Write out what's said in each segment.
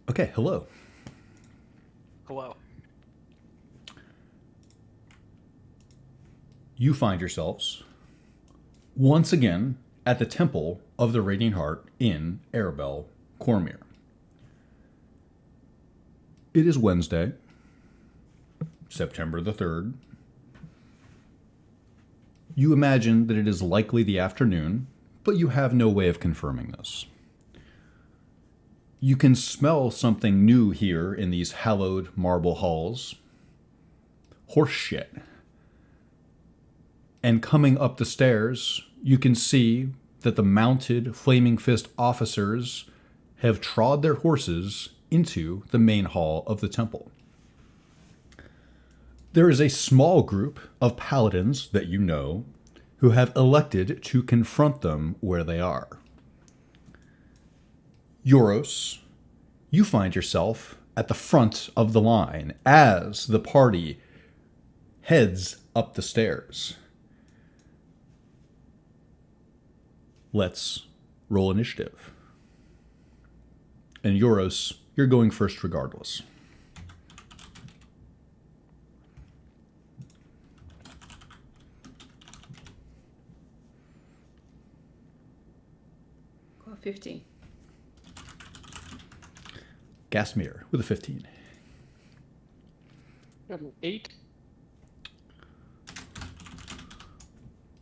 Okay, hello. Hello. You find yourselves once again at the Temple of the Radiant Heart in Arabel, Cormier. It is Wednesday, September the 3rd. You imagine that it is likely the afternoon, but you have no way of confirming this. You can smell something new here in these hallowed marble halls. Horse shit. And coming up the stairs, you can see that the mounted Flaming Fist officers have trod their horses into the main hall of the temple. There is a small group of paladins that you know who have elected to confront them where they are. Euros, you find yourself at the front of the line as the party heads up the stairs. Let's roll initiative. And Euros, you're going first regardless. Oh, 15. Gasmere with a 15. Got an 8.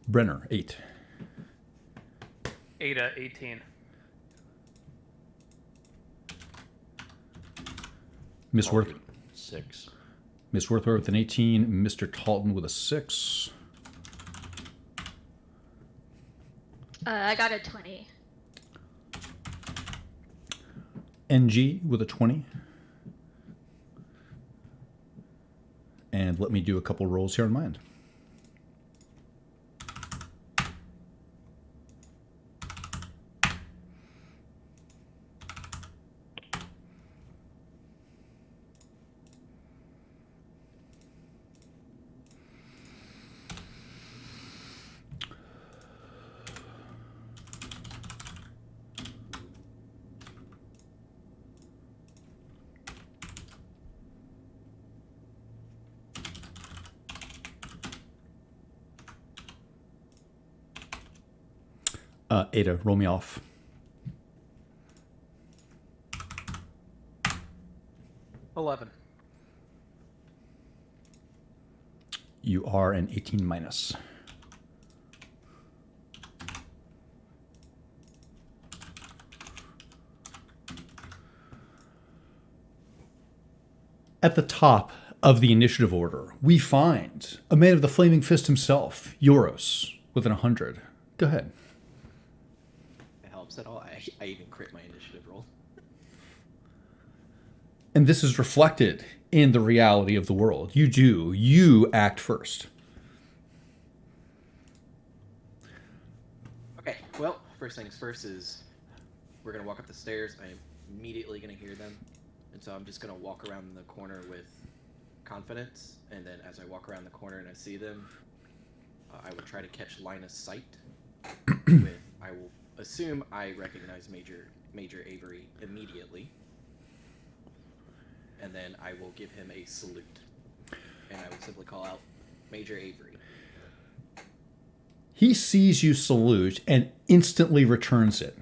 Brenner, 8. Ada, 18. Miss Worth, 6. Miss Worthworth with an 18. Mr. Talton with a 6. I got a 20. NG with a 20. And let me do a couple rolls here on my end. Ada, roll me off. $11. You are an 18 minus. At the top of the initiative order, we find a man of the Flaming Fist himself, Euros, with an 100. Go ahead. It helps at all. I even crit my initiative roll. And this is reflected in the reality of the world. You act first. Okay, well, first things first is we're going to walk up the stairs. I'm immediately going to hear them. And so I'm just going to walk around the corner with confidence. And then as I walk around the corner and I see them, I will try to catch line of sight. I will assume I recognize Major Avery immediately. And then I will give him a salute. And I will simply call out Major Avery. He sees you salute and instantly returns it.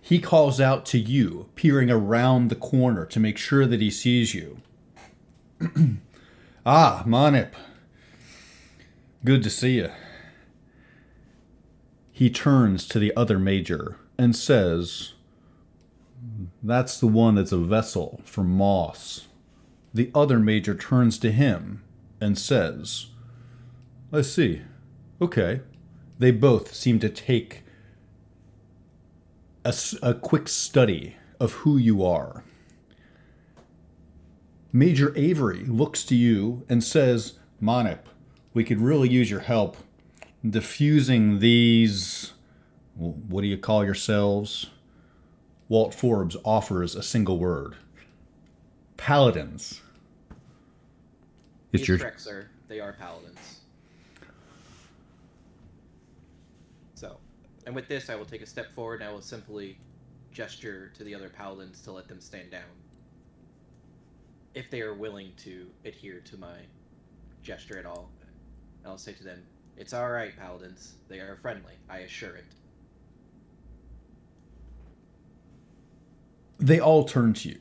He calls out to you, peering around the corner to make sure that he sees you. Ah, Manip. Good to see you. He turns to the other major and says, "That's the one that's a vessel for Moss." The other major turns to him and says, "I see. Okay." They both seem to take a quick study of who you are. Major Avery looks to you and says, "Manip, we could really use your help diffusing these, what do you call yourselves?" Walt Forbes offers a single word. Paladins. He's correct, sir. They are paladins. So, and with this, I will take a step forward and I will simply gesture to the other paladins to let them stand down. If they are willing to adhere to my gesture at all, I'll say to them, "It's all right, paladins. They are friendly, I assure it." They all turn to you.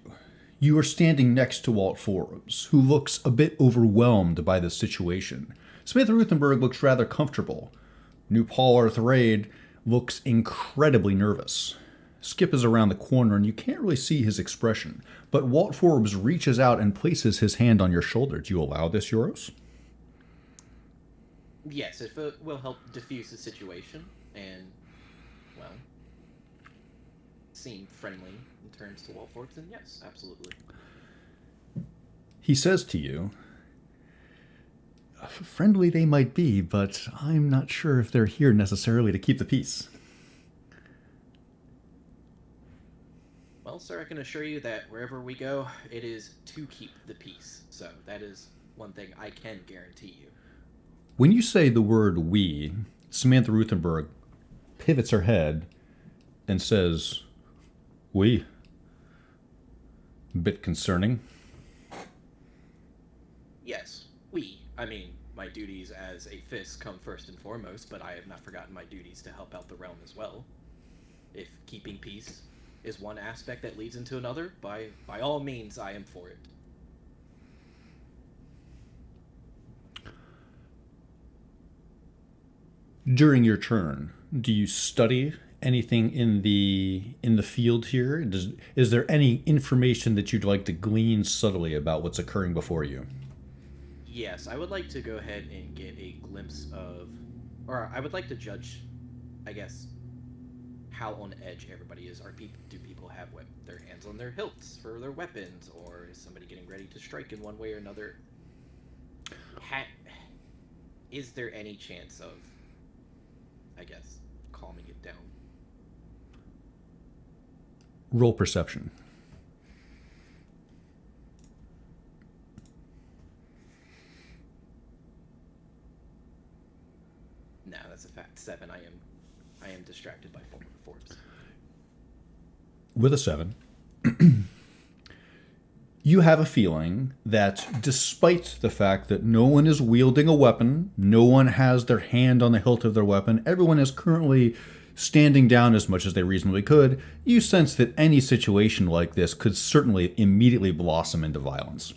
You are standing next to Walt Forbes, who looks a bit overwhelmed by the situation. Samantha Ruthenberg looks rather comfortable. New Paul Arthraid looks incredibly nervous. Skip is around the corner and you can't really see his expression, but Walt Forbes reaches out and places his hand on your shoulder. Do you allow this, Euros? Yes, if it will help diffuse the situation and, well, seem friendly in terms to Walt Forbes, then yes, absolutely. He says to you, "Friendly they might be, but I'm not sure if they're here necessarily to keep the peace." Well, sir, I can assure you that wherever we go, it is to keep the peace. So that is one thing I can guarantee you. When you say the word "we," Samantha Ruthenberg pivots her head and says, "We." A bit concerning. Yes, we. I mean, my duties as a fist come first and foremost, but I have not forgotten my duties to help out the realm as well. If keeping peace is one aspect that leads into another, by all means, I am for it. During your turn, do you study anything in the field here? Is there any information that you'd like to glean subtly about what's occurring before you? Yes, I would like to go ahead and get a glimpse of, or I would like to judge, I guess, how on edge everybody is. Do people have their hands on their hilts for their weapons, or is somebody getting ready to strike in one way or another? Is there any chance of, I guess, calming it down? Roll perception. No, that's a fact. 7. I am distracted by Forbes. With a 7, you have a feeling that despite the fact that no one is wielding a weapon, no one has their hand on the hilt of their weapon, everyone is currently standing down as much as they reasonably could, you sense that any situation like this could certainly immediately blossom into violence.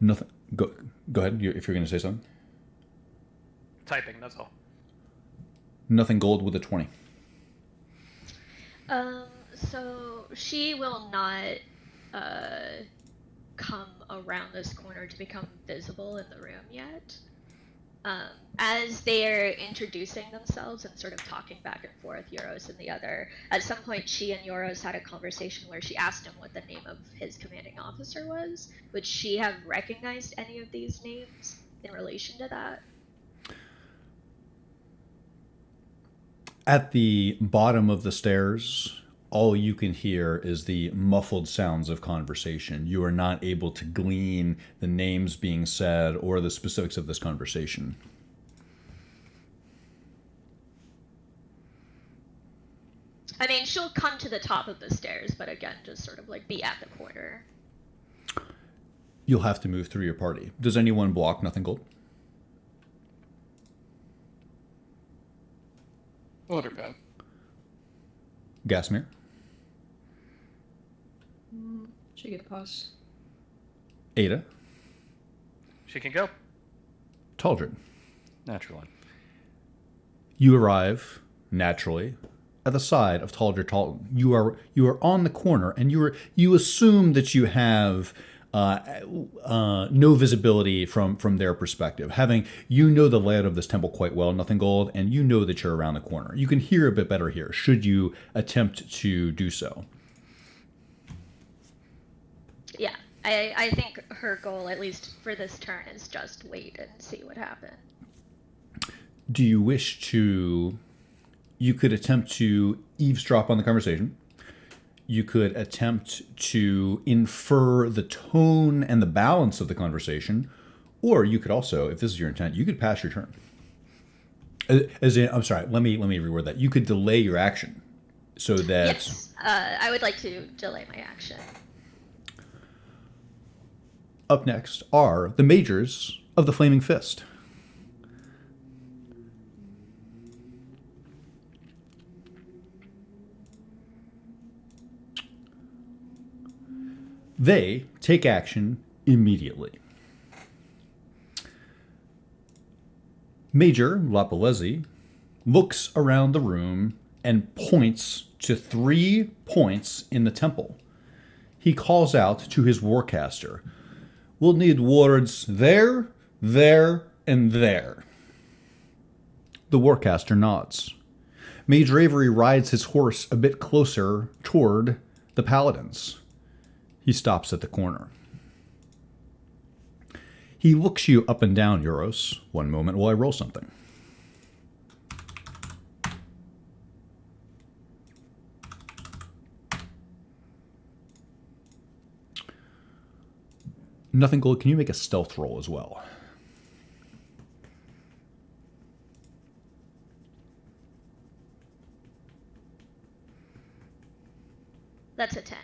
Nothing. Go ahead if you're going to say something. Typing, that's all. Nothing gold with a 20. So she will not come around this corner to become visible in the room yet. As they're introducing themselves and sort of talking back and forth, Euros and the other, at some point she and Euros had a conversation where she asked him what the name of his commanding officer was. Would she have recognized any of these names in relation to that? At the bottom of the stairs, all you can hear is the muffled sounds of conversation. You are not able to glean the names being said or the specifics of this conversation. I mean, she'll come to the top of the stairs, but again, just sort of like be at the corner. You'll have to move through your party. Does anyone block nothing gold? Waterpad. Gasmere? She get a pass. Ada? She can go. Taldred? Naturally. You arrive, naturally, at the side of Taldred Talton. You are on the corner, and you assume that you have no visibility from their perspective. You know the layout of this temple quite well, Nothing Gold, and you know that you're around the corner. You can hear a bit better here, should you attempt to do so. Yeah, I think her goal, at least for this turn, is just wait and see what happens. Do you wish to... You could attempt to eavesdrop on the conversation. You could attempt to infer the tone and the balance of the conversation, Or you could also, if this is your intent, you could pass your turn. I'm sorry. Let me reword that. You could delay your action, so that Yes, I would like to delay my action. up next are the majors of the Flaming Fist. They take action immediately. Major Lapalesi looks around the room and points to 3 points in the temple. He calls out to his warcaster, "We'll need wards there, there, and there." The warcaster nods. Mage Ravery rides his horse a bit closer toward the paladins. He stops at the corner. He looks you up and down, Euros. One moment while I roll something. Nothing gold. Can you make a stealth roll as well? That's a 10.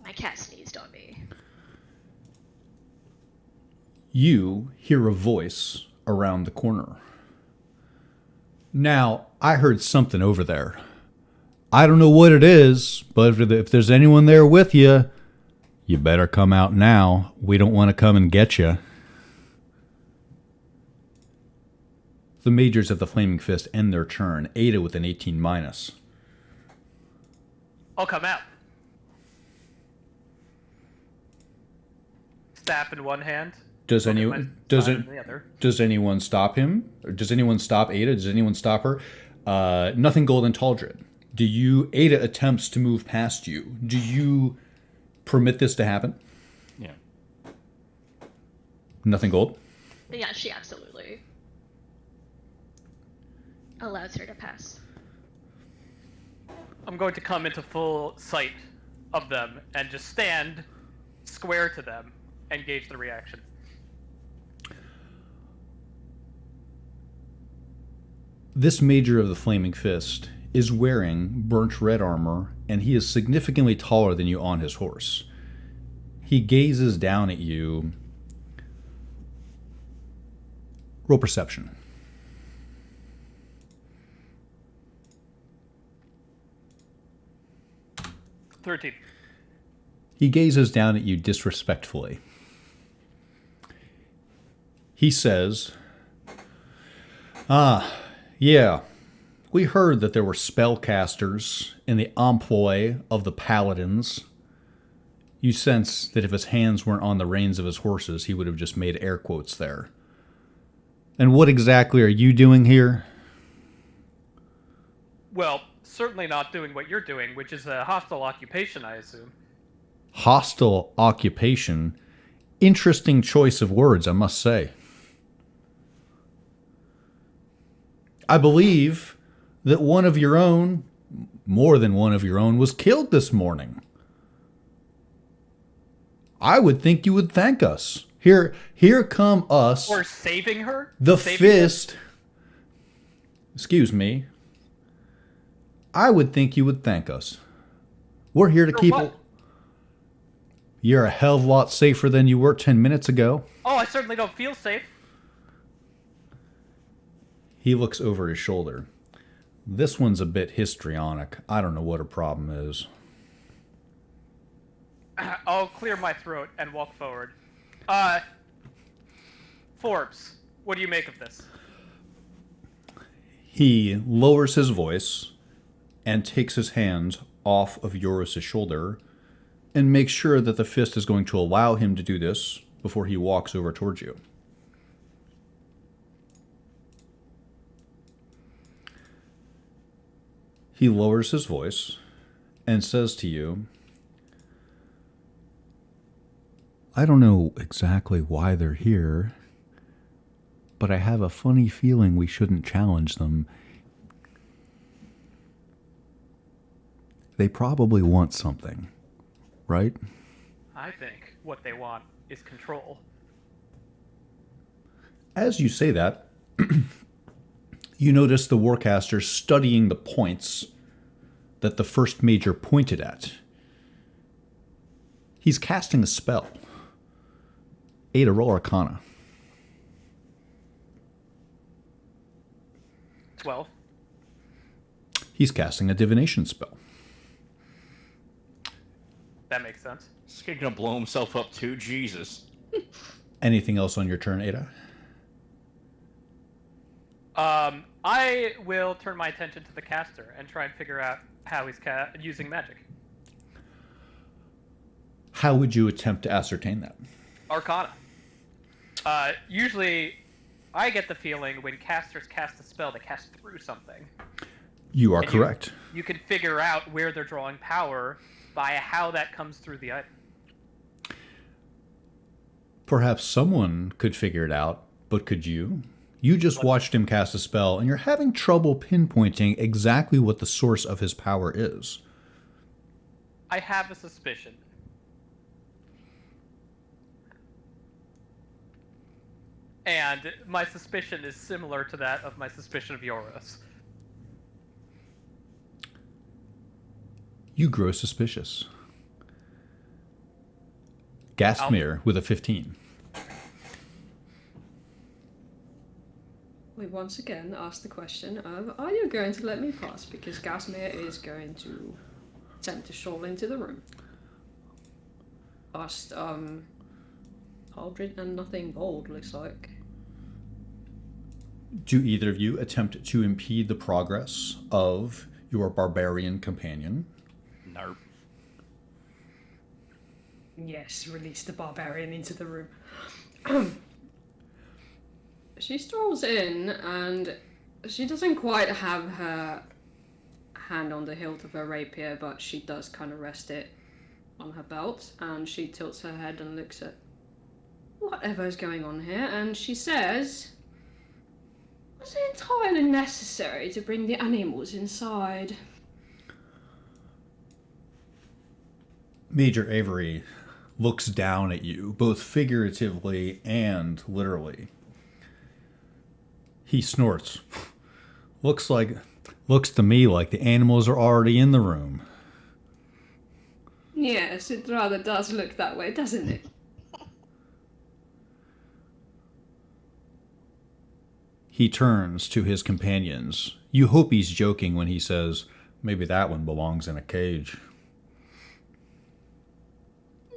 My cat sneezed on me. You hear a voice around the corner. "Now, I heard something over there. I don't know what it is, but if there's anyone there with you, you better come out now. We don't want to come and get you." The majors of the Flaming Fist end their turn. Ada with an 18 minus. I'll come out. Staff in one hand. Does Look at anyone my does side it in the other. does anyone stop him? Or does anyone stop Ada? Does anyone stop her? Nothing gold and Taldred. Ada attempts to move past you. Do you permit this to happen? Yeah. Nothing gold? Yeah, she absolutely allows her to pass. I'm going to come into full sight of them and just stand square to them and gauge the reaction. This major of the Flaming Fist is wearing burnt red armor, and he is significantly taller than you on his horse. He gazes down at you. Roll perception. 13. He gazes down at you disrespectfully. He says, yeah, we heard that there were spellcasters in the employ of the paladins." You sense that if his hands weren't on the reins of his horses, he would have just made air quotes there. "And what exactly are you doing here?" Well, certainly not doing what you're doing, which is a hostile occupation, I assume. Hostile occupation. Interesting choice of words, I must say. "I believe that one of your own, more than one of your own, was killed this morning. I would think you would thank us. Here come us, Or saving her? the Saving Fist." Excuse me. "I would think you would thank us. We're here to For keep what? it. You're a hell of a lot safer than you were 10 minutes ago." Oh, I certainly don't feel safe. He looks over his shoulder. "This one's a bit histrionic. I don't know what her problem is." I'll clear my throat and walk forward. Forbes, what do you make of this? He lowers his voice and takes his hand off of Eurus' shoulder and makes sure that the Fist is going to allow him to do this before he walks over towards you. He lowers his voice and says to you, "I don't know exactly why they're here, but I have a funny feeling we shouldn't challenge them. They probably want something, right?" I think what they want is control. As you say that, you notice the Warcaster studying the points that the first major pointed at. He's casting a spell. Ada, roll Arcana. 12. He's casting a divination spell. That makes sense. This kid gonna blow himself up too? Jesus. Anything else on your turn, Ada? I will turn my attention to the caster and try and figure out how he's using magic. How would you attempt to ascertain that? Arcana. Usually, I get the feeling when casters cast a spell, they cast through something. You are And correct. You can figure out where they're drawing power by how that comes through the item. Perhaps someone could figure it out, but could you? You just watched him cast a spell, and you're having trouble pinpointing exactly what the source of his power is. I have a suspicion. And my suspicion is similar to that of my suspicion of Yoros. You grow suspicious. Gastmere with a 15. We once again ask the question of, are you going to let me pass? Because Gasmere is going to attempt to stroll into the room. Past, Aldred and nothing bold, looks like. Do either of you attempt to impede the progress of your barbarian companion? Nope. Yes, release the barbarian into the room. She strolls in and she doesn't quite have her hand on the hilt of her rapier, but she does kind of rest it on her belt, and she tilts her head and looks at whatever's going on here, and she says, was it entirely necessary to bring the animals inside? Major Avery looks down at you, both figuratively and literally. He snorts. Looks to me like the animals are already in the room. Yes, it rather does look that way, doesn't it? He turns to his companions. You hope he's joking when he says, maybe that one belongs in a cage.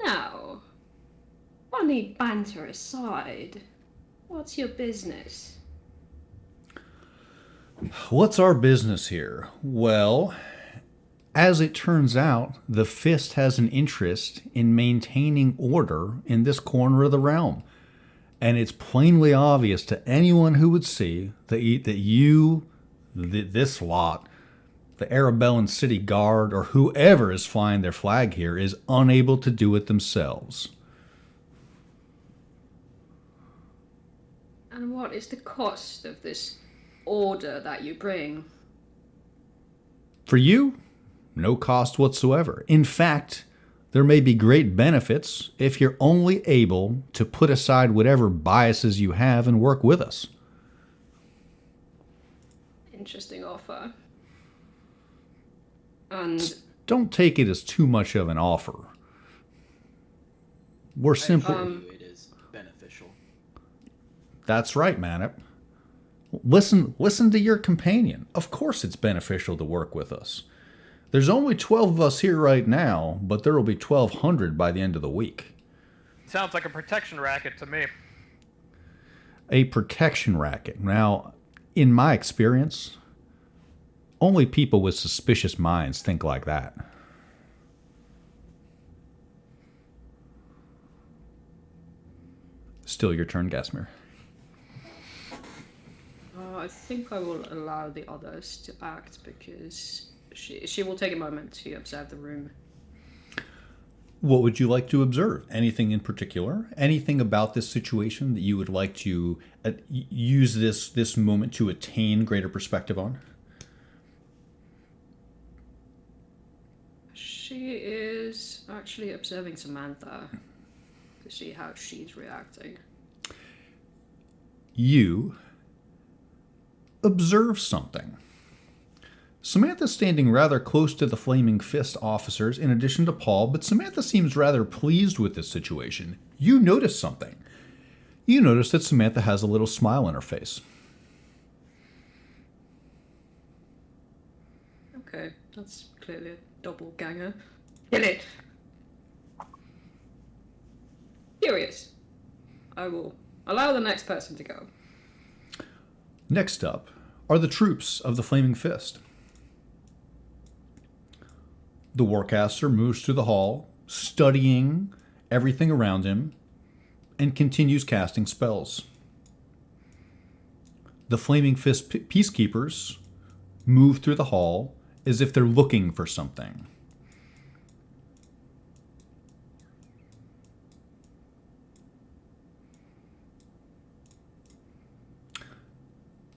Now, funny banter aside, what's your business? What's our business here? Well, as it turns out, the Fist has an interest in maintaining order in this corner of the realm. And it's plainly obvious to anyone who would see that this lot, the Arabellan City Guard, or whoever is flying their flag here, is unable to do it themselves. And what is the cost of this order that you bring? For you, no cost whatsoever. In fact, there may be great benefits if you're only able to put aside whatever biases you have and work with us. Interesting offer. And Don't take it as too much of an offer. We're simply... It is beneficial. That's right, Manip. Listen to your companion. Of course it's beneficial to work with us. There's only 12 of us here right now, but there will be 1,200 by the end of the week. Sounds like a protection racket to me. A protection racket. Now, in my experience, only people with suspicious minds think like that. Still your turn, Gasmere. I think I will allow the others to act because she will take a moment to observe the room. What would you like to observe? Anything in particular? Anything about this situation that you would like to use this moment to attain greater perspective on? She is actually observing Samantha to see how she's reacting. you observe something. Samantha's standing rather close to the Flaming Fist officers in addition to Paul, but Samantha seems rather pleased with this situation. You notice something. You notice that Samantha has a little smile on her face. Okay, that's clearly a doppelganger. Get it? Curious. I will allow the next person to go. Next up are the troops of the Flaming Fist. The Warcaster moves through the hall, studying everything around him, and continues casting spells. The Flaming Fist peacekeepers move through the hall as if they're looking for something.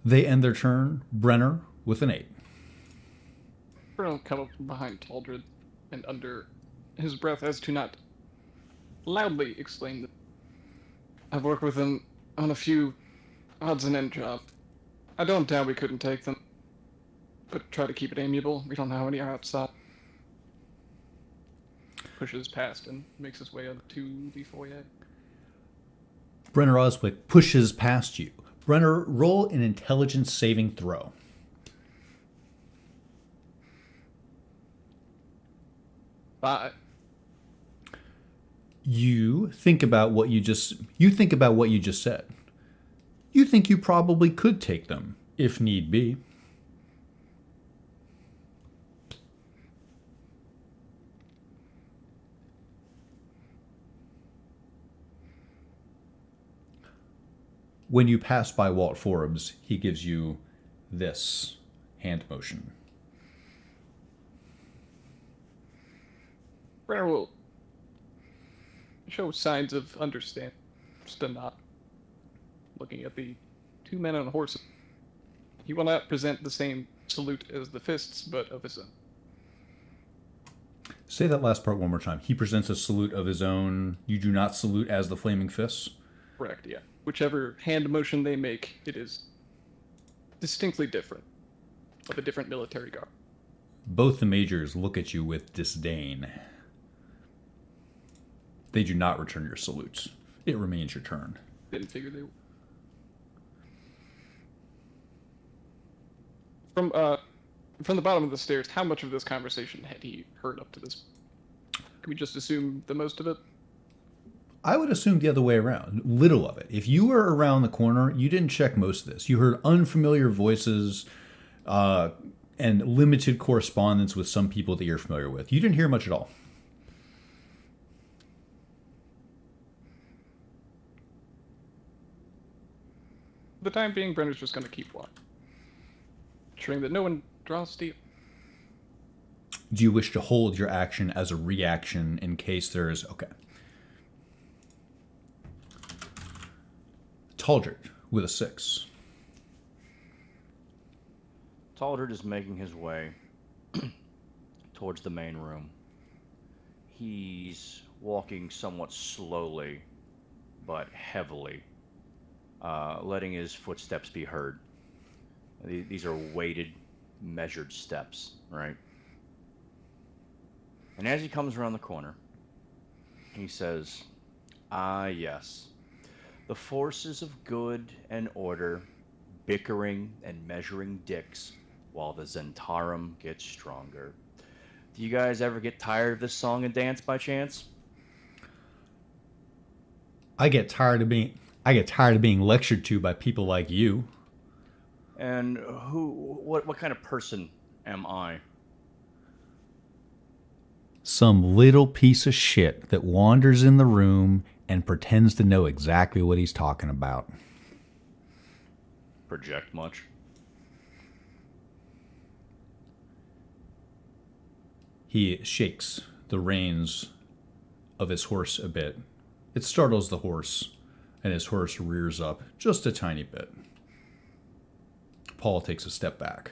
They end their turn, Brenner, with an 8. Brenner will come up from behind Taldred and under his breath as to not loudly exclaim that I've worked with him on a few odds and end jobs. I don't doubt we couldn't take them, but try to keep it amiable. We don't know how many are outside. Pushes past and makes his way up to the foyer. Brenner Oswick pushes past you. Brenner, roll an intelligence saving throw. Bye. You think about what you just said. You think you probably could take them if need be. When you pass by Walt Forbes, he gives you this hand motion. Brenner will show signs of understanding, just a nod. Looking at the two men on horses. He will not present the same salute as the fists, but of his own. Say that last part one more time. He presents a salute of his own. You do not salute as the Flaming Fists? Correct, yeah. Whichever hand motion they make, it is distinctly different, of a different military guard. Both the majors look at you with disdain. They do not return your salutes. It remains your turn. Didn't figure they would. From the bottom of the stairs, how much of this conversation had he heard up to this? Can we just assume the most of it? I would assume the other way around. Little of it. If you were around the corner, you didn't check most of this. You heard unfamiliar voices and limited correspondence with some people that you're familiar with. You didn't hear much at all. For the time being, Brenner's just going to keep walking. Ensuring that no one draws steel. Do you wish to hold your action as a reaction in case there is... Okay. Taldred with a 6. Taldred is making his way towards the main room. He's walking somewhat slowly, but heavily, letting his footsteps be heard. These are weighted, measured steps, right? And as he comes around the corner, he says, "Ah, yes. The forces of good and order, bickering and measuring dicks, while the Zentarum gets stronger. Do you guys ever get tired of this song and dance by chance?" I get tired of being lectured to by people like you. And what kind of person am I? Some little piece of shit that wanders in the room and pretends to know exactly what he's talking about. Project much? He shakes the reins of his horse a bit. It startles the horse, and his horse rears up just a tiny bit. Paul takes a step back.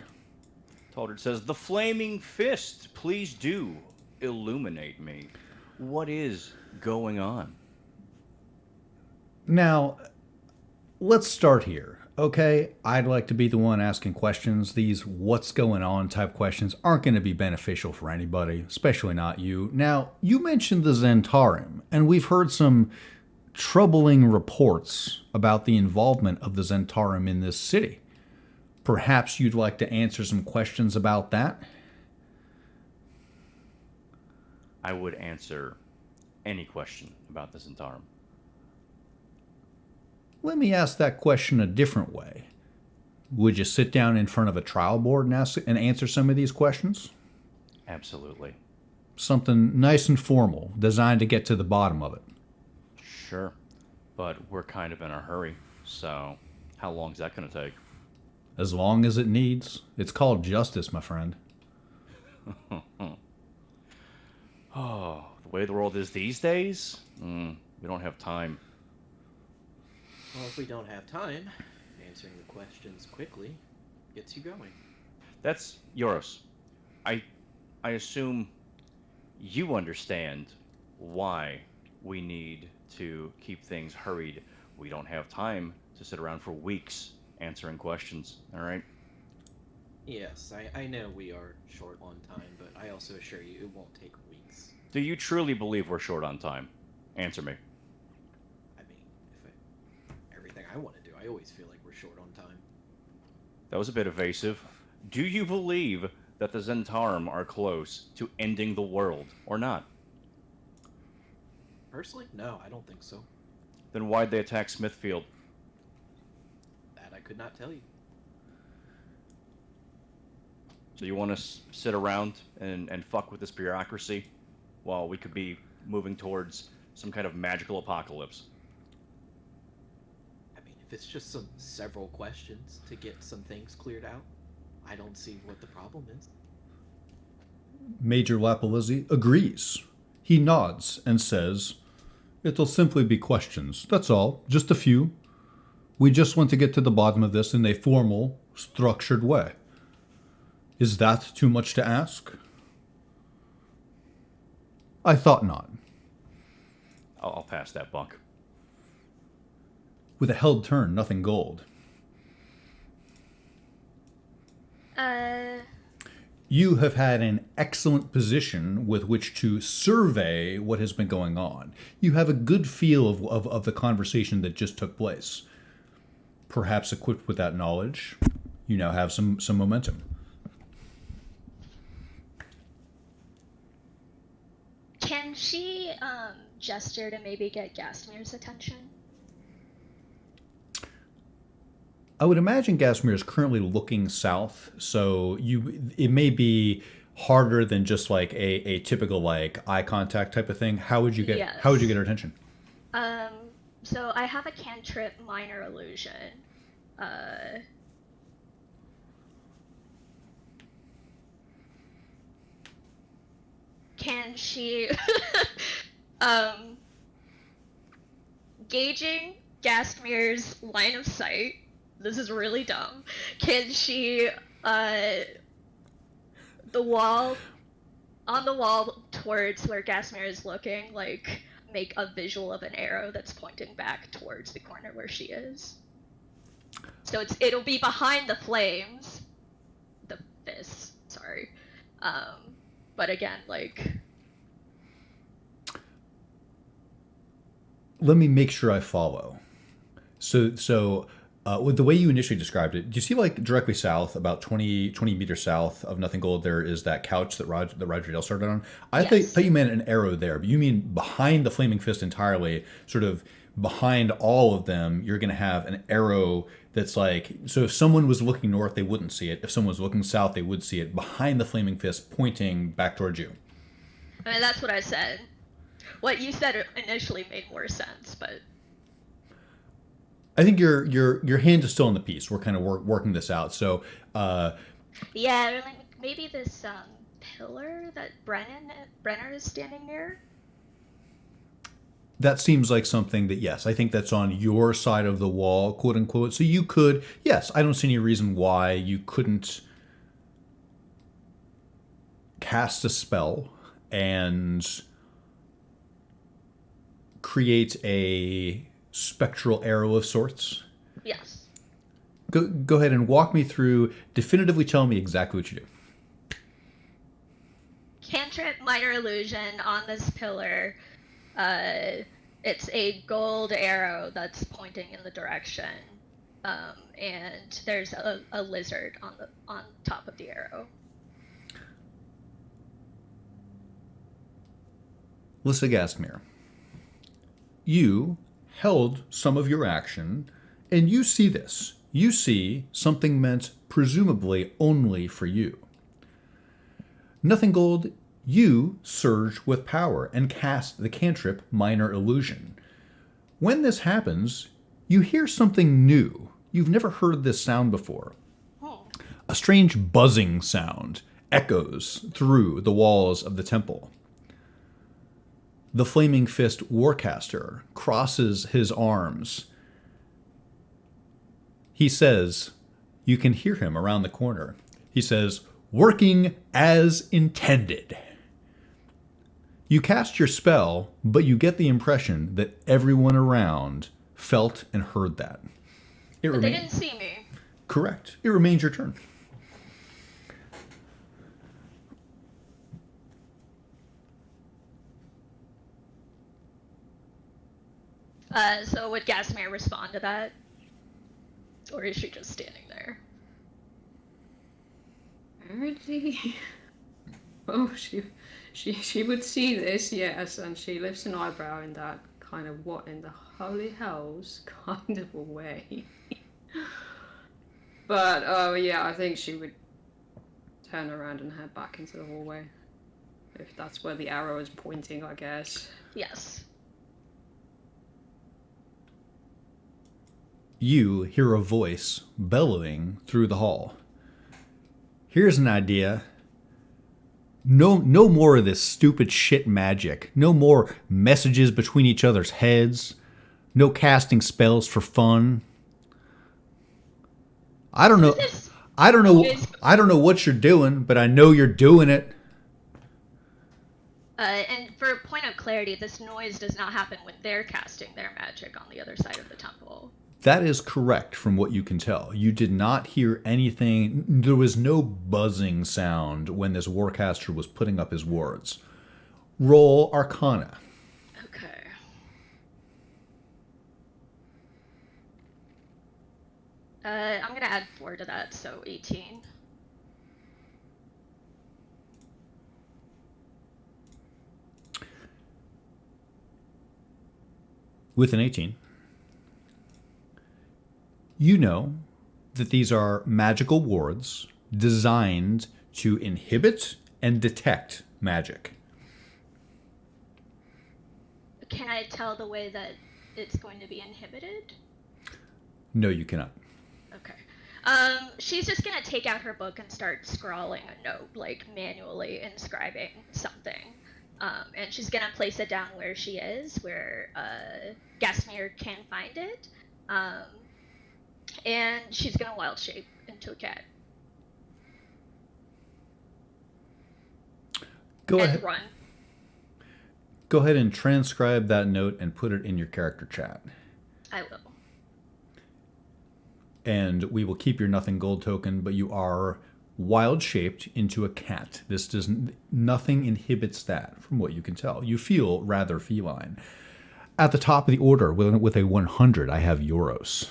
Taldred says, "The Flaming Fist, please do illuminate me. What is going on?" Now, let's start here, okay? I'd like to be the one asking questions. These what's going on type questions aren't going to be beneficial for anybody, especially not you. Now, you mentioned the Zentarim, and we've heard some troubling reports about the involvement of the Zentarim in this city. Perhaps you'd like to answer some questions about that? I would answer any question about the Zentarum. Let me ask that question a different way. Would you sit down in front of a trial board and answer some of these questions? Absolutely. Something nice and formal, designed to get to the bottom of it. Sure. But we're kind of in a hurry, so how long is that going to take? As long as it needs. It's called justice, my friend. Oh, the way the world is these days? We don't have time. Well, if we don't have time, answering the questions quickly gets you going. That's Yoros. I assume you understand why we need to keep things hurried. We don't have time to sit around for weeks answering questions, all right? Yes, I know we are short on time, but I also assure you it won't take weeks. Do you truly believe we're short on time? Answer me. I mean, everything I want to do, I always feel like we're short on time. That was a bit evasive. Do you believe that the Zentarum are close to ending the world, or not? Personally, no, I don't think so. Then why'd they attack Smithfield? That I could not tell you. So you want to sit around and fuck with this bureaucracy while we could be moving towards some kind of magical apocalypse? I mean, if it's just several questions to get some things cleared out, I don't see what the problem is. Major Lapalizzi agrees. He nods and says, "It'll simply be questions. That's all. Just a few. We just want to get to the bottom of this in a formal, structured way. Is that too much to ask?" I thought not. I'll pass that bunk. With a held turn, nothing gold. You have had an excellent position with which to survey what has been going on. You have a good feel of the conversation that just took place. Perhaps equipped with that knowledge, you now have some momentum. Can she gesture to maybe get Gasmir's attention? I would imagine Gasmir is currently looking south, so it may be harder than just like a typical like eye contact type of thing. How would you get Yes. How would you get her attention? So I have a cantrip minor illusion. Can she gauging Gasmir's line of sight? This is really dumb. Can she on the wall towards where Gasmir is looking, like make a visual of an arrow that's pointing back towards the corner where she is? So it'll be behind the flames. The fist, sorry. But again, like, Let me make sure I follow. So with the way you initially described it, do you see like directly south, about 20 meters south of Nothing Gold, there is that couch that Roger Dale started on? I Yes. thought you meant an arrow there, but you mean behind the Flaming Fist entirely, sort of behind all of them, you're going to have an arrow that's like, so if someone was looking north, they wouldn't see it. If someone was looking south, they would see it behind the Flaming Fist pointing back towards you. I mean, that's what I said. What you said initially made more sense, but I think your hand is still in the piece. We're kind of working this out. So yeah, like maybe this pillar that Brenner is standing near. that seems like something that, yes, I think that's on your side of the wall, quote unquote. So you could, yes, I don't see any reason why you couldn't cast a spell and create a spectral arrow of sorts Yes. Go ahead and walk me through, definitively tell me exactly what you do. Cantrip minor illusion on this pillar. It's a gold arrow that's pointing in the direction, and there's a lizard on top of the arrow. Lissa Gasmere, you held some of your action, and you see this. You see something meant presumably only for you. Nothing Gold, you surge with power and cast the cantrip Minor Illusion. When this happens, you hear something new. You've never heard this sound before. Oh. A strange buzzing sound echoes through the walls of the temple. The Flaming Fist Warcaster crosses his arms. He says, you can hear him around the corner. He says, working as intended. You cast your spell, but you get the impression that everyone around felt and heard that. But they didn't see me. Correct. It remains your turn. So would Gasmere respond to that? Or is she just standing there? Apparently. Oh, she would see this, yes, and she lifts an eyebrow in that kind of what in the holy hells kind of a way. But, oh yeah, I think she would turn around and head back into the hallway. If that's where the arrow is pointing, I guess. Yes. You hear a voice bellowing through the hall. Here's an idea. No more of this stupid shit magic. No more messages between each other's heads. No casting spells for fun. I don't know what you're doing, but I know you're doing it. And for point of clarity, this noise does not happen when they're casting their magic on the other side of the temple. That is correct from what you can tell. You did not hear anything. There was no buzzing sound when this Warcaster was putting up his words. Roll Arcana. Okay. I'm going to add 4 to that, so 18. With an 18. You know that these are magical wards designed to inhibit and detect magic. Can I tell the way that it's going to be inhibited? No, you cannot. Okay. She's just going to take out her book and start scrawling a note, like manually inscribing something. And she's going to place it down where she is, where Gasmere can find it. And she's gonna wild shape into a cat. Go and ahead. Run. Go ahead and transcribe that note and put it in your character chat. I will. And we will keep your nothing gold token, but you are wild shaped into a cat. Nothing inhibits that from what you can tell. You feel rather feline. At the top of the order with a 100, I have Euros.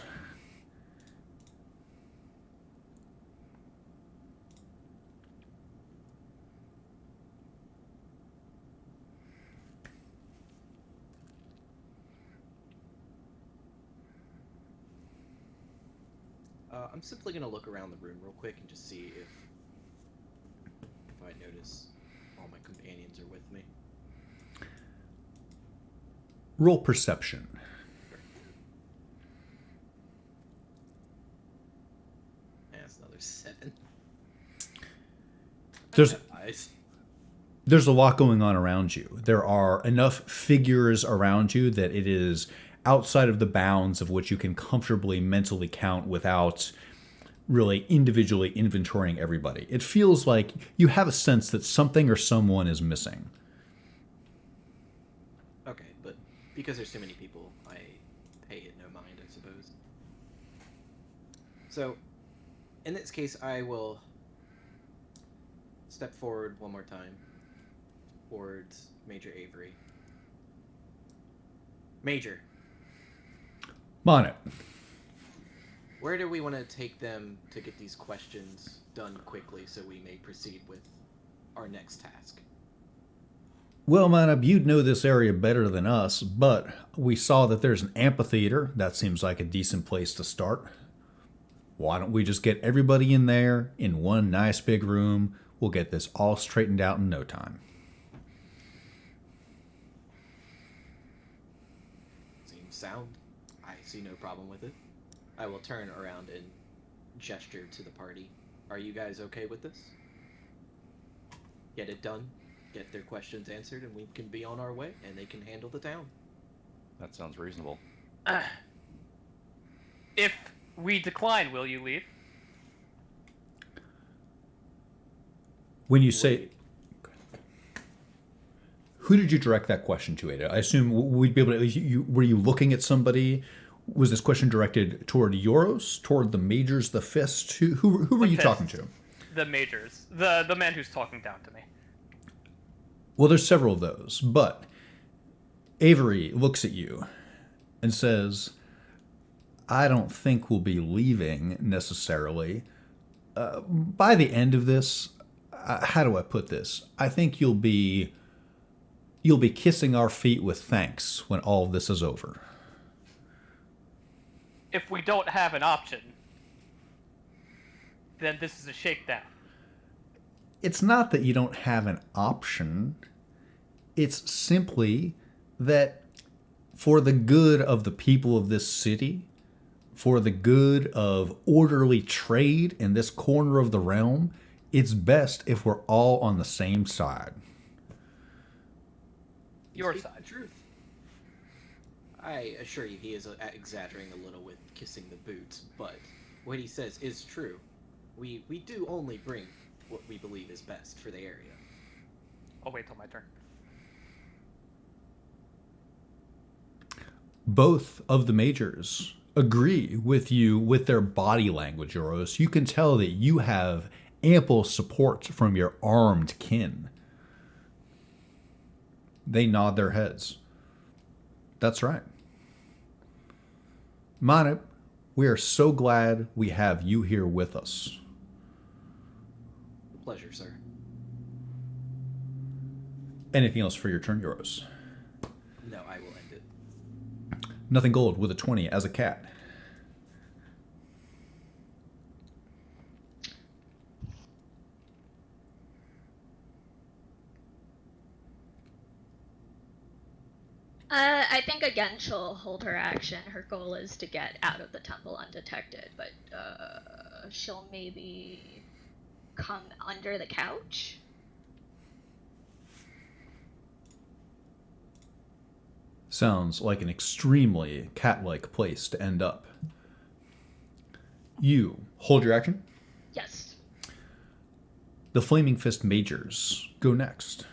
I'm simply going to look around the room real quick and just see if I notice all my companions are with me. Roll perception. That's another 7. There's a lot going on around you. There are enough figures around you that it is outside of the bounds of which you can comfortably mentally count without really individually inventorying everybody. It feels like you have a sense that something or someone is missing. Okay, but because there's so many people, I pay it no mind, I suppose. So, in this case, I will step forward one more time towards Major Avery. Major, On it. where do we want to take them to get these questions done quickly so we may proceed with our next task? Well, Manab, you'd know this area better than us, but we saw that there's an amphitheater. That seems like a decent place to start. Why don't we just get everybody in there in one nice big room? We'll get this all straightened out in no time. Seems sound. I see no problem with it. I will turn around and gesture to the party. Are you guys okay with this? Get it done, get their questions answered, and we can be on our way, and they can handle the town. That sounds reasonable. If we decline, will you leave? When you say... Who did you direct that question to, Ada? I assume we'd be able to... were you looking at somebody? Was this question directed toward Euros? Toward the Majors, the Fist? Who were you Fist. talking to? The Majors. The man who's talking down to me. Well, there's several of those, but Avery looks at you and says, I don't think we'll be leaving necessarily. By the end of this, how do I put this? I think you'll be kissing our feet with thanks when all of this is over. If we don't have an option, then this is a shakedown. It's not that you don't have an option. It's simply that for the good of the people of this city, for the good of orderly trade in this corner of the realm, it's best if we're all on the same side. Your Speak side. the truth. I assure you he is exaggerating a little with kissing the boots, but what he says is true. We do only bring what we believe is best for the area. I'll wait till my turn. Both of the majors agree with you with their body language, Euros. You can tell that you have ample support from your armed kin. They nod their heads. That's right. Manip, we are so glad we have you here with us. Pleasure, sir. Anything else for your turn, Euros? No, I will end it. Nothing gold with a 20 as a cat. I think again she'll hold her action. Her goal is to get out of the temple undetected, but she'll maybe come under the couch. Sounds like an extremely cat-like place to end up. You hold your action. Yes. The Flaming Fist Majors go next.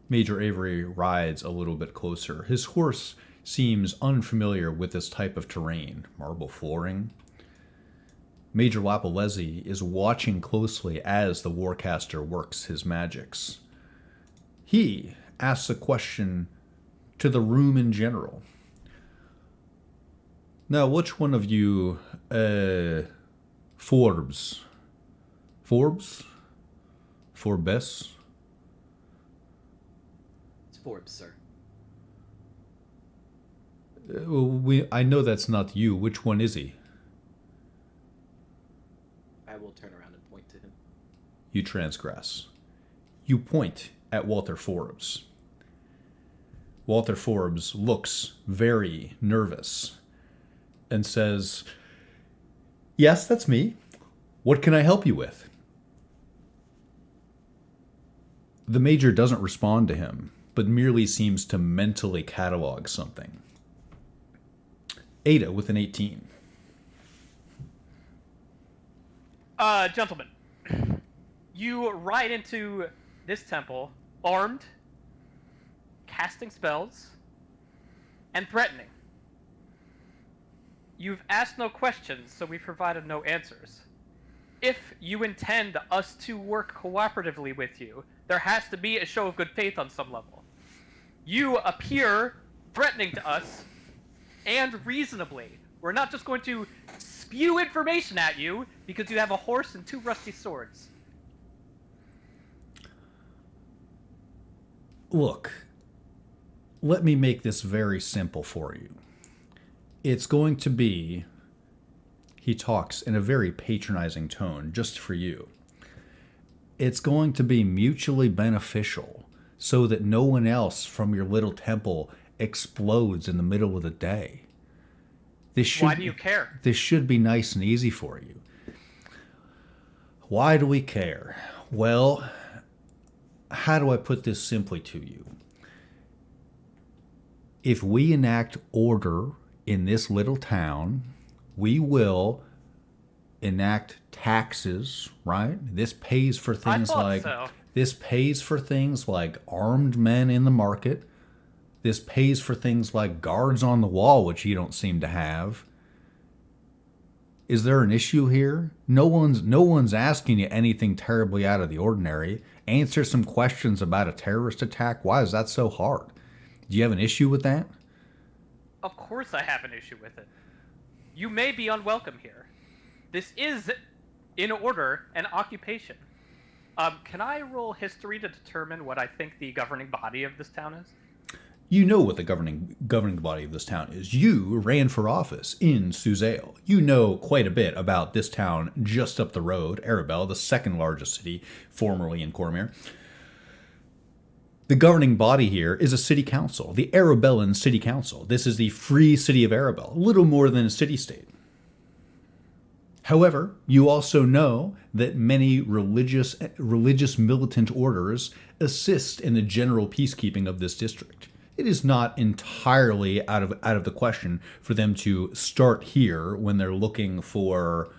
Major Avery rides a little bit closer. His horse seems unfamiliar with this type of terrain. Marble flooring. Major Lapalesi is watching closely as the Warcaster works his magics. He asks a question to the room in general. Now, which one of you, Forbes? Forbes? It's Forbes, sir. I know that's not you. Which one is he? I will turn around and point to him. You transgress. You point at Walter Forbes. Walter Forbes looks very nervous and says, "Yes, that's me. What can I help you with?" The Major doesn't respond to him, but merely seems to mentally catalog something. Ada with an 18. Gentlemen, you ride into this temple armed, casting spells, and threatening. You've asked no questions, so we've provided no answers. If you intend us to work cooperatively with you, there has to be a show of good faith on some level. You appear threatening to us, and reasonably. We're not just going to spew information at you because you have a horse and 2 rusty swords. Look, let me make this very simple for you. It's going to be, he talks in a very patronizing tone just for you. It's going to be mutually beneficial so that no one else from your little temple explodes in the middle of the day. Why do you care? This should be nice and easy for you. Why do we care? Well, how do I put this simply to you? If we enact order in this little town, we will enact taxes, right? This pays for things this pays for things like armed men in the market. This pays for things like guards on the wall, which you don't seem to have. Is there an issue here? No one's asking you anything terribly out of the ordinary. Answer some questions about a terrorist attack. Why is that so hard? Do you have an issue with that? Of course I have an issue with it. You may be unwelcome here. This is, in order, an occupation. Can I roll history to determine what I think the governing body of this town is? You know what the governing body of this town is. You ran for office in Suzale. You know quite a bit about this town just up the road, Arabella, the second largest city, formerly in Cormyr. The governing body here is a city council, the Arabellan City Council. This is the free city of Arabella, a little more than a city-state. However, you also know that many religious militant orders assist in the general peacekeeping of this district. It is not entirely out of the question for them to start here when they're looking for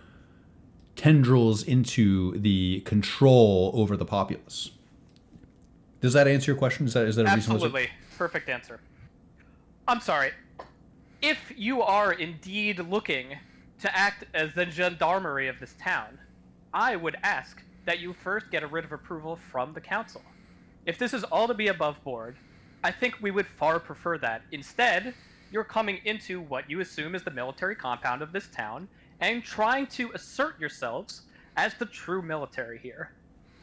tendrils into the control over the populace. Does that answer your question? Is that a reasonable answer? Absolutely. Perfect answer. I'm sorry. If you are indeed looking to act as the gendarmerie of this town, I would ask that you first get a writ of approval from the council. If this is all to be above board, I think we would far prefer that. Instead, you're coming into what you assume is the military compound of this town and trying to assert yourselves as the true military here.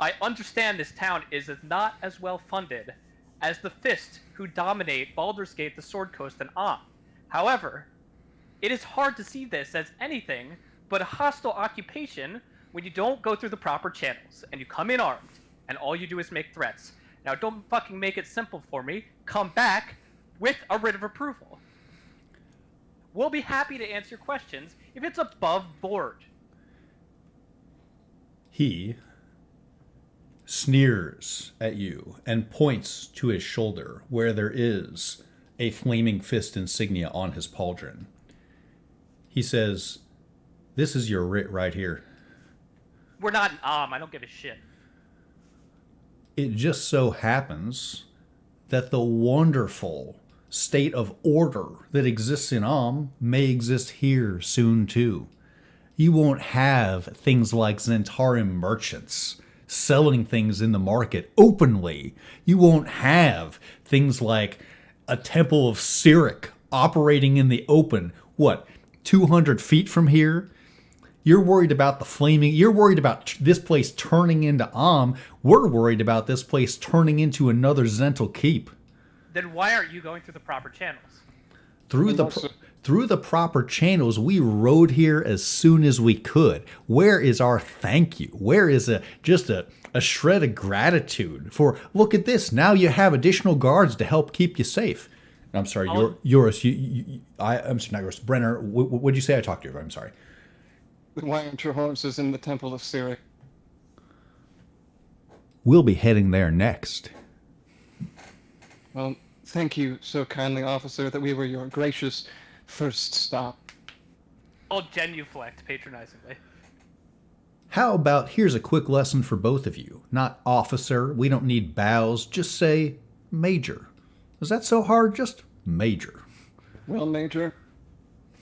I understand this town is not as well funded as the Fist who dominate Baldur's Gate, the Sword Coast, and Am. However, it is hard to see this as anything but a hostile occupation when you don't go through the proper channels and you come in armed and all you do is make threats. Now, don't fucking make it simple for me. Come back with a writ of approval. We'll be happy to answer your questions if it's above board. He sneers at you and points to his shoulder where there is a flaming fist insignia on his pauldron. He says, "This is your writ right here." We're not in I don't give a shit. It just so happens that the wonderful state of order that exists in may exist here soon too. You won't have things like Zentarim merchants selling things in the market openly. You won't have things like a temple of Cyric operating in the open. 200 feet from here? You're worried about you're worried about this place turning into We're worried about this place turning into another Zental keep. Then why aren't you going through the proper channels? Through the proper channels, we rode here as soon as we could. Where is our thank you? Where is just a shred of gratitude for, look at this, now you have additional guards to help keep you safe. I'm sorry, Yoris, I'm sorry, not Yoris, Brenner, what did you say? I talked to you, I'm sorry. Why aren't your horses in the Temple of Cyric? We'll be heading there next. Well, thank you so kindly, officer, that we were your gracious first stop. I'll genuflect patronizingly. How about, here's a quick lesson for both of you. Not officer, we don't need bows, just say major. Is that so hard? Just major. Well, Major,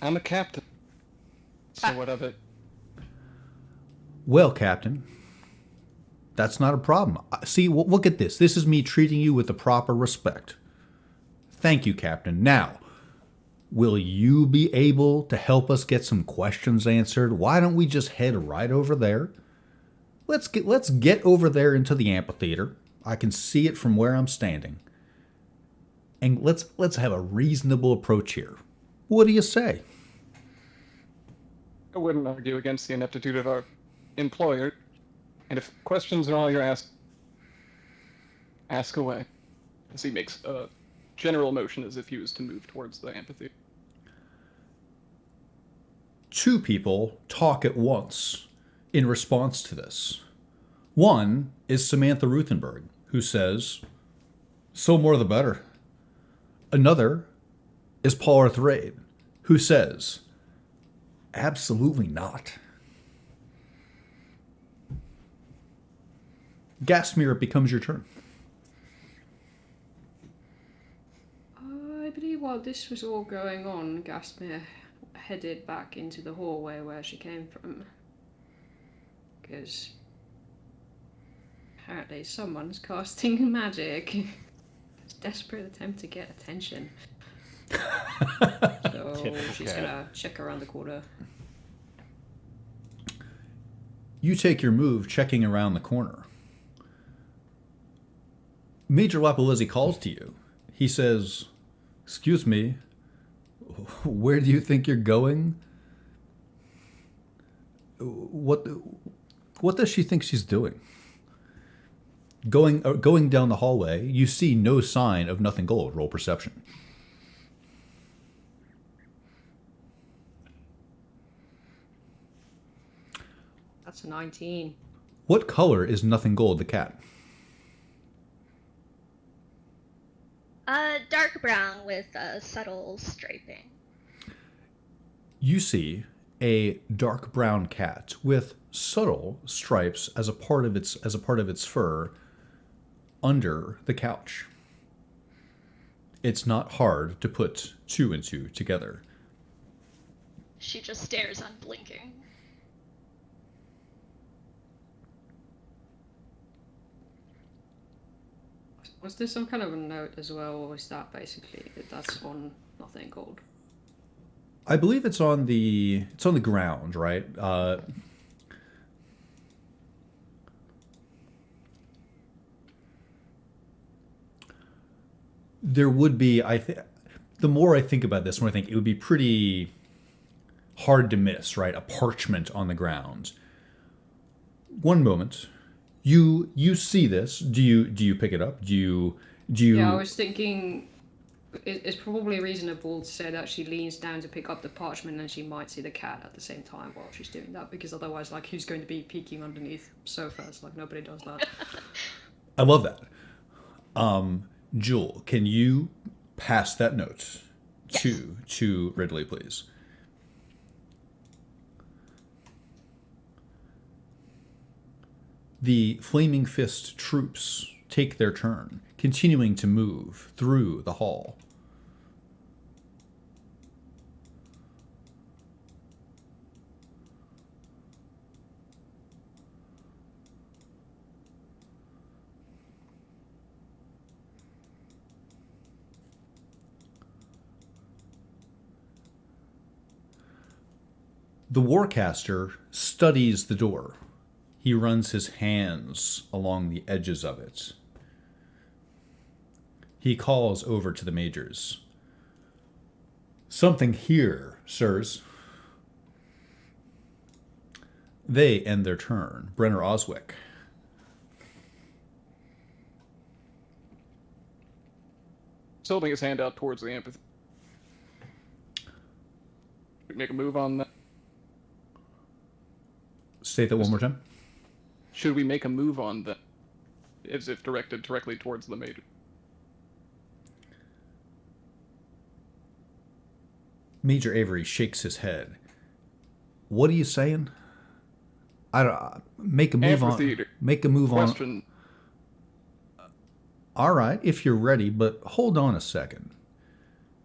I'm a captain. So what of it? Well, Captain, that's not a problem. See, look at this. This is me treating you with the proper respect. Thank you, Captain. Now, will you be able to help us get some questions answered? Why don't we just head right over there? Let's get over there into the amphitheater. I can see it from where I'm standing. And let's have a reasonable approach here. What do you say? I wouldn't argue against the ineptitude of our employer. And if questions are all you're ask away. As he makes a general motion as if he was to move towards the amphitheater. Two people talk at once in response to this. One is Samantha Ruthenberg, who says, "So more the better." Another is Paul Arthraid, who says, "Absolutely not." Gasmir, it becomes your turn. I believe while this was all going on, Gasmir headed back into the hallway where she came from. Because apparently someone's casting magic. It's a desperate attempt to get attention. So she's gonna check around the corner. You take your move checking around the corner. Major Lapalezzi calls to you. He says, "Excuse me, where do you think you're going?" What does she think she's doing? Going down the hallway, you see no sign of Nothing Gold. Roll perception. That's a 19. What color is Nothing Gold, the cat? Dark brown with subtle striping. You see a dark brown cat with subtle stripes as a part of its fur under the couch. It's not hard to put two and two together. She just stares unblinking. Was there some kind of a note as well, or is that basically that's on Nothing Gold? I believe it's on the ground, right? There would be, the more I think about this, the more I think it would be pretty hard to miss, right? A parchment on the ground. One moment. You see this. Do you pick it up? Do you Yeah, I was thinking it's probably reasonable to say that she leans down to pick up the parchment and she might see the cat at the same time while she's doing that, because otherwise, like, who's going to be peeking underneath sofas? Like, nobody does that. I love that. Jewel, can you pass that note to Ridley, please? The Flaming Fist troops take their turn, continuing to move through the hall. The Warcaster studies the door. He runs his hands along the edges of it. He calls over to the majors. "Something here, sirs." They end their turn. Brenner Oswick. He's holding his hand out towards the amphitheater. Make a move on that. Say that one more time. Should we make a move on that, as if directed directly towards the major? Major Avery shakes his head. "What are you saying?" I don't make a move on. Make a move Question. on. All right, if you're ready, but hold on a second.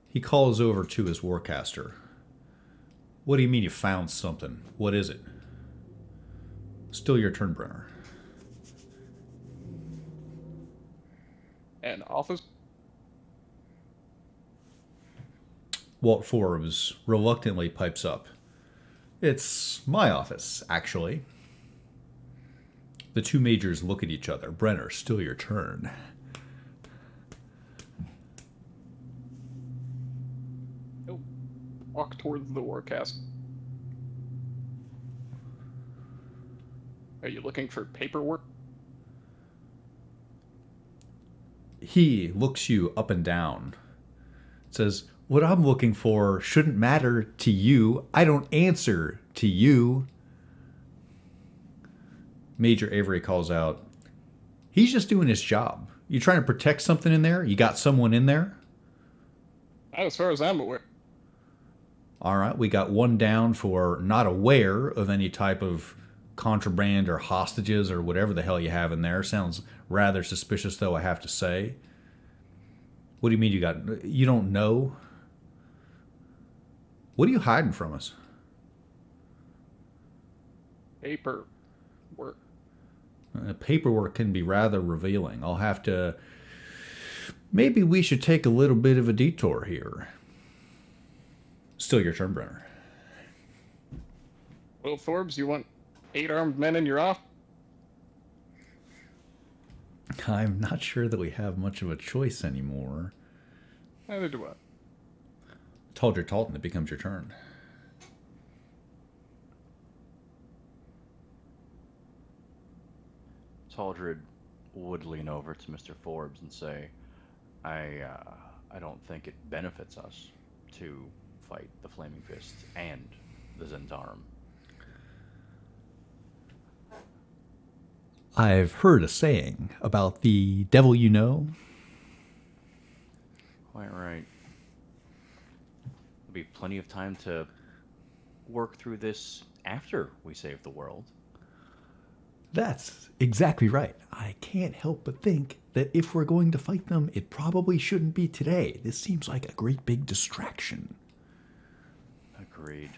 He calls over to his Warcaster. What do you mean you found something? What is it? Still your turn, Brenner. An office? Walt Forbes reluctantly pipes up. It's my office, actually. The two majors look at each other. Brenner, still your turn. He'll walk towards the warcast. Are you looking for paperwork? He looks you up and down. Says, what I'm looking for shouldn't matter to you. I don't answer to you. Major Avery calls out, he's just doing his job. You trying to protect something in there? You got someone in there? Not as far as I'm aware. All right, we got one down for not aware of any type of contraband or hostages or whatever the hell you have in there. Sounds rather suspicious, though, I have to say. What do you mean you don't know? What are you hiding from us? Paperwork. Paperwork can be rather revealing. I'll have to... Maybe we should take a little bit of a detour here. Still your turn, Brenner. Well, Forbes, you want 8 armed men in your office? I'm not sure that we have much of a choice anymore. Neither do I. Taldred Talton, it becomes your turn. Taldred would lean over to Mr. Forbes and say, I don't think it benefits us to fight the Flaming Fist and the Zentarum. I've heard a saying about the devil you know. Quite right. There'll be plenty of time to work through this after we save the world. That's exactly right. I can't help but think that if we're going to fight them, it probably shouldn't be today. This seems like a great big distraction. Agreed.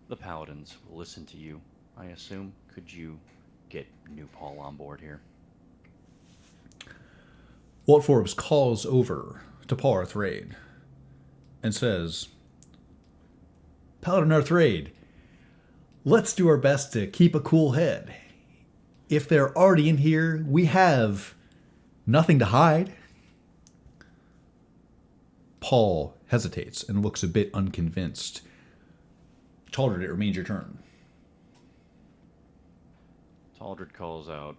The Paladins will listen to you, I assume. Could you get New Paul on board here? Walt Forbes calls over to Paul Arthraid and says, Paladin Arthraid, let's do our best to keep a cool head. If they're already in here, we have nothing to hide. Paul hesitates and looks a bit unconvinced. Taldred, it remains your turn. Taldred calls out,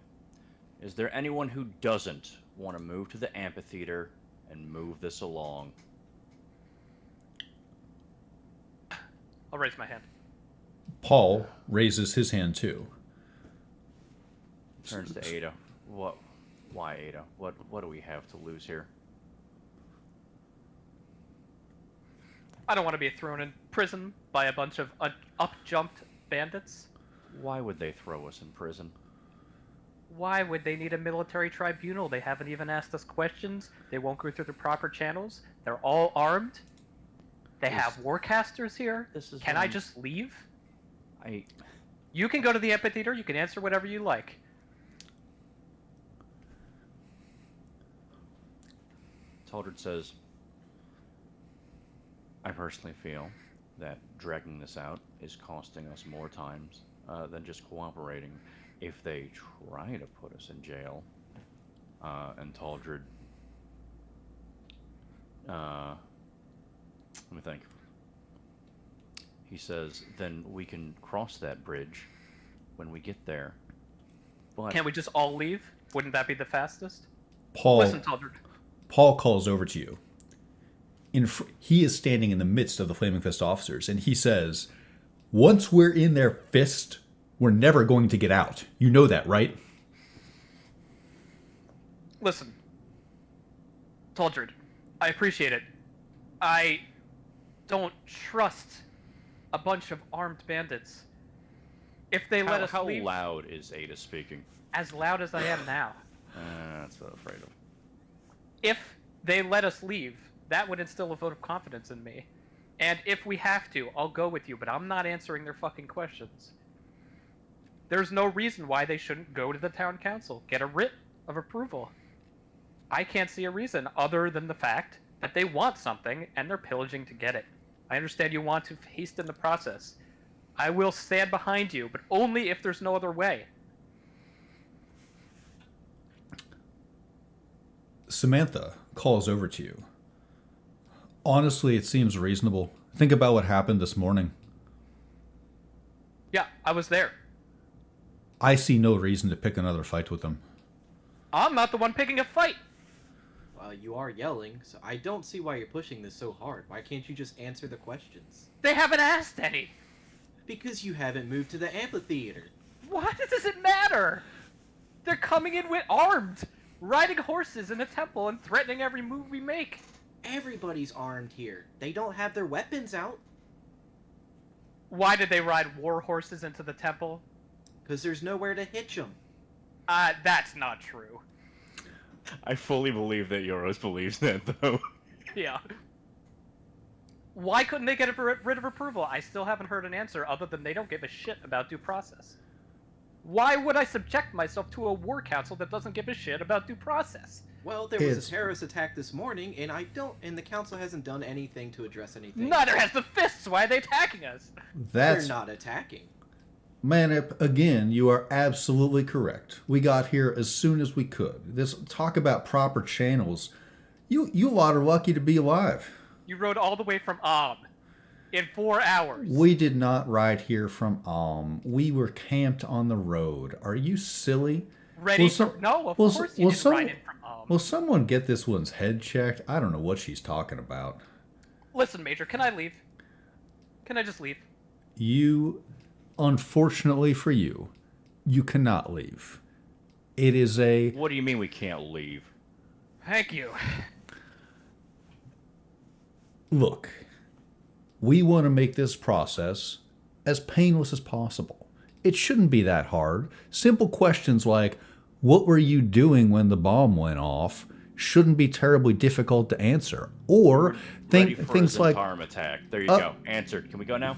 is there anyone who doesn't want to move to the amphitheater and move this along? I'll raise my hand. Paul raises his hand too. Turns to Ada. What? Why, Ada? What do we have to lose here? I don't want to be thrown in prison by a bunch of up-jumped bandits. Why would they throw us in prison? Why would they need a military tribunal? They haven't even asked us questions. They won't go through the proper channels. They're all armed. They have warcasters here. Can I just leave? You can go to the amphitheater. You can answer whatever you like. Taldred says, I personally feel that dragging this out is costing us more times than just cooperating. If they try to put us in jail, and Taldred, let me think. He says, then we can cross that bridge when we get there. But Can't we just all leave? Wouldn't that be the fastest? Paul, Listen, Taldred. Paul calls over to you. He is standing in the midst of the Flaming Fist officers, and he says, once we're in their fist, we're never going to get out. You know that, right? Listen, Taldred, I appreciate it. I don't trust a bunch of armed bandits. If they let us how leave, loud is Ada speaking? as loud as I am now, That's what I'm afraid of. if they let us leave, that would instill a vote of confidence in me. And if we have to, I'll go with you, but I'm not answering their fucking questions. There's no reason why they shouldn't go to the town council, get a writ of approval. I can't see a reason other than the fact that they want something and they're pillaging to get it. I understand you want to hasten the process. I will stand behind you, but only if there's no other way. Samantha calls over to you. Honestly, it seems reasonable. Think about what happened this morning. Yeah, I was there. I see no reason to pick another fight with them. I'm not the one picking a fight. You are yelling, so I don't see why you're pushing this so hard. Why can't you just answer the questions? They haven't asked any. Because you haven't moved to the amphitheater. What does it matter? They're coming in with armed, riding horses in a temple and threatening every move we make. Everybody's armed here. They don't have their weapons out. Why did they ride war horses into the temple? Because there's nowhere to hitch them. That's not true. I fully believe that Euros believes that, though. Yeah. Why couldn't they get rid of approval? I still haven't heard an answer other than they don't give a shit about due process. Why would I subject myself to a war council that doesn't give a shit about due process? Well, there was a terrorist attack this morning, and the council hasn't done anything to address anything. Neither has the fists. Why are they attacking us? They're not attacking. Manip, again, you are absolutely correct. We got here as soon as we could. This talk about proper channels. You lot are lucky to be alive. You rode all the way from in 4 hours. We did not ride here from We were camped on the road. Are you silly? Ready? No, of course you didn't ride in from Will someone get this one's head checked? I don't know what she's talking about. Listen, Major, can I leave? Can I just leave? Unfortunately for you, you cannot leave. It is a... What do you mean we can't leave? Thank you. Look, we want to make this process as painless as possible. It shouldn't be that hard. Simple questions like, what were you doing when the bomb went off, shouldn't be terribly difficult to answer. Or things like... attack. There you go. Answered. Can we go now?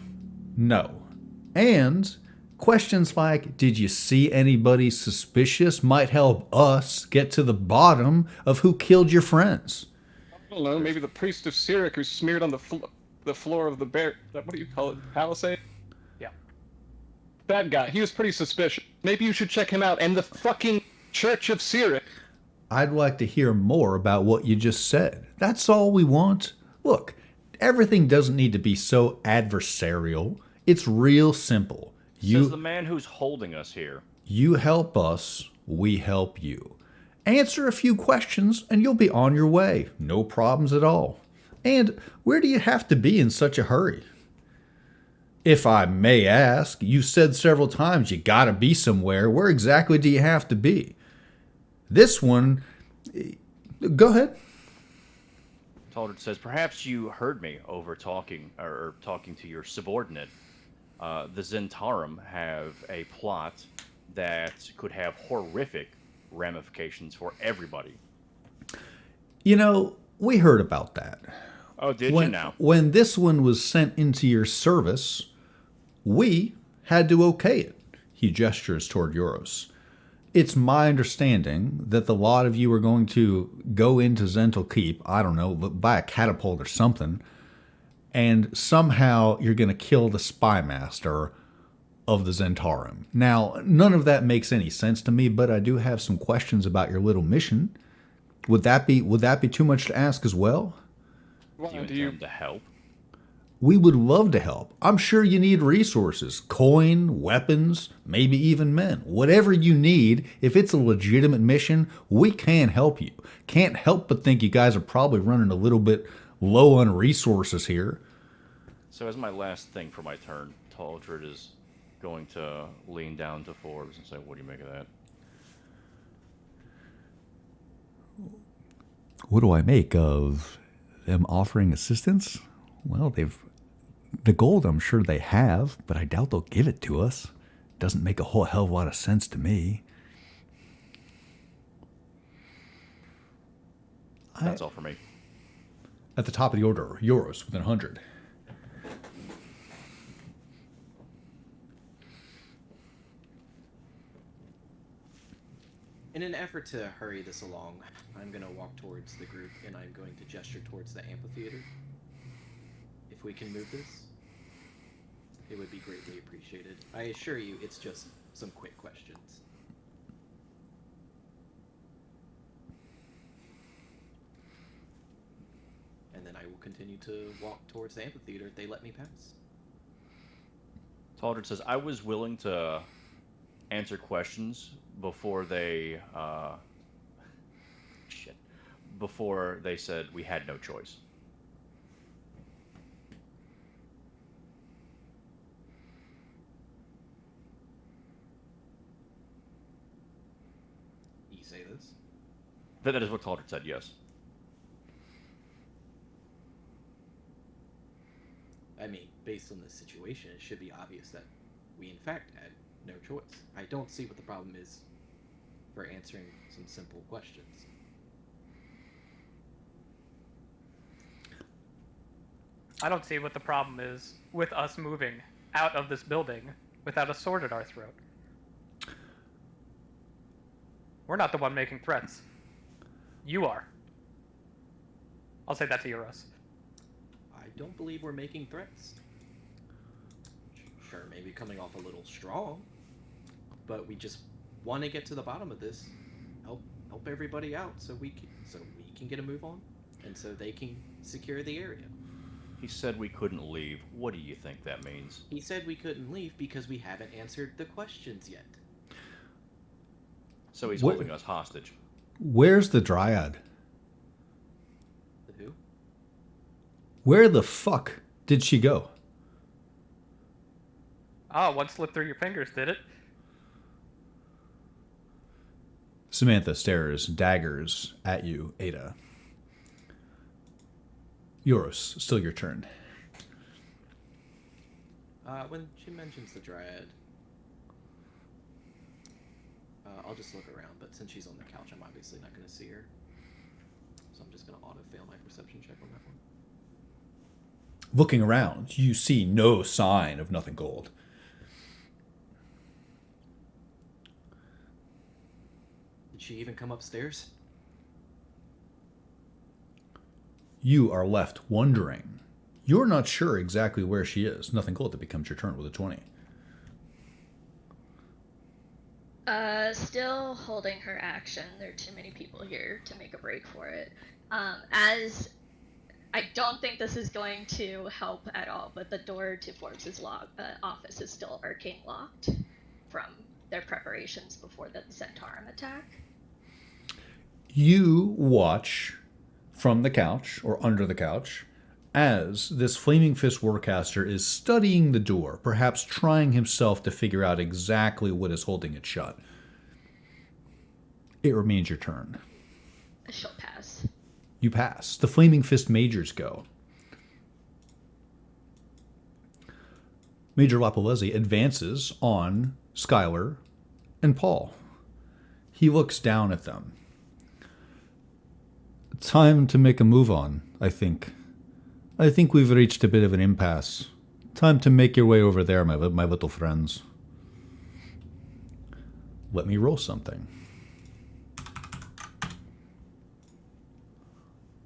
No. And questions like, did you see anybody suspicious, might help us get to the bottom of who killed your friends. I don't know, maybe the priest of Cyric who smeared on the floor of the what do you call it, palisade? Yeah. That guy, he was pretty suspicious. Maybe you should check him out, and the fucking Church of Cyric. I'd like to hear more about what you just said. That's all we want. Look, everything doesn't need to be so adversarial. It's real simple. Says the man who's holding us here. You help us, we help you. Answer a few questions and you'll be on your way. No problems at all. And where do you have to be in such a hurry? If I may ask, you said several times you gotta be somewhere. Where exactly do you have to be? This one, go ahead. Taldred says, perhaps you heard me over talking to your subordinate. The Zentarum have a plot that could have horrific ramifications for everybody. You know, we heard about that. Oh, did you now? When this one was sent into your service, we had to okay it. He gestures toward Euros. It's my understanding that the lot of you are going to go into Zental Keep, I don't know, buy a catapult or something, and somehow you're going to kill the spy master of the Zentarum. Now, none of that makes any sense to me, but I do have some questions about your little mission. Would that be too much to ask as well? Do you intend to help? We would love to help. I'm sure you need resources, coin, weapons, maybe even men. Whatever you need, if it's a legitimate mission, we can help you. Can't help but think you guys are probably running a little bit low on resources here. So as my last thing for my turn, Taldred is going to lean down to Forbes and say, what do you make of that? What do I make of them offering assistance? Well, the gold I'm sure they have, but I doubt they'll give it to us. Doesn't make a whole hell of a lot of sense to me. That's all for me. At the top of the order, Euros within 100. In an effort to hurry this along, I'm going to walk towards the group and I'm going to gesture towards the amphitheater. If we can move this, it would be greatly appreciated. I assure you, it's just some quick questions. And then I will continue to walk towards the amphitheater if they let me pass. Taldred says, I was willing to answer questions before they before they said we had no choice. You say this? That is what Taldred said, yes. I mean, based on this situation, it should be obvious that we in fact had no choice. I don't see what the problem is for answering some simple questions. I don't see what the problem is with us moving out of this building without a sword at our throat. We're not the one making threats. You are. I'll say that to Euros. I don't believe we're making threats. Sure, maybe coming off a little strong, but we just want to get to the bottom of this, help everybody out, so we can get a move on, and so they can secure the area. He said we couldn't leave. What do you think that means? He said we couldn't leave because we haven't answered the questions yet. So he's What- holding us hostage. Where's the Dryad? The who? Where the fuck did she go? Oh, one slipped through your fingers, did it? Samantha stares daggers at you, Ada. Euros, still your turn. When she mentions the Dryad, I'll just look around, but since she's on the couch, I'm obviously not going to see her. So I'm just going to auto-fail my perception check on that one. Looking around, you see no sign of Nothing Gold. Did she even come upstairs? You are left wondering. You're not sure exactly where she is. Nothing Gold, that becomes your turn with a 20. Still holding her action. There are too many people here to make a break for it. As I don't think this is going to help at all, but the door to Forbes' office is still arcane locked from their preparations before the Centaurum attack. You watch from the couch, or under the couch, as this Flaming Fist Warcaster is studying the door, perhaps trying himself to figure out exactly what is holding it shut. It remains your turn. She'll pass. You pass. The Flaming Fist Majors go. Major Lapalese advances on Skylar and Paul. He looks down at them. Time to make a move on, I think. I think we've reached a bit of an impasse. Time to make your way over there, my little friends. Let me roll something.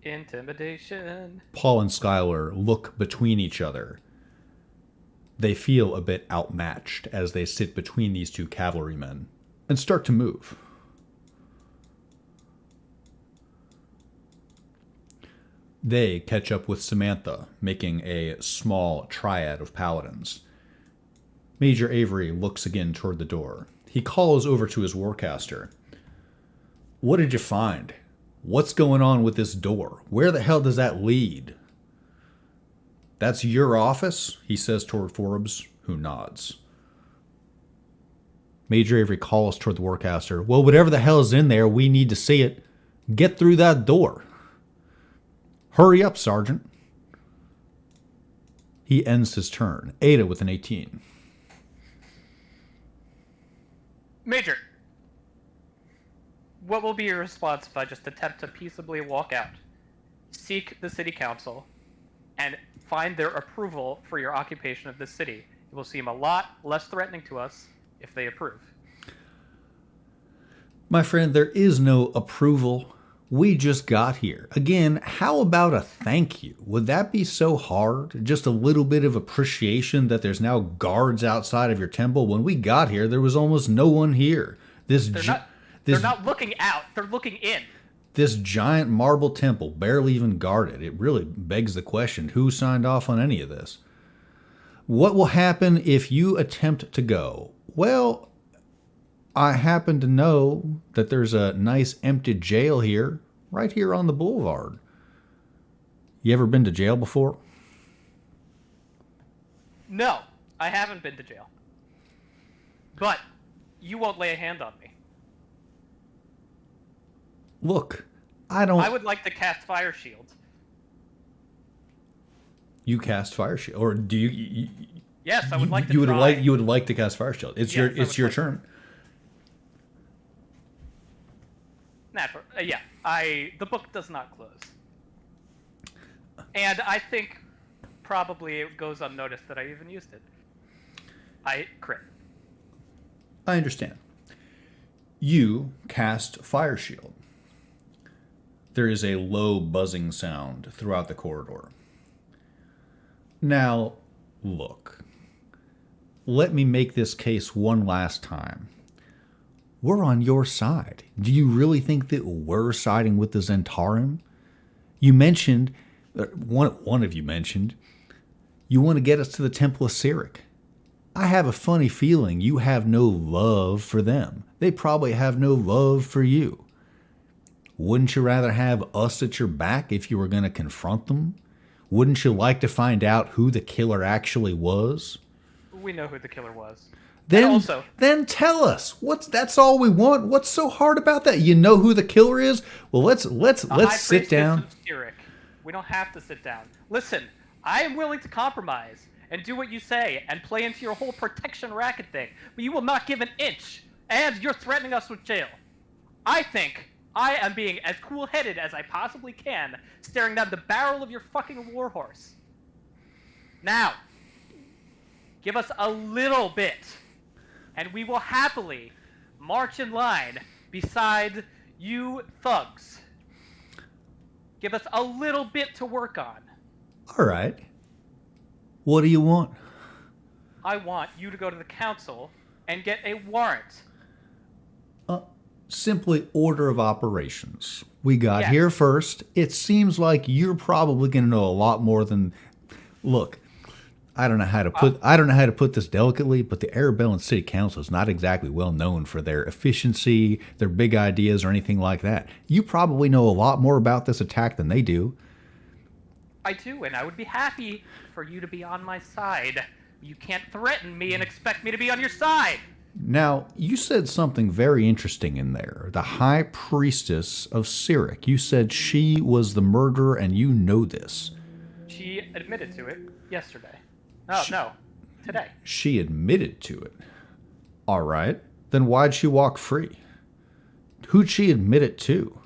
Intimidation. Paul and Skylar look between each other. They feel a bit outmatched as they sit between these two cavalrymen and start to move. They catch up with Samantha, making a small triad of paladins. Major Avery looks again toward the door. He calls over to his warcaster. What did you find? What's going on with this door? Where the hell does that lead? That's your office? He says toward Forbes, who nods. Major Avery calls toward the warcaster. Well, whatever the hell is in there, we need to see it. Get through that door. Hurry up, Sergeant. He ends his turn. Ada with an 18. Major, what will be your response if I just attempt to peaceably walk out, seek the city council, and find their approval for your occupation of this city? It will seem a lot less threatening to us if they approve. My friend, there is no approval. We just got here. Again, how about a thank you? Would that be so hard? Just a little bit of appreciation that there's now guards outside of your temple. When we got here, there was almost no one here. They're not looking out. They're looking in. This giant marble temple, barely even guarded. It really begs the question, who signed off on any of this? What will happen if you attempt to go? Well, I happen to know that there's a nice empty jail here, right here on the boulevard. You ever been to jail before? No, I haven't been to jail. But you won't lay a hand on me. Look, I would like to cast Fire Shield. You cast Fire Shield, or do you? Yes, I would like to. You would like to cast Fire Shield. It's your turn. Natural. Yeah, the book does not close, and I think probably it goes unnoticed that I even used it. I crit. I understand. You cast Fire Shield. There is a low buzzing sound throughout the corridor. Now, look. Let me make this case one last time. We're on your side. Do you really think that we're siding with the Zentarim? You mentioned, one of you mentioned, you want to get us to the Temple of Cyric. I have a funny feeling you have no love for them. They probably have no love for you. Wouldn't you rather have us at your back if you were going to confront them? Wouldn't you like to find out who the killer actually was? We know who the killer was. Then tell us. That's all we want. What's so hard about that? You know who the killer is? Well, let's sit down. We don't have to sit down. Listen, I am willing to compromise and do what you say and play into your whole protection racket thing, but you will not give an inch, and you're threatening us with jail. I think I am being as cool-headed as I possibly can, staring down the barrel of your fucking warhorse. Now, give us a little bit, and we will happily march in line beside you thugs. Give us a little bit to work on. All right. What do you want? I want you to go to the council and get a warrant. Simply order of operations. We got Yes. here first. It seems like you're probably going to know a lot more than. Look, I don't know how to put this delicately, but the Arabellan City Council is not exactly well known for their efficiency, their big ideas, or anything like that. You probably know a lot more about this attack than they do. I do, and I would be happy for you to be on my side. You can't threaten me and expect me to be on your side. Now, you said something very interesting in there. The High Priestess of Cyric. You said she was the murderer, and you know this. She admitted to it yesterday. Today. She admitted to it. All right. Then why'd she walk free? Who'd she admit it to?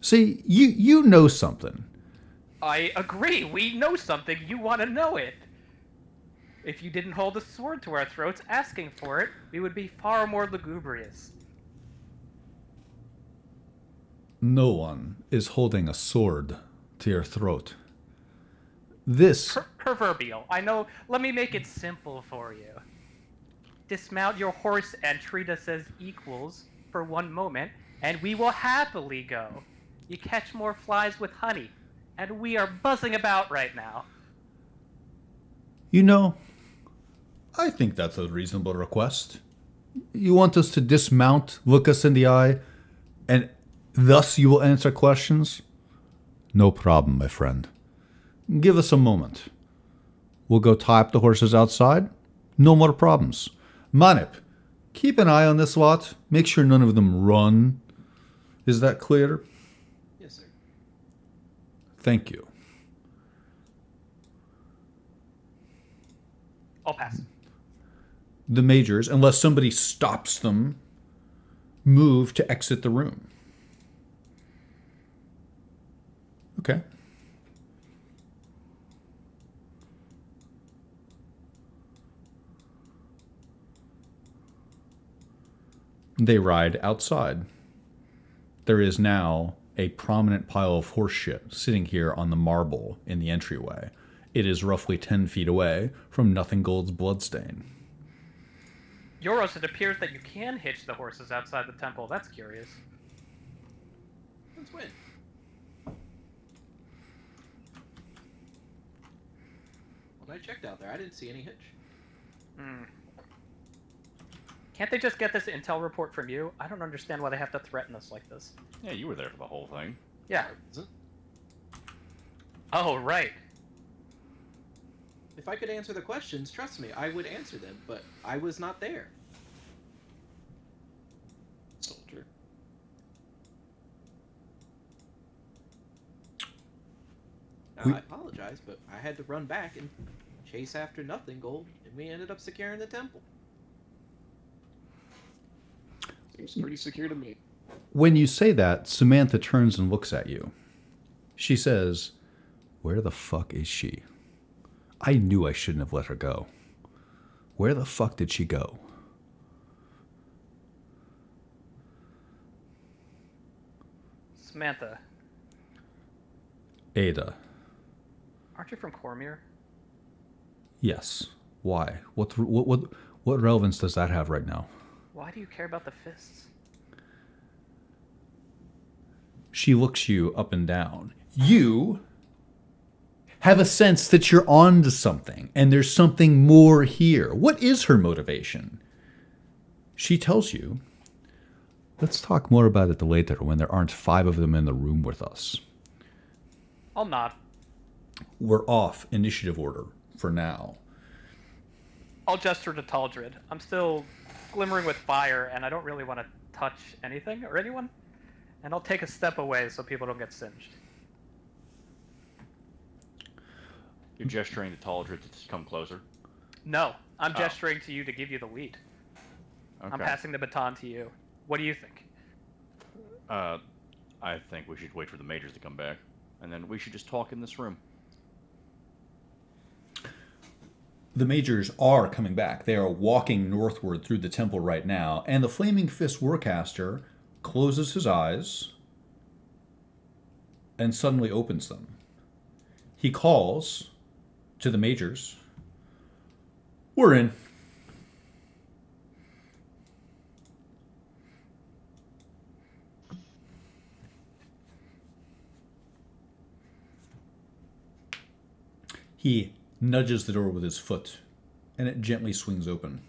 See, you know something. I agree. We know something. You want to know it. If you didn't hold a sword to our throats asking for it, we would be far more lugubrious. No one is holding a sword to your throat. This... Proverbial. I know. Let me make it simple for you. Dismount your horse and treat us as equals for one moment, and we will happily go. You catch more flies with honey, and we are buzzing about right now. You know, I think that's a reasonable request. You want us to dismount, look us in the eye, and thus you will answer questions? No problem, my friend. Give us a moment. We'll go tie up the horses outside. No more problems. Manip, keep an eye on this lot. Make sure none of them run. Is that clear? Yes, sir. Thank you. I'll pass. The majors, unless somebody stops them, move to exit the room. Okay. They ride outside. There is now a prominent pile of horse shit sitting here on the marble in the entryway. It is roughly 10 feet away from Nothing Gold's bloodstain. Yoros, it appears that you can hitch the horses outside the temple. That's curious. Let's win. When I checked out there, I didn't see any hitch. Can't they just get this intel report from you? I don't understand why they have to threaten us like this. Yeah, you were there for the whole thing. Yeah. Is it? Oh, right. If I could answer the questions, trust me, I would answer them, but I was not there. Soldier. Now, I apologize, but I had to run back and chase after Nothing Gold, and we ended up securing the temple. Seems pretty secure to me. When you say that, Samantha turns and looks at you. She says, "Where the fuck is she? I knew I shouldn't have let her go. Where the fuck did she go?" Samantha, Ada. aren't you from Cormier? Yes. Why? What relevance does that have right now? Why do you care about the fists? She looks you up and down. You have a sense that you're on to something, and there's something more here. What is her motivation? She tells you, "Let's talk more about it later when there aren't 5 of them in the room with us." I'll nod. We're off initiative order for now. I'll gesture to Taldred. I'm still glimmering with fire, and I don't really want to touch anything or anyone. And I'll take a step away so people don't get singed. You're gesturing to Taldred to come closer. No, I'm gesturing to you to give you the lead. Okay. I'm passing the baton to you. What do you think? I think we should wait for the majors to come back, and then we should just talk in this room. The majors are coming back. They are walking northward through the temple right now, and the Flaming Fist Warcaster closes his eyes and suddenly opens them. He calls to the majors. "We're in." He nudges the door with his foot, and it gently swings open.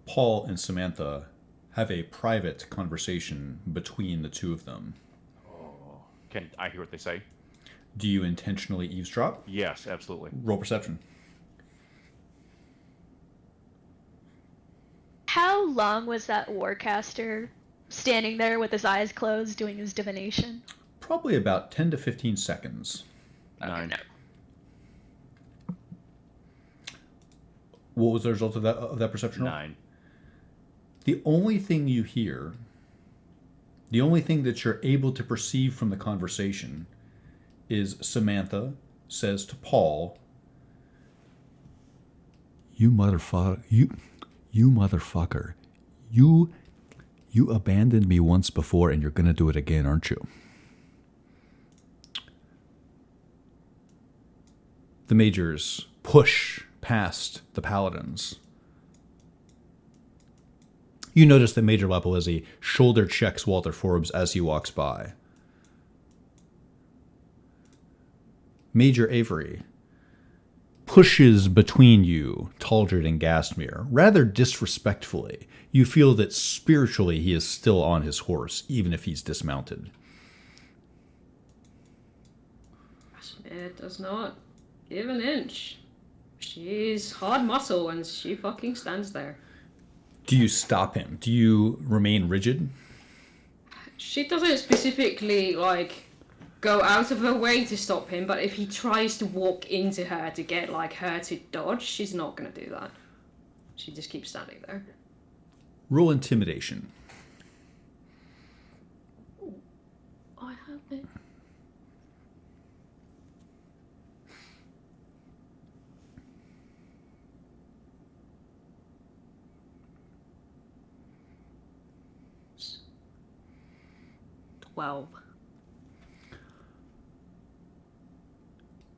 Paul and Samantha have a private conversation between the two of them. Oh. Can I hear what they say? Do you intentionally eavesdrop? Yes, absolutely. Roll perception. How long was that warcaster standing there with his eyes closed doing his divination? Probably about 10 to 15 seconds. 9. What was the result of that perception roll? 9. The only thing you hear, the only thing that you're able to perceive from the conversation is Samantha says to Paul, "You motherfucker, you motherfucker, you abandoned me once before and you're going to do it again, aren't you?" The majors push past the paladins. You notice that Major Lapalezzi shoulder checks Walter Forbes as he walks by. Major Avery pushes between you, Taldred and Gastmere, rather disrespectfully. You feel that spiritually he is still on his horse, even if he's dismounted. It does not give an inch. She's hard muscle and she fucking stands there. Do you stop him? Do you remain rigid? She doesn't specifically, go out of her way to stop him, but if he tries to walk into her to get, her to dodge, she's not gonna do that. She just keeps standing there. Roll intimidation. I have it. 12.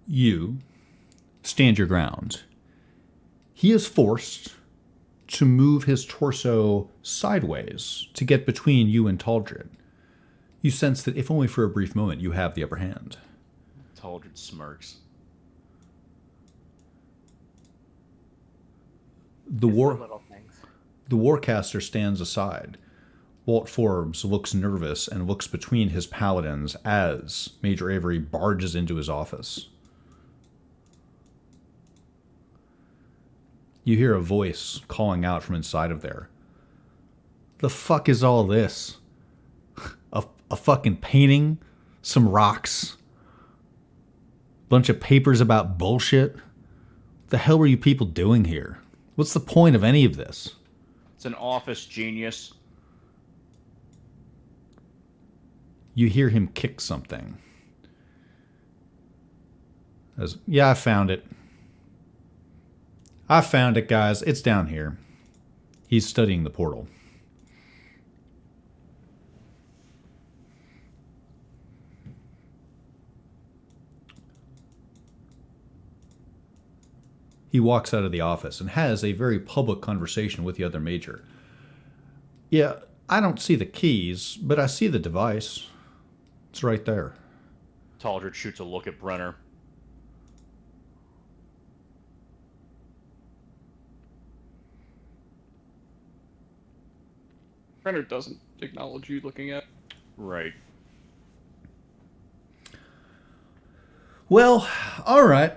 You stand your ground. He is forced to move his torso sideways to get between you and Taldred. You sense that if only for a brief moment you have the upper hand. Taldred smirks. The It's war the little things. The Warcaster stands aside. Walt Forbes looks nervous and looks between his paladins as Major Avery barges into his office. You hear a voice calling out from inside of there. The fuck is all this? A fucking painting? Some rocks? Bunch of papers about bullshit? The hell were you people doing here? What's the point of any of this? It's an office, genius. You hear him kick something. Yeah, I found it. I found it, guys. It's down here. He's studying the portal. He walks out of the office and has a very public conversation with the other major. Yeah, I don't see the keys, but I see the device. It's right there. Taldred shoots a look at Brenner. Brenner doesn't acknowledge you looking at. Right. Well, all right.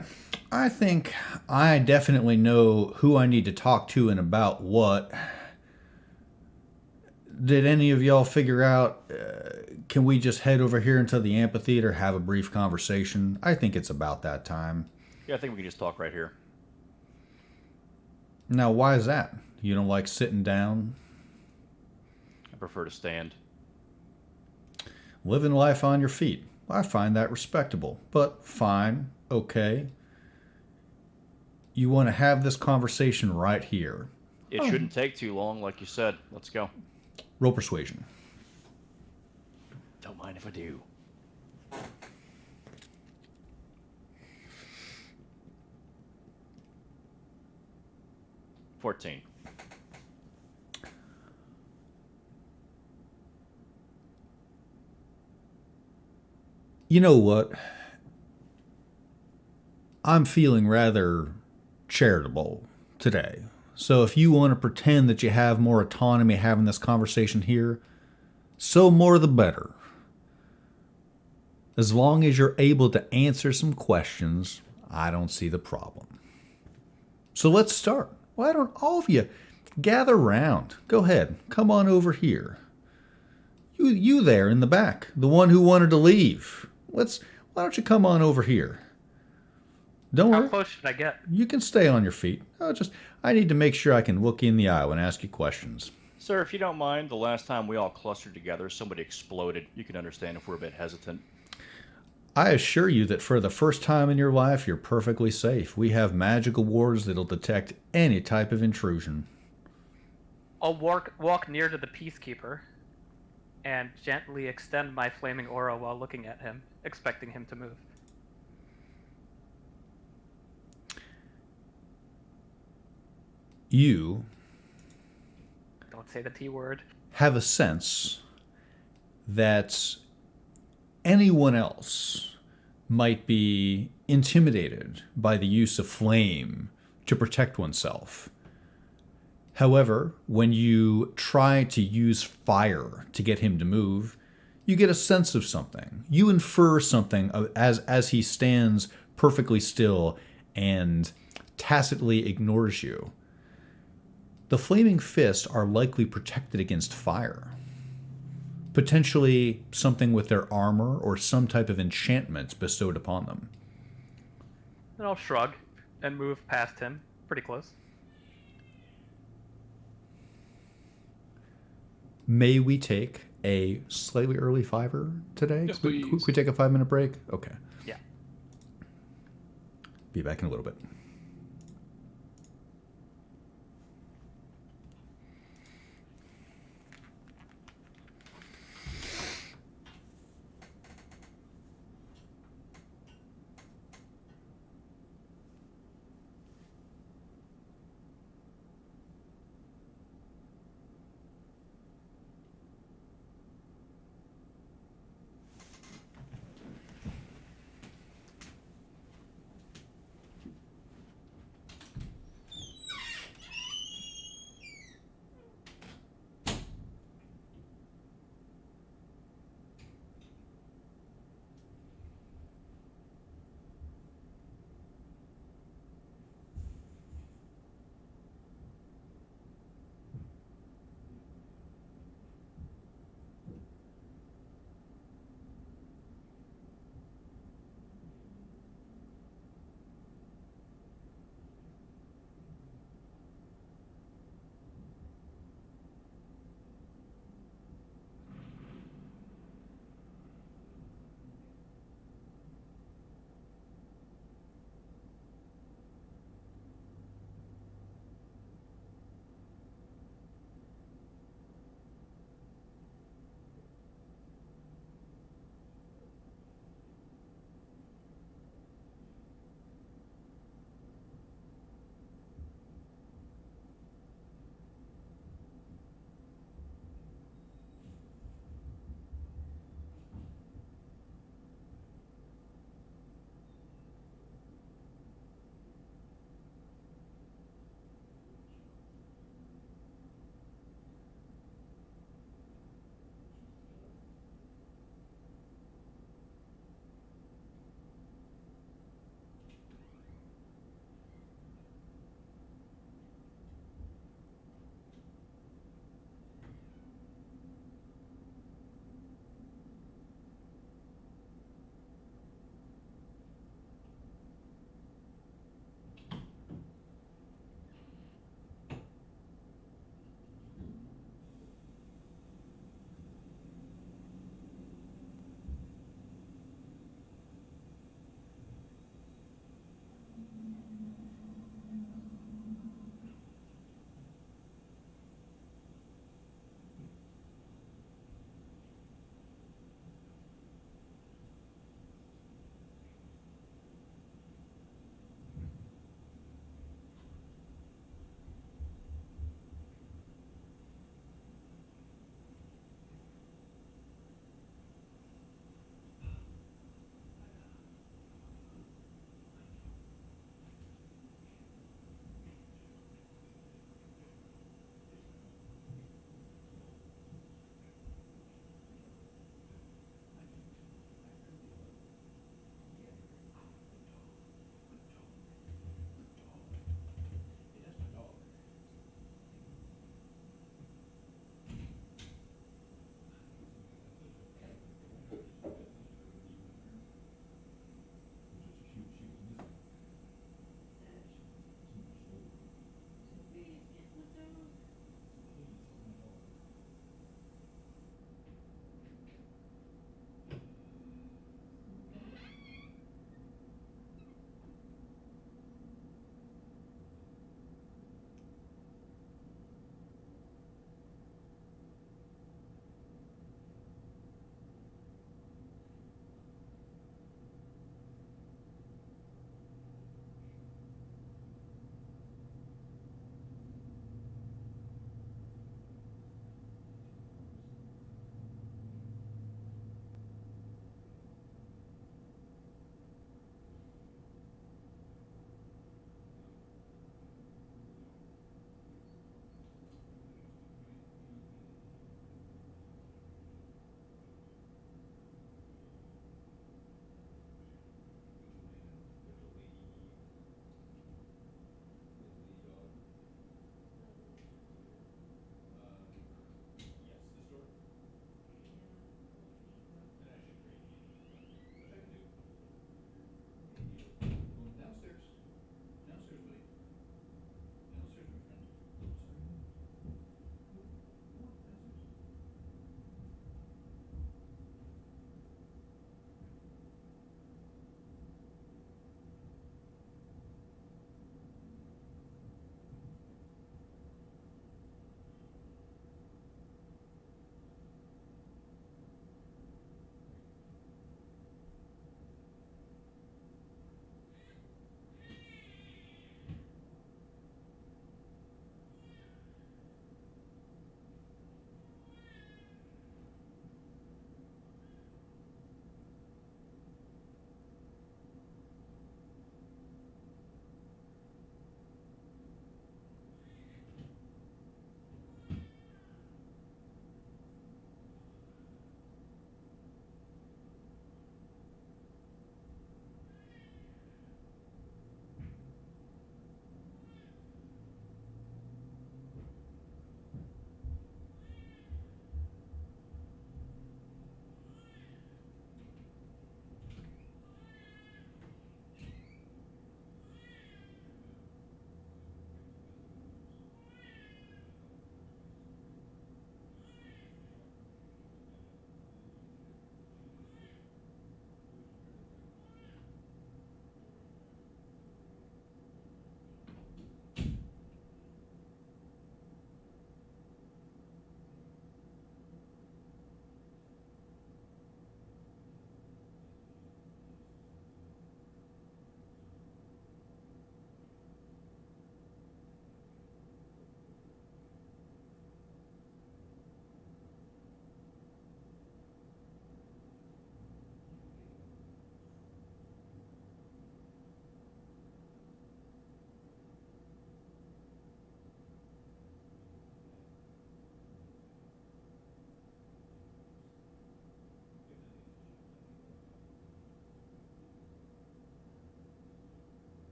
I think I definitely know who I need to talk to and about what. Did any of y'all figure out, can we just head over here into the amphitheater, have a brief conversation? I think it's about that time. Yeah, I think we can just talk right here. Now, why is that? You don't like sitting down? I prefer to stand. Living life on your feet. I find that respectable, but fine, okay. You want to have this conversation right here. It shouldn't take too long, like you said. Let's go. Roll persuasion. Don't mind if I do. $14. You know what? I'm feeling rather charitable today. So if you want to pretend that you have more autonomy having this conversation here, so more the better. As long as you're able to answer some questions, I don't see the problem. So let's start. Why don't all of you gather round? Go ahead. Come on over here. You there in the back, the one who wanted to leave. Why don't you come on over here? Don't How worry. close should I get? You can stay on your feet. I need to make sure I can look you in the eye when I ask you questions. Sir, if you don't mind, the last time we all clustered together, somebody exploded. You can understand if we're a bit hesitant. I assure you that for the first time in your life, you're perfectly safe. We have magical wards that'll detect any type of intrusion. I'll walk near to the Peacekeeper and gently extend my flaming aura while looking at him, expecting him to move. You Don't say the T word. have a sense that anyone else might be intimidated by the use of flame to protect oneself. However, when you try to use fire to get him to move, you get a sense of something. You infer something as he stands perfectly still and tacitly ignores you. The Flaming Fists are likely protected against fire. Potentially something with their armor or some type of enchantment bestowed upon them. Then I'll shrug and move past him, pretty close. May we take a slightly early fiver today? Yes, Could please. we take a 5-minute break? Okay. Yeah. Be back in a little bit.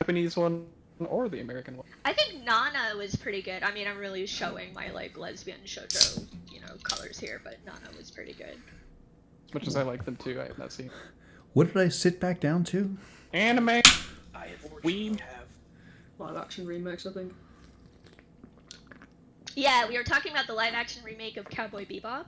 Japanese one or the American one. I think Nana was pretty good. I mean, I'm really showing my like lesbian shoujo, colors here, but Nana was pretty good. As much as I like them too, I have not seen What did I sit back down to? anime. I unfortunately have. Live action remakes, I think. Yeah, we were talking about the live action remake of Cowboy Bebop,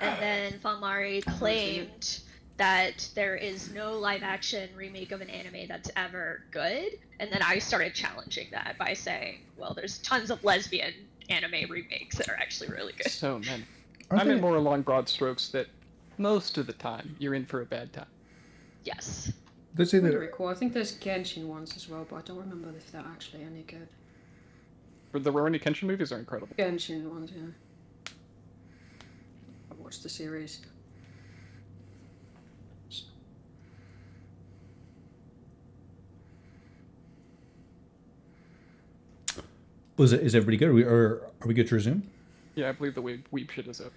and then Falmari claimed that there is no live action remake of an anime that's ever good, and then I started challenging that by saying, well, there's tons of lesbian anime remakes that are actually really good. So many. Are I they- mean more along broad strokes that most of the time you're in for a bad time. Yes. They say Very that cool. I think there's Genshin ones as well, but I don't remember if they're actually any good. The Rurouni Kenshin movies are incredible. Genshin ones, yeah. I've watched the series. is everybody good? Are we good to resume? Yeah, I believe the weep shit is up.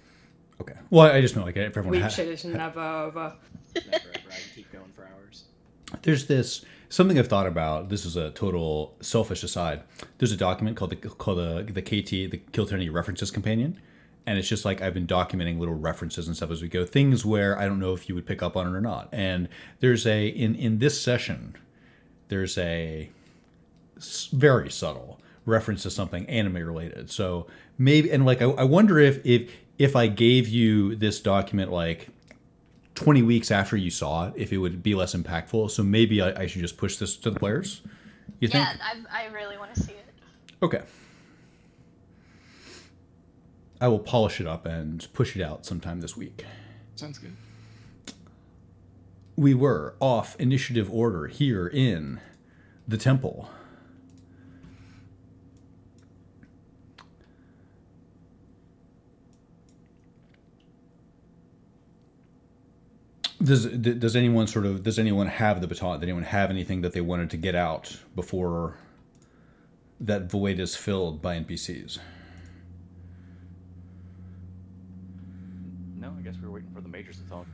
Okay. Well, I just know like if everyone Weep shit is never over. Never ever. I can keep going for hours. There's something I've thought about. This is a total selfish aside. There's a document called the KT, the Kill Trinity References Companion, and it's just like I've been documenting little references and stuff as we go, things where I don't know if you would pick up on it or not. And there's in this session, there's a very subtle reference to something anime related. So maybe, and like I wonder if I gave you this document like 20 weeks after you saw it, if it would be less impactful. So maybe I should just push this to the players. You think? Yeah, I really want to see it. Okay. I will polish it up and push it out sometime this week. Sounds good. We were off initiative order here in the temple. Does anyone have the baton? Does anyone have anything that they wanted to get out before that void is filled by NPCs? No, I guess we were waiting for the majors to talk.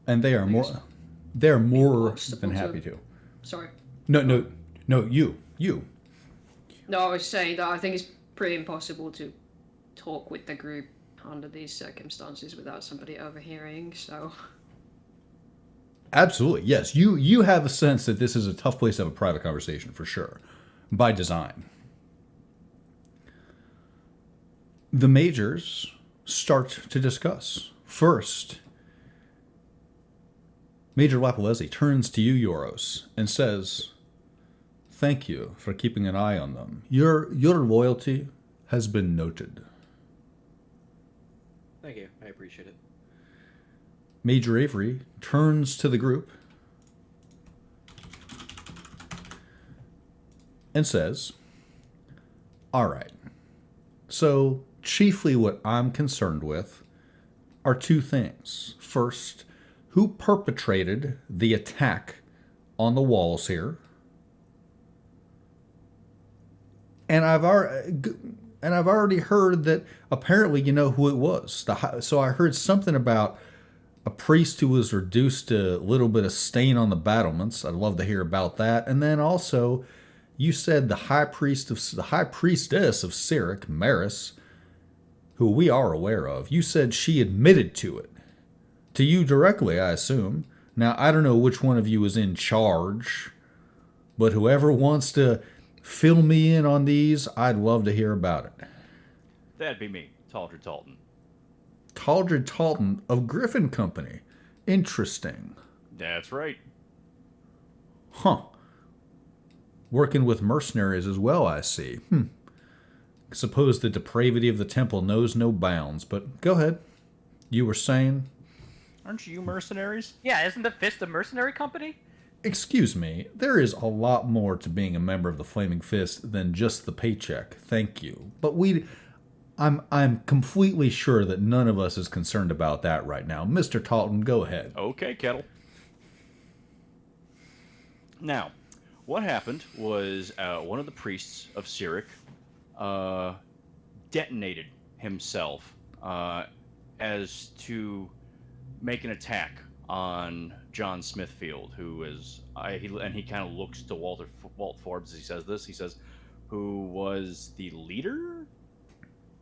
And they are more than Possible happy to. Sorry. No, you. No, I was saying that I think it's pretty impossible to talk with the group under these circumstances without somebody overhearing, so... Absolutely, yes. You have a sense that this is a tough place to have a private conversation, for sure, by design. The majors start to discuss. First, Major Lapalesi turns to you, Yoros, and says, "Thank you for keeping an eye on them. Your loyalty has been noted." Thank you. I appreciate it. Major Avery turns to the group and says, "All right, so chiefly what I'm concerned with are two things. First, who perpetrated the attack on the walls here? And I've already heard that apparently you know who it was. So I heard something about a priest who was reduced to a little bit of stain on the battlements. I'd love to hear about that. And then also, you said the high priestess of Cyric, Maris, who we are aware of. You said she admitted to it. To you directly, I assume. Now, I don't know which one of you is in charge, but whoever wants to fill me in on these, I'd love to hear about it." That'd be me, Taldred Talton. Taldred Talton of Griffin Company. Interesting. That's right. Huh. Working with mercenaries as well, I see. Suppose the depravity of the temple knows no bounds, but go ahead. You were saying? Aren't you mercenaries? Yeah, isn't the Fist a mercenary company? Excuse me, there is a lot more to being a member of the Flaming Fist than just the paycheck. Thank you. But I'm completely sure that none of us is concerned about that right now. Mr. Talton, go ahead. Okay, Kettle. Now, what happened was one of the priests of Cyric detonated himself as to make an attack on John Smithfield, who is and he kind of looks to Walt Forbes as he says this. He says, "Who was the leader,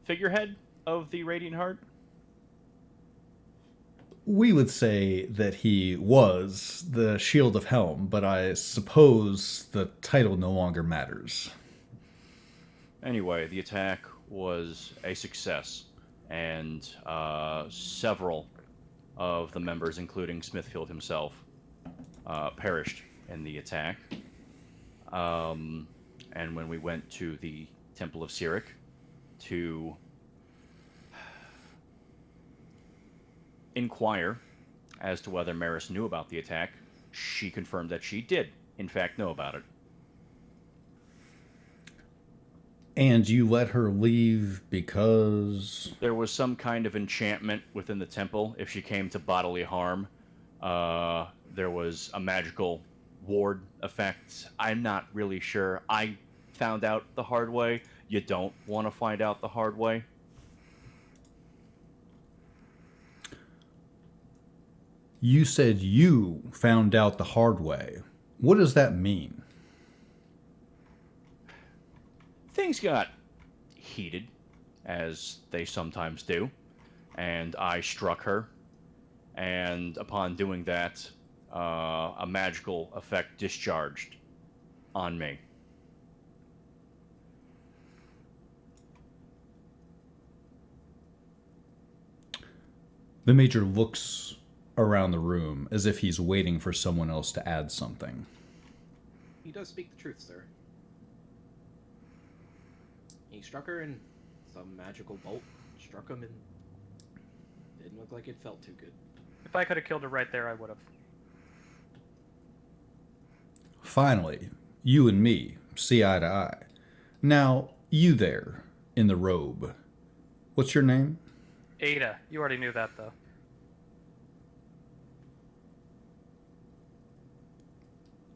figurehead of the Radiant Heart?" We would say that he was the Shield of Helm, but I suppose the title no longer matters. Anyway, the attack was a success, and several of the members, including Smithfield himself, perished in the attack. And when we went to the Temple of Sirik to inquire as to whether Maris knew about the attack, she confirmed that she did, in fact, know about it. And you let her leave because... There was some kind of enchantment within the temple. If she came to bodily harm, there was a magical ward effect. I'm not really sure. I found out the hard way. You don't want to find out the hard way. You said you found out the hard way. What does that mean? Things got heated, as they sometimes do, and I struck her. And upon doing that, a magical effect discharged on me. The Major looks around the room as if he's waiting for someone else to add something. He does speak the truth, sir. He struck her and some magical bolt struck him and didn't look like it felt too good. If I could have killed her right there, I would have. Finally, you and me see eye to eye. Now, you there, in the robe. What's your name? Ada, you already knew that, though.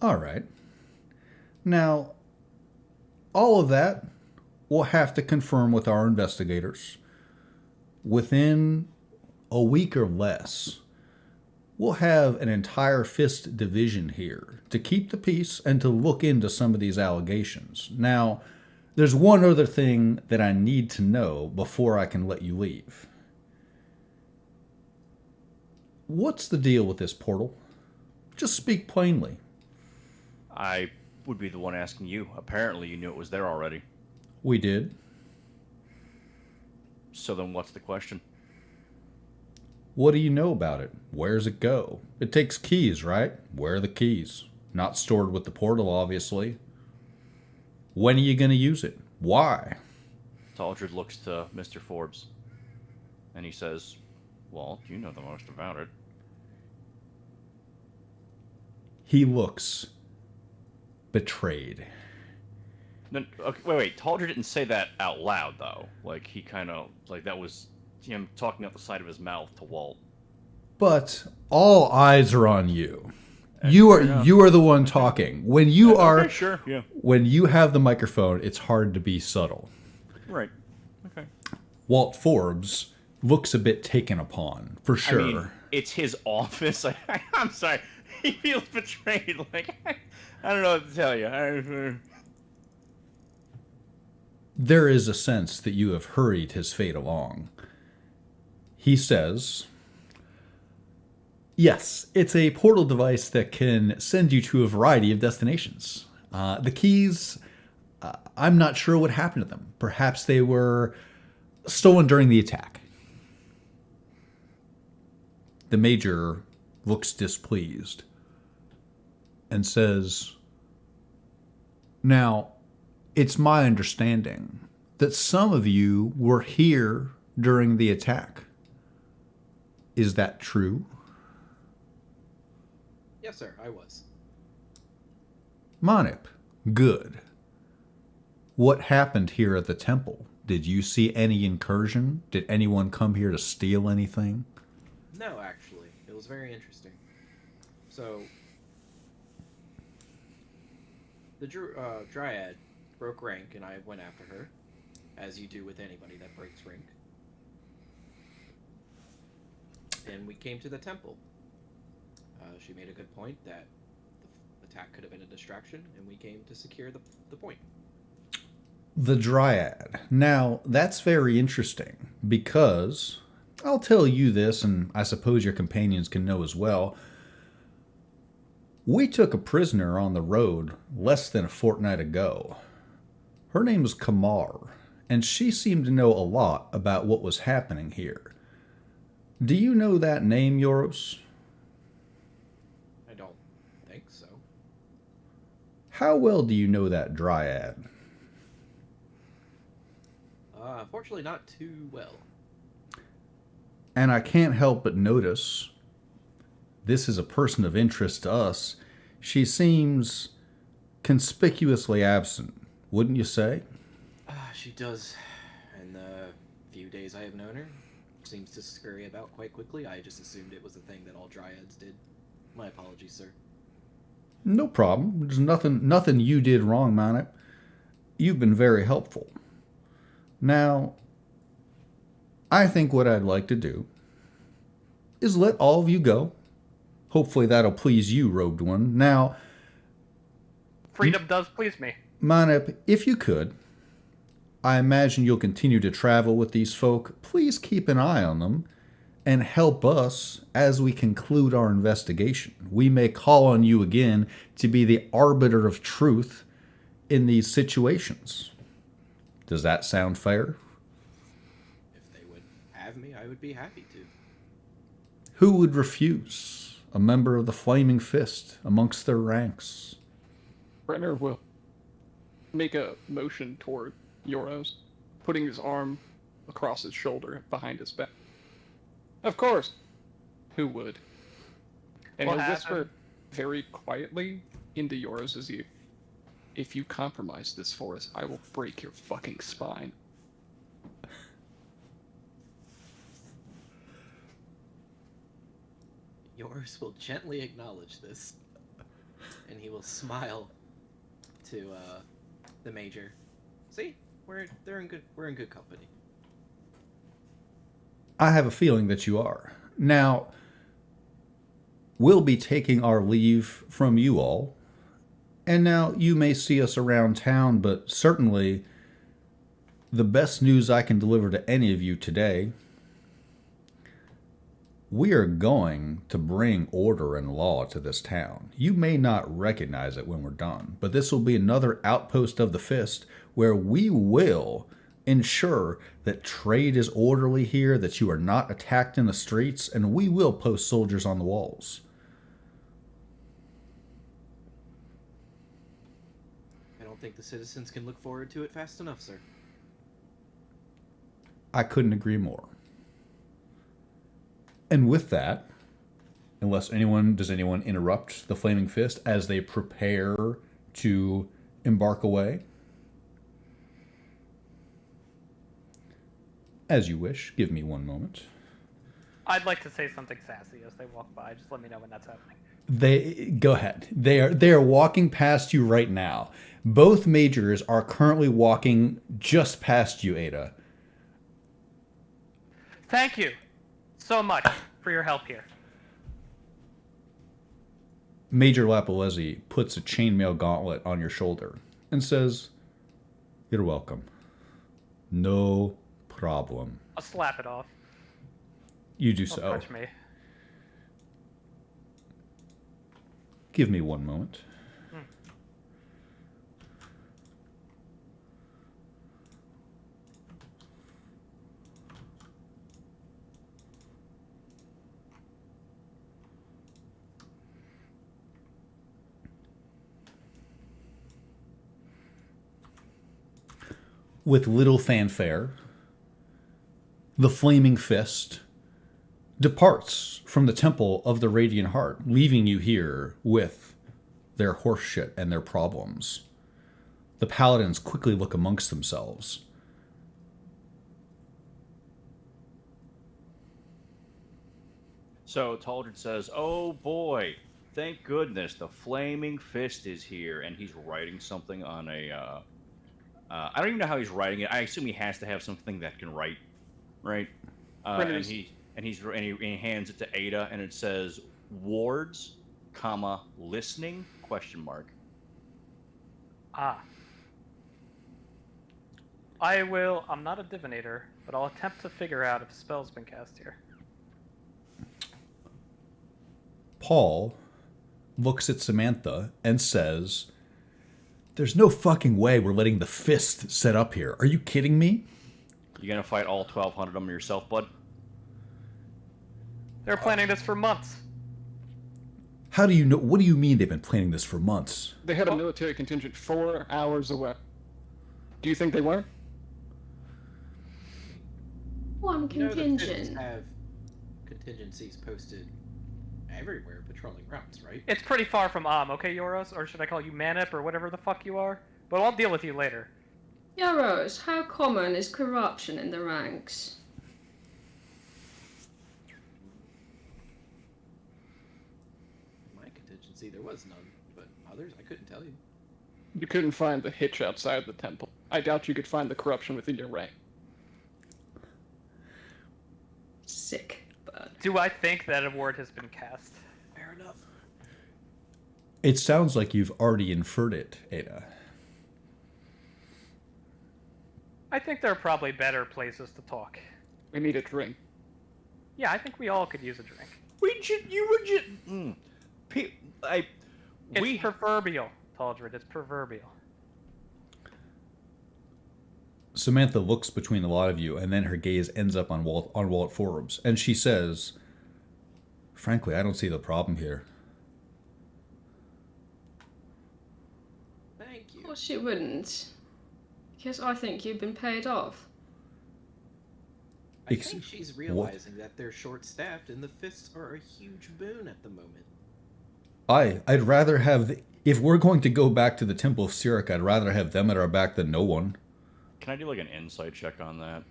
All right. Now, all of that we'll have to confirm with our investigators. Within a week or less, we'll have an entire fist division here to keep the peace and to look into some of these allegations. Now, there's one other thing that I need to know before I can let you leave. What's the deal with this portal? Just speak plainly. I would be the one asking you. Apparently you knew it was there already. We did. So then what's the question? What do you know about it? Where's it go? It takes keys, right? Where are the keys? Not stored with the portal, obviously. When are you going to use it? Why? Taldred looks to Mr. Forbes, and he says, "Walt, you know the most about it." He looks betrayed. No, okay, wait. Taldred didn't say that out loud, though. Like, he kind of, like, that was him talking out the side of his mouth to Walt. But all eyes are on you. Fair You enough. are the one talking. When you are Okay, sure, yeah. when you have the microphone, it's hard to be subtle. Right. Okay. Walt Forbes looks a bit taken upon, for sure. I mean, it's his office. I'm sorry. He feels betrayed. Like, I don't know what to tell you. There is a sense that you have hurried his fate along. He says, yes, it's a portal device that can send you to a variety of destinations. The keys, I'm not sure what happened to them. Perhaps they were stolen during the attack. The Major looks displeased and says, now, it's my understanding that some of you were here during the attack. Is that true? Yes, sir, I was. Manip, good. What happened here at the temple? Did you see any incursion? Did anyone come here to steal anything? No, actually. It was very interesting. So, the Dryad broke rank, and I went after her, as you do with anybody that breaks rank. And we came to the temple. She made a good point that the attack could have been a distraction, and we came to secure the point. The Dryad. Now, that's very interesting because I'll tell you this, and I suppose your companions can know as well. We took a prisoner on the road less than a fortnight ago. Her name was Kamar, and she seemed to know a lot about what was happening here. Do you know that name, Yoros? I don't think so. How well do you know that Dryad? Fortunately, not too well. And I can't help but notice this is a person of interest to us. She seems conspicuously absent, wouldn't you say? She does. In the few days I have known her, seems to scurry about quite quickly. I just assumed it was a thing that all dryads did. My apologies, sir. No problem. There's nothing you did wrong, man. You've been very helpful. Now, I think what I'd like to do is let all of you go. Hopefully that'll please you, robed one. Now, Freedom does please me. Manip, if you could, I imagine you'll continue to travel with these folk. Please keep an eye on them and help us as we conclude our investigation. We may call on you again to be the arbiter of truth in these situations. Does that sound fair? If they would have me, I would be happy to. Who would refuse? A member of the Flaming Fist amongst their ranks. Brenner will make a motion toward Yoros, putting his arm across his shoulder behind his back. Of course. Who would? And Well, he'll whisper very quietly into Yoros' ear. If you compromise this for us, I will break your fucking spine. Yours will gently acknowledge this, and he will smile to the major. See, we're in good company. I have a feeling that you are. Now, we'll be taking our leave from you all. And now you may see us around town, but certainly the best news I can deliver to any of you today, we are going to bring order and law to this town. You may not recognize it when we're done, but this will be another outpost of the Fist where we will ensure that trade is orderly here, that you are not attacked in the streets, and we will post soldiers on the walls. I don't think the citizens can look forward to it fast enough, sir. I couldn't agree more. And with that, does anyone interrupt the Flaming Fist as they prepare to embark away? As you wish. Give me one moment. I'd like to say something sassy as they walk by. Just let me know when that's happening. Go ahead. They are walking past you right now. Both majors are currently walking just past you, Ada. Thank you so much for your help here. Major Lapalese puts a chainmail gauntlet on your shoulder and says, "You're welcome. No problem." I'll slap it off. You do Don't so. touch me. Give me one moment. With little fanfare, the Flaming Fist departs from the Temple of the Radiant Heart, leaving you here with their horseshit and their problems. The paladins quickly look amongst themselves. So Taldrin says, "Oh boy, thank goodness the Flaming Fist is here," and he's writing something on a. I don't even know how he's writing it. I assume he has to have something that can write, right? And he hands it to Ada, and it says, wards, comma, listening, question mark. Ah. I'm not a divinator, but I'll attempt to figure out if a spell's been cast here. Paul looks at Samantha and says, "There's no fucking way we're letting the fist set up here. Are you kidding me?" You gonna fight all 1,200 of them yourself, bud? They're planning this for months. How do you know? What do you mean they've been planning this for months? They had a military contingent 4 hours away. Do you think they were? One You know, the Fists contingent. have contingencies posted everywhere patrolling routes, right? It's pretty far from okay, Yoros? Or should I call you Manip or whatever the fuck you are? But I'll deal with you later. Yaros, how common is corruption in the ranks? My contingency, there was none, but others, I couldn't tell you. You couldn't find the hitch outside the temple. I doubt you could find the corruption within your rank. Sick, but Do I think that a ward has been cast? Fair enough. It sounds like you've already inferred it, Ada. I think there are probably better places to talk. We need a drink. Yeah, I think we all could use a drink. It's proverbial, Taldred. It's proverbial. Samantha looks between the lot of you, and then her gaze ends up on Walt Forbes, and she says, "Frankly, I don't see the problem here." Thank you. well, she wouldn't. Because I think you've been paid off. I Ex- think she's realizing that they're short-staffed and the Fists are a huge boon at the moment. I'd rather have, if we're going to go back to the Temple of Sirak, I'd rather have them at our back than no one. Can I do like an insight check on that?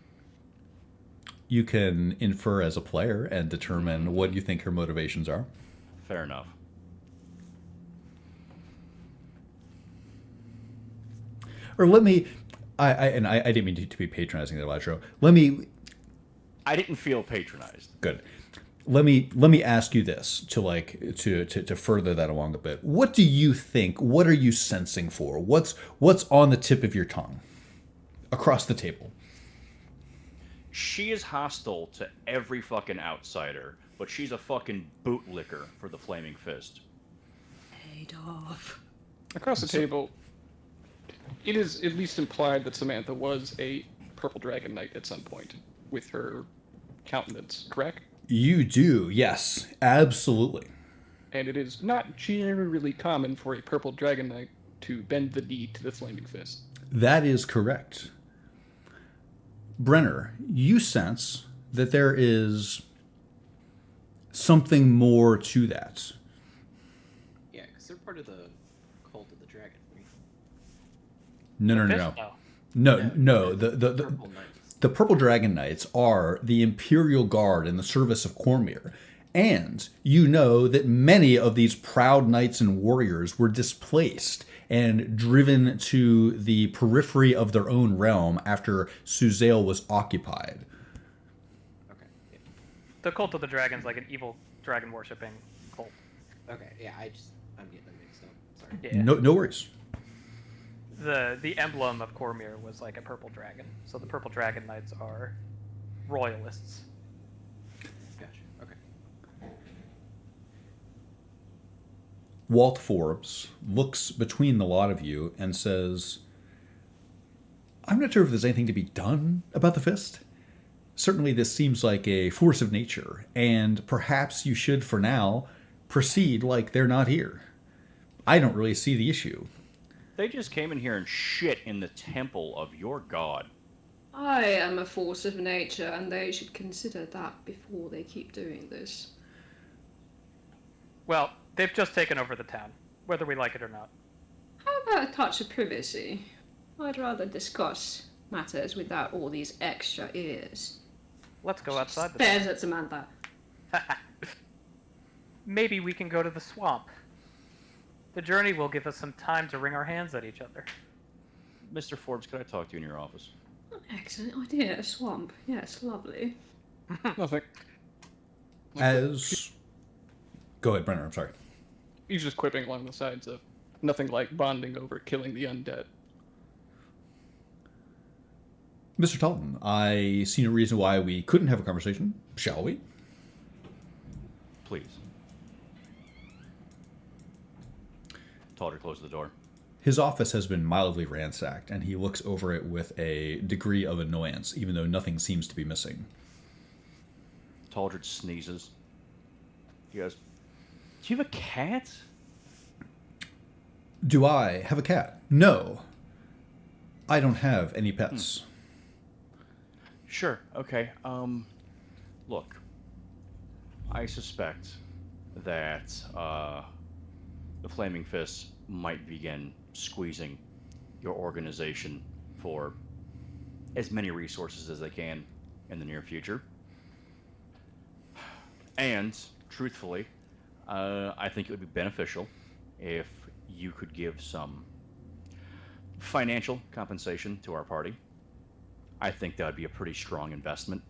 You can infer as a player and determine what you think her motivations are. Fair enough. Or let me, I didn't mean to be patronizing there, Latro. I didn't feel patronized. Good. Let me ask you this to further that along a bit. What do you think? What are you sensing for? What's on the tip of your tongue across the table? She is hostile to every fucking outsider, but she's a fucking bootlicker for the Flaming Fist. Paid off. Across the table, it is at least implied that Samantha was a Purple Dragon Knight at some point with her countenance, correct? You do, yes, absolutely. And it is not generally common for a Purple Dragon Knight to bend the knee to the Flaming Fist. That is correct. Brenner, you sense that there is something more to that. Yeah, because they're part of the cult of the dragon, right? No. Fist? No. The The Purple Knights. The Purple Dragon Knights are the Imperial Guard in the service of Cormyr, and you know that many of these proud knights and warriors were displaced and driven to the periphery of their own realm after Suzail was occupied. Okay. Yeah. The cult of the dragon's like an evil dragon worshipping cult. Okay. Yeah. I'm getting them mixed up. Sorry. Yeah. No worries. The emblem of Cormyr was like a purple dragon. So the purple dragon knights are royalists. Gotcha. Okay. Walt Forbes looks between the lot of you and says, "I'm not sure if there's anything to be done about the fist. Certainly this seems like a force of nature, and perhaps you should, for now, proceed like they're not here. I don't really see the issue." They just came in here and shit in the temple of your god. I am a force of nature, and they should consider that before they keep doing this. Well, they've just taken over the town, whether we like it or not. How about a touch of privacy? I'd rather discuss matters without all these extra ears. Let's go outside the Stares at Samantha. Maybe we can go to the swamp. The journey will give us some time to wring our hands at each other. Mr. Forbes, could I talk to you in your office? An excellent idea, a swamp. Yes, lovely. Nothing. As Go ahead, Brenner. I'm sorry. He's just quipping along the sides of nothing like bonding over killing the undead. Mr. Talton, I see no reason why we couldn't have a conversation. Shall we? Please. Talder closed the door. His office has been mildly ransacked, and he looks over it with a degree of annoyance, even though nothing seems to be missing. Taldred sneezes. He goes, "Do you have a cat?" Do I have a cat? No. I don't have any pets. Sure, okay. Look. I suspect that, the Flaming Fists might begin squeezing your organization for as many resources as they can in the near future. And, truthfully, I think it would be beneficial if you could give some financial compensation to our party. I think that would be a pretty strong investment.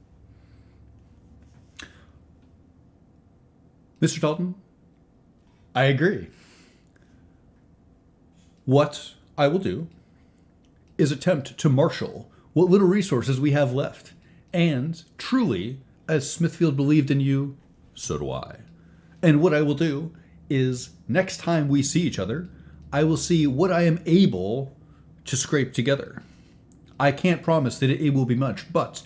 Mr. Dalton, I agree. What I will do is attempt to marshal what little resources we have left. And truly, as Smithfield believed in you, so do I. And what I will do is, next time we see each other, I will see what I am able to scrape together. I can't promise that it will be much, but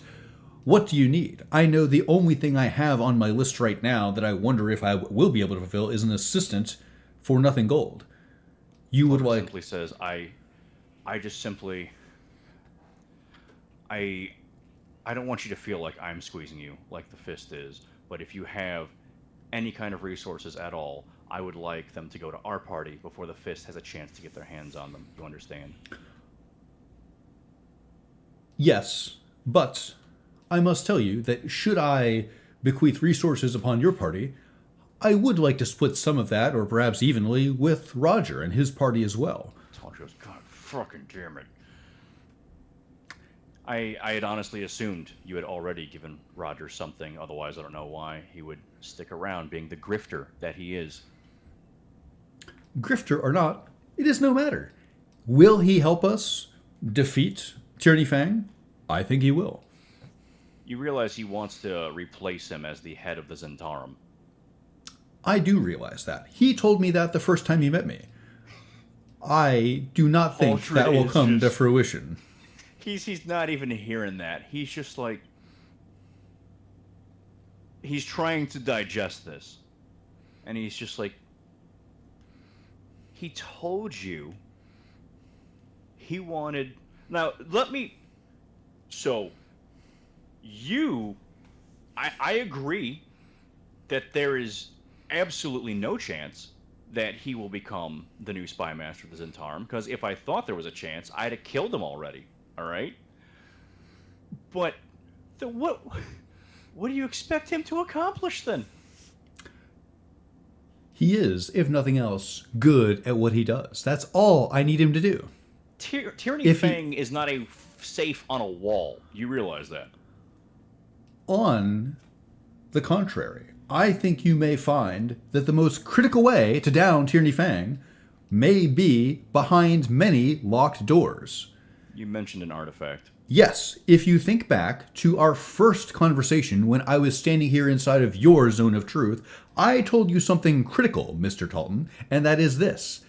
what do you need? I know the only thing I have on my list right now that I wonder if I will be able to fulfill is an assistant for nothing gold. You would like... Simply says, I don't want you to feel like I'm squeezing you, like the Fist is, but if you have any kind of resources at all, I would like them to go to our party before the Fist has a chance to get their hands on them. You understand? Yes, but I must tell you that should I bequeath resources upon your party, I would like to split some of that, or perhaps evenly, with Roger and his party as well. God fucking damn it. I had honestly assumed you had already given Roger something, otherwise I don't know why he would stick around being the grifter that he is. Grifter or not, it is no matter. Will he help us defeat Tyranny Fang? I think he will. You realize he wants to replace him as the head of the Zentarum. I do realize that. He told me that the first time he met me. I do not think Aldred that will is come to just- fruition. He's not even hearing that. He's just like... He's trying to digest this. And he's just like... He told you he wanted... Now, let me... So, you... I agree that there is absolutely no chance that he will become the new spy master of the Zentarum, because if I thought there was a chance, I'd have killed him already. All right? But what do you expect him to accomplish then? He is, if nothing else, good at what he does. That's all I need him to do. Tyranny Fang is not a safe on a wall. You realize that? On the contrary, I think you may find that the most critical way to down Tyranny Fang may be behind many locked doors. You mentioned an artifact. Yes, if you think back to our first conversation when I was standing here inside of your zone of truth, I told you something critical, Mr. Talton, and that is this.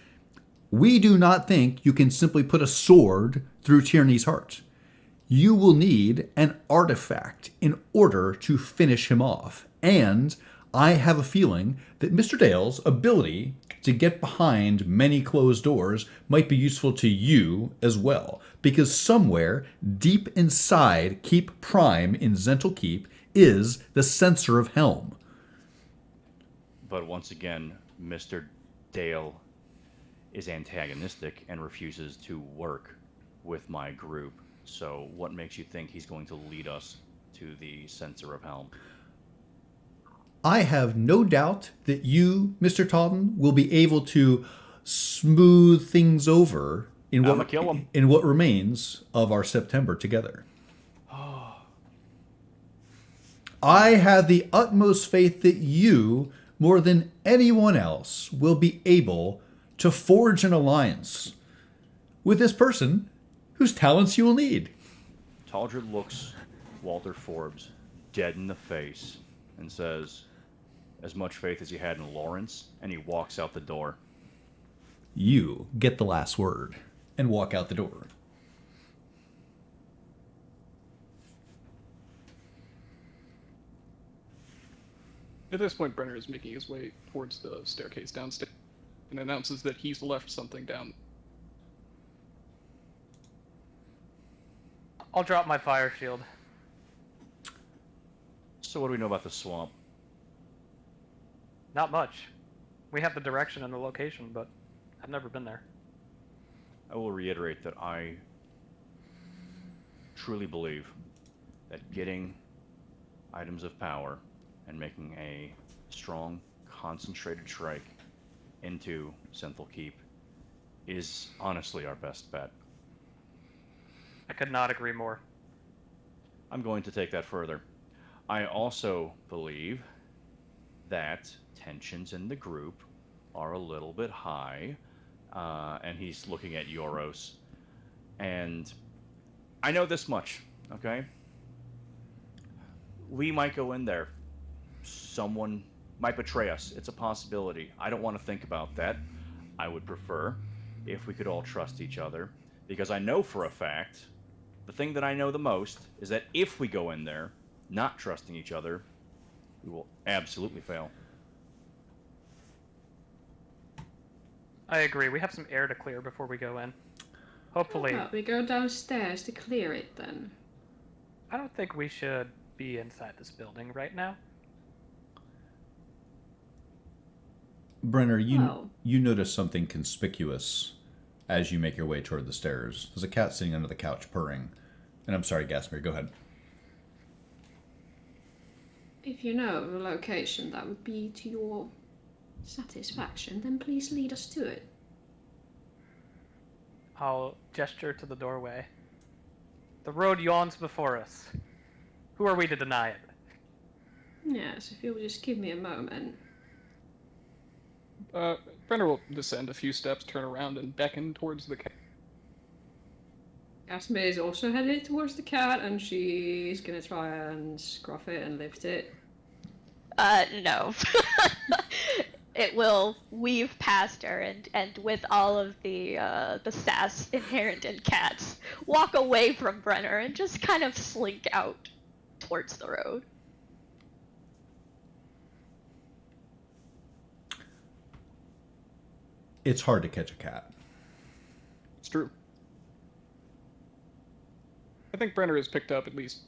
We do not think you can simply put a sword through Tyranny's heart. You will need an artifact in order to finish him off. And I have a feeling that Mr. Dale's ability to get behind many closed doors might be useful to you as well. Because somewhere deep inside Keep Prime in Zental Keep is the Censer of Helm. But once again, Mr. Dale is antagonistic and refuses to work with my group. So what makes you think he's going to lead us to the Censer of Helm? I have no doubt that you, Mr. Talton, will be able to smooth things over in I'ma kill him. in what remains of our September together. I have the utmost faith that you more than anyone else, will be able to forge an alliance with this person whose talents you will need. Taldred looks Walter Forbes dead in the face and says, as much faith as he had in Lawrence, and he walks out the door. You get the last word and walk out the door. At this point, Brenner is making his way towards the staircase downstairs and announces that he's left something down. I'll drop my fire shield. So what do we know about the swamp? Not much. We have the direction and the location, but I've never been there. I will reiterate that I truly believe that getting items of power and making a strong, concentrated strike into Synthal Keep is honestly our best bet. I could not agree more. I'm going to take that further. I also believe that tensions in the group are a little bit high, and he's looking at Yoros. And I know this much, okay? We might go in there. Someone might betray us. It's a possibility. I don't want to think about that. I would prefer if we could all trust each other, because I know for a fact, the thing that I know the most is that if we go in there not trusting each other, we will absolutely fail. I agree. We have some air to clear before we go in. Hopefully. How about we go downstairs to clear it then? I don't think we should be inside this building right now. Brenner, Well. you notice something conspicuous as you make your way toward the stairs. There's a cat sitting under the couch purring. And I'm sorry, Gaspar, go ahead. If you know the location that would be to your satisfaction, then please lead us to it. I'll gesture to the doorway. The road yawns before us. Who are we to deny it? Yes, if you'll just give me a moment. Brenner will descend a few steps, turn around, and beckon towards the cat. Asme is also headed towards the cat, and she's gonna try and scruff it and lift it. No. It will weave past her and with all of the sass inherent in cats, walk away from Brenner and just kind of slink out towards the road. It's hard to catch a cat. It's true. I think Brenner has picked up at least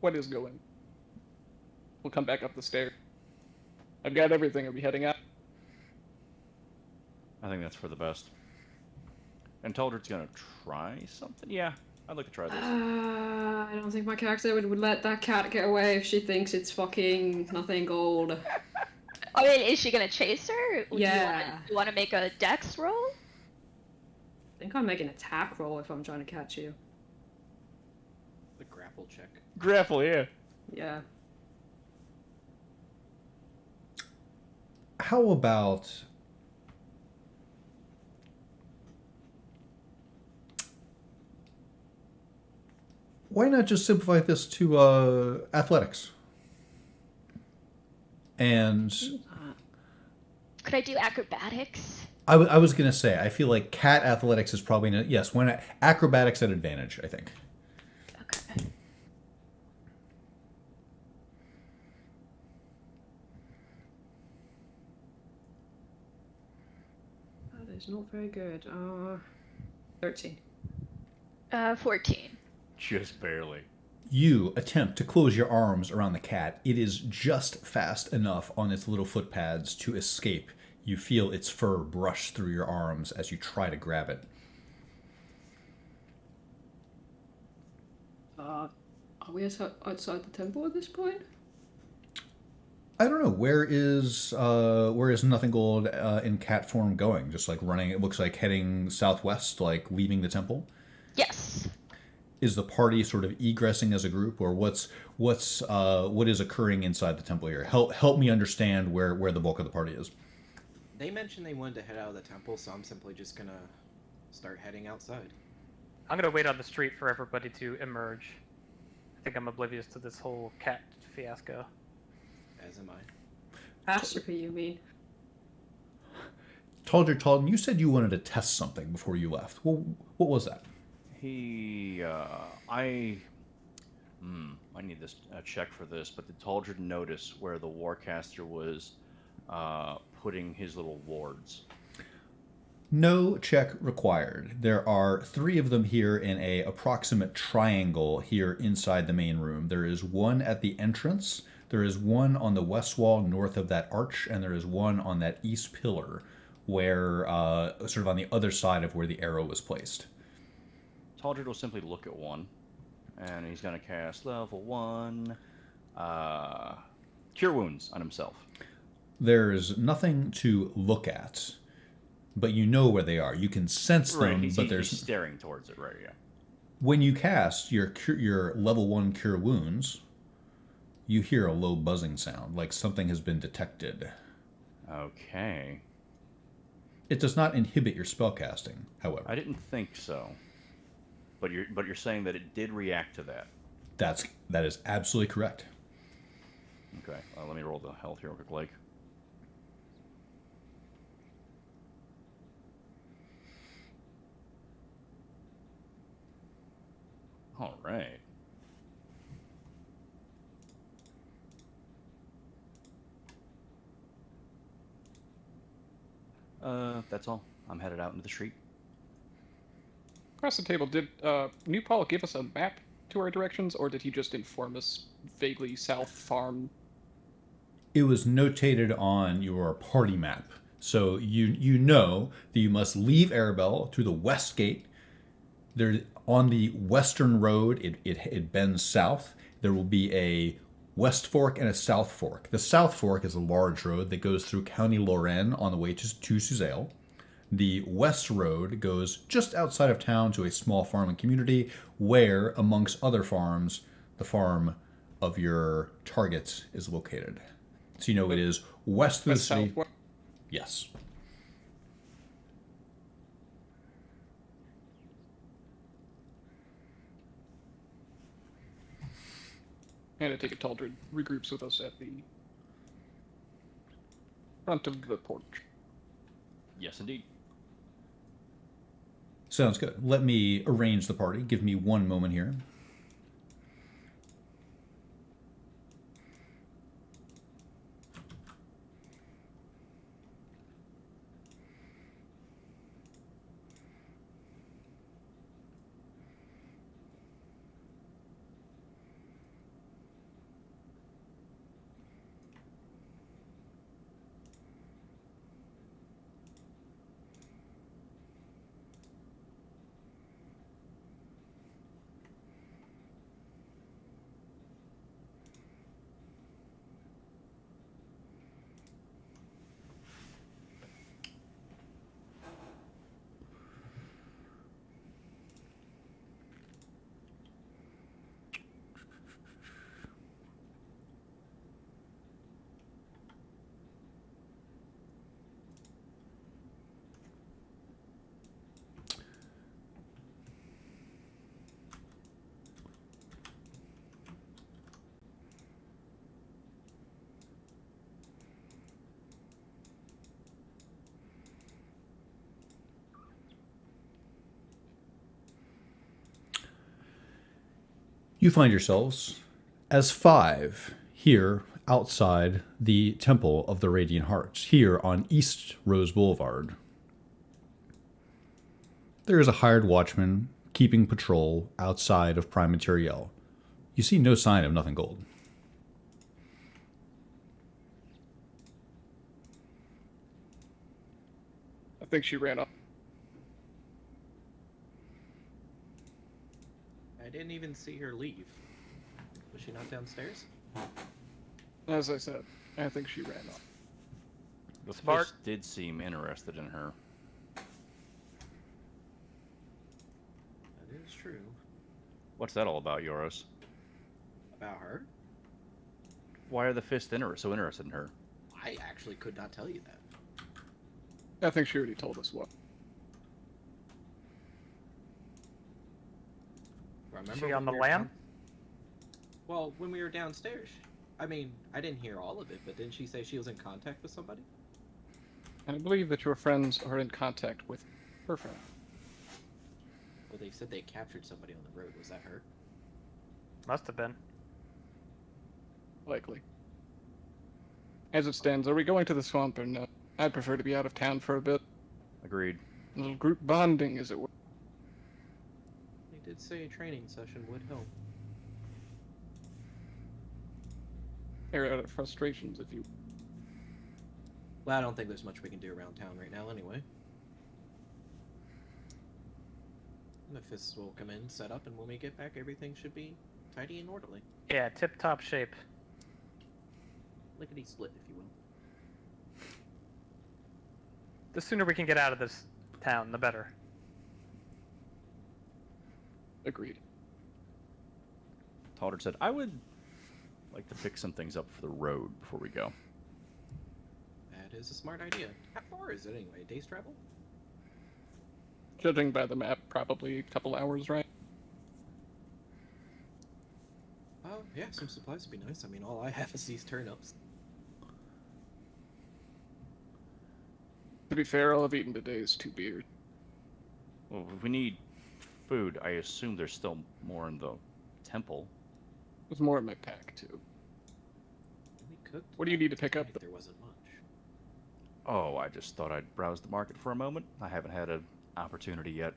what is going. We'll come back up the stairs. I've got everything. Are we heading out? I think that's for the best. And Taldred's gonna try something? Yeah, I'd like to try this. I don't think my character would let that cat get away if she thinks it's fucking nothing gold. I mean, is she gonna chase her? Yeah. Do you want to make a dex roll? I think I'll make an attack roll if I'm trying to catch you. The grapple check. Grapple, yeah. Yeah. How about... Why not just simplify this to athletics? And Could I do acrobatics? I was going to say, I feel like cat athletics is probably... Yes, when acrobatics at advantage, I think. Okay. That is not very good. 13. 14. Just barely. You attempt to close your arms around the cat. It is just fast enough on its little foot pads to escape. You feel its fur brush through your arms as you try to grab it. Are we outside the temple at this point? I don't know. Where is Nothing Gold in cat form going? Just like running, it looks like heading southwest, like leaving the temple? Yes. is the party sort of egressing as a group, or what is occurring inside the temple here? Help me understand where the bulk of the party is. They mentioned they wanted to head out of the temple, so I'm simply just gonna start heading outside. I'm gonna wait on the street for everybody to emerge. I think I'm oblivious to this whole cat fiasco. As am I. Catastrophe, you mean? Talden, you said you wanted to test something before you left. Well, what was that? I need this check for this, but did Taldred notice where the Warcaster was putting his little wards? No check required. There are 3 of them here in a approximate triangle here inside the main room. There is one at the entrance, there is one on the west wall north of that arch, and there is one on that east pillar where, sort of on the other side of where the arrow was placed. Taldred will simply look at one, and he's going to cast level 1, Cure Wounds on himself. There's nothing to look at, but you know where they are. You can sense them, Right, but there's... he's staring towards it, right, yeah. When you cast your level 1 Cure Wounds, you hear a low buzzing sound, like something has been detected. Okay. It does not inhibit your spellcasting, however. I didn't think so. But you're saying that it did react to that. That is absolutely correct. Okay, let me roll the health here real quick, Blake. All right. That's all. I'm headed out into the street. Across the table, did New Paul give us a map to our directions, or did he just inform us vaguely south farm? It was notated on your party map. So you know that you must leave Arabel through the west gate. There, on the western road, it bends south. There will be a west fork and a south fork. The south fork is a large road that goes through County Lorraine on the way to Suzail. The west road goes just outside of town to a small farming community where, amongst other farms, the farm of your targets is located. So you know it is west of the city. Southwest? Yes. And I take it Taldred regroups with us at the front of the porch. Yes, indeed. Sounds good. Let me arrange the party. Give me one moment here. You find yourselves as 5 here outside the Temple of the Radiant Hearts, here on East Rose Boulevard. There is a hired watchman keeping patrol outside of Prime Materiel. You see no sign of Nothing Gold. I think she ran up. I didn't even see her leave. Was she not downstairs? As I said, I think she ran up. The Smart. Fist did seem interested in her. That is true. What's that all about, Yoros? About her? Why are the fists so interested in her? I actually could not tell you that. I think she already told us what. Remember She on when the we were lam? down- Well, when we were downstairs. I mean, I didn't hear all of it, but didn't she say she was in contact with somebody? And I believe that your friends are in contact with her friend. Well, they said they captured somebody on the road. Was that her? Must have been. Likely. As it stands, are we going to the swamp or no? I'd prefer to be out of town for a bit. Agreed. A little group bonding, as it were. They did say a training session would help. Air out our frustrations, if you. Well, I don't think there's much we can do around town right now anyway. The fists will come in, set up, and when we get back, everything should be tidy and orderly. Yeah, tip-top shape. Lickety split, if you will. The sooner we can get out of this town, the better. Agreed. Taldred said, I would like to pick some things up for the road before we go. That is a smart idea. How far is it anyway? A day's travel? Judging by the map, probably a couple hours, right? Yeah, some supplies would be nice. I mean, all I have is these turnips. To be fair, all I've eaten today is 2 beers. Well, if we need food, I assume there's still more in the temple. There's more in my pack, too. We cooked. What do you need to pick up? There wasn't much. Oh, I just thought I'd browse the market for a moment. I haven't had an opportunity yet.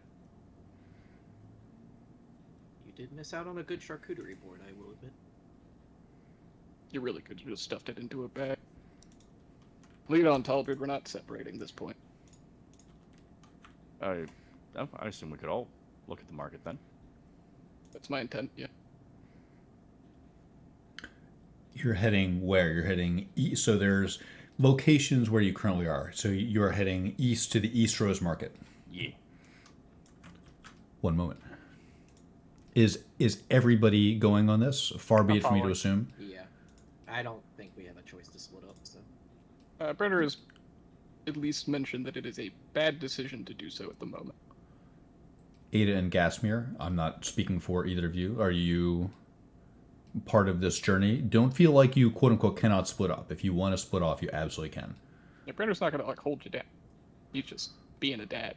You did miss out on a good charcuterie board, I will admit. You really could have just stuffed it into a bag. Lead on, Taldred. We're not separating this point. I assume we could all look at the market then. That's my intent, yeah. You're heading where? You're heading east. So there's locations where you currently are. So you're heading east to the East Rose Market. Yeah. One moment. Is everybody going on this? Far be I'm it for me to following. assume. Yeah. I don't think we have a choice to split up, so. Brenner has at least mentioned that it is a bad decision to do so at the moment. Ada and Gasmir, I'm not speaking for either of you. Are you part of this journey? Don't feel like you, quote unquote, cannot split up. If you want to split off, you absolutely can. Yeah, Brenner's not gonna hold you down. He's just being a dad.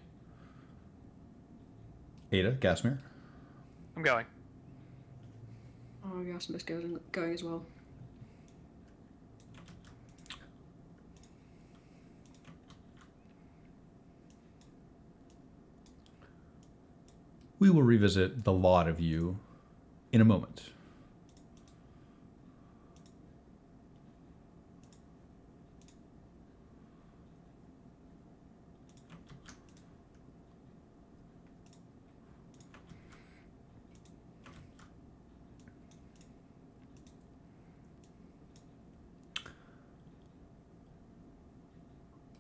Ada, Gasmir? I'm going. Oh, Yasmin's going as well. We will revisit the lot of you in a moment.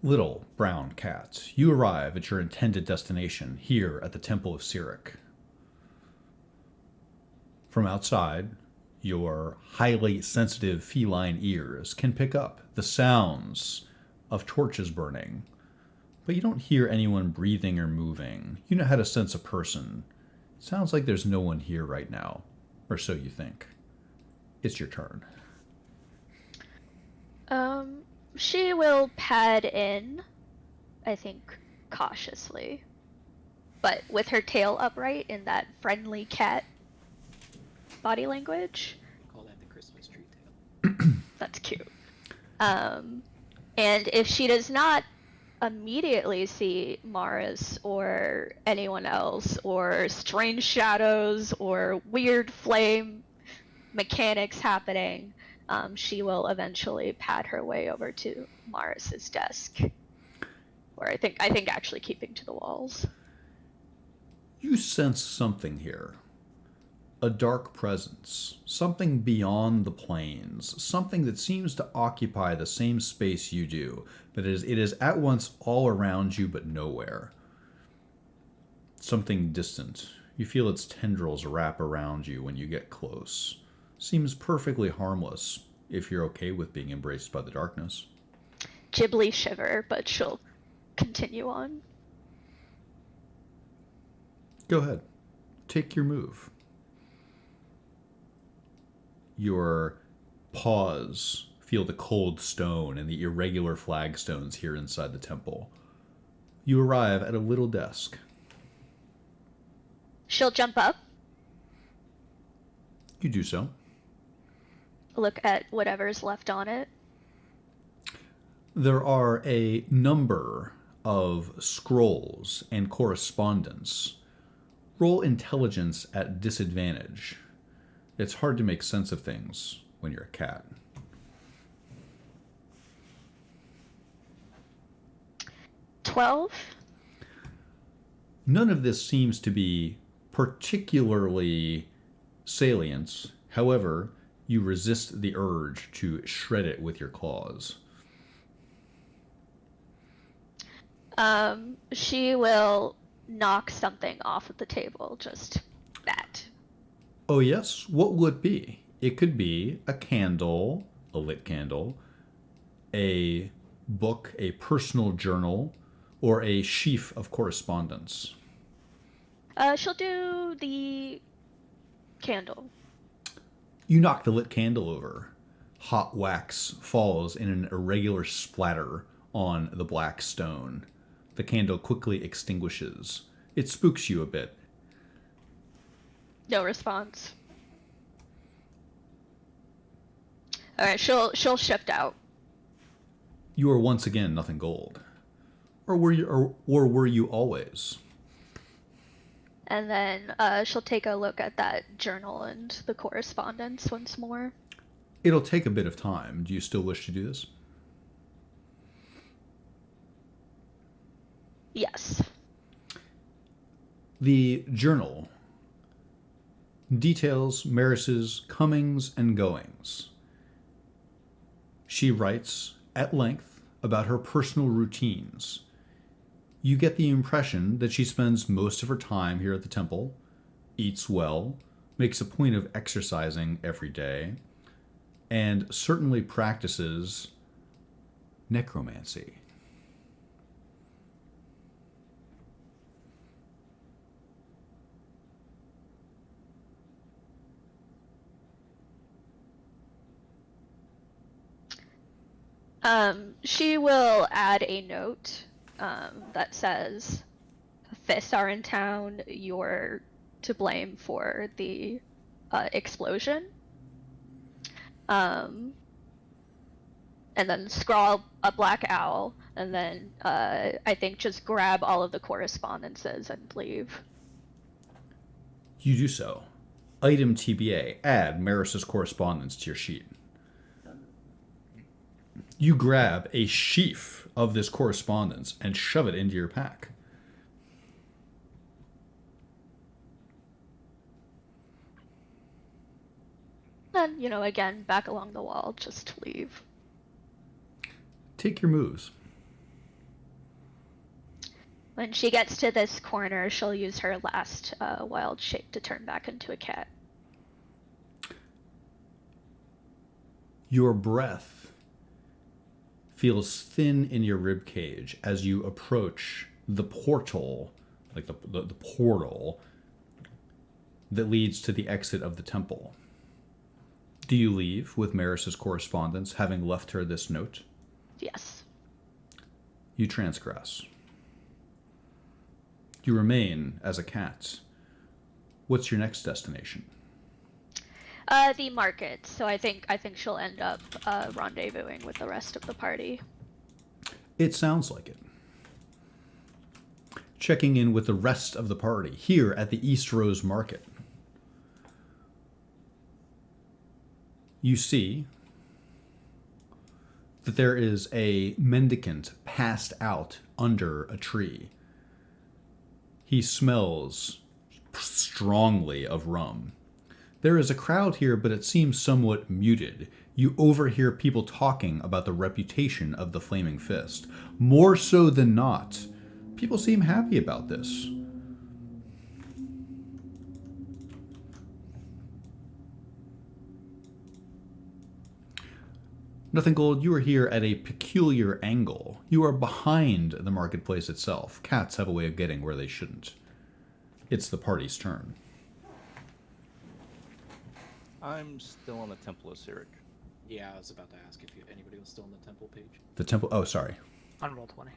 Little brown cats, you arrive at your intended destination here at the Temple of Sirik. From outside, your highly sensitive feline ears can pick up the sounds of torches burning, but you don't hear anyone breathing or moving. You know how to sense a person. It sounds like there's no one here right now, or so you think. It's your turn. She will pad in, I think, cautiously, but with her tail upright in that friendly cat body language. We call that the Christmas tree tail. That's cute. And if she does not immediately see Maris or anyone else, or strange shadows, or weird flame mechanics happening, she will eventually pad her way over to Maris's desk, or I think actually keeping to the walls. You sense something here. A dark presence, something beyond the planes, something that seems to occupy the same space you do, but it is at once all around you but nowhere. Something distant. You feel its tendrils wrap around you when you get close. Seems perfectly harmless if you're okay with being embraced by the darkness. Ghibli shiver, but she'll continue on. Go ahead. Take your move. Your paws feel the cold stone and the irregular flagstones here inside the temple. You arrive at a little desk. She'll jump up, You do so. look at whatever's left on it. There are a number of scrolls and correspondence. Roll intelligence at disadvantage. It's hard to make sense of things when you're a cat. 12. None of this seems to be particularly salient. However, you resist the urge to shred it with your claws. She will knock something off of the table, just that. Oh yes? What would it be? It could be a candle, a lit candle, a book, a personal journal, or a sheaf of correspondence. She'll do the candle. You knock the lit candle over. Hot wax falls in an irregular splatter on the black stone. The candle quickly extinguishes. It spooks you a bit. No response. Alright, she'll shift out. You are once again nothing gold. Or were you always? And then she'll take a look at that journal and the correspondence once more. It'll take a bit of time. Do you still wish to do this? Yes. The journal details Maris's comings and goings. She writes at length about her personal routines. You get the impression that she spends most of her time here at the temple, eats well, makes a point of exercising every day, and certainly practices necromancy. She will add a note that says, Fists are in town, you're to blame for the explosion. And then scrawl a black owl, and then I think just grab all of the correspondences and leave. You do so. Item TBA, add Maris's correspondence to your sheet. You grab a sheaf of this correspondence and shove it into your pack. Then, again, back along the wall, just leave. Take your moves. When she gets to this corner, she'll use her last wild shape to turn back into a cat. Your breath feels thin in your rib cage as you approach the portal, like the portal that leads to the exit of the temple. Do you leave with Maris's correspondence, having left her this note? Yes. You transgress. You remain as a cat. What's your next destination? The market. So I think she'll end up rendezvousing with the rest of the party. It sounds like it. Checking in with the rest of the party here at the East Rose Market. You see that there is a mendicant passed out under a tree. He smells strongly of rum. There is a crowd here, but it seems somewhat muted. You overhear people talking about the reputation of the Flaming Fist. More so than not, people seem happy about this. Nothing Gold, you are here at a peculiar angle. You are behind the marketplace itself. Cats have a way of getting where they shouldn't. It's the party's turn. I'm still on the Temple of Cyric. Yeah, I was about to ask if anybody was still on the temple page. The temple... Oh, sorry. On roll 20.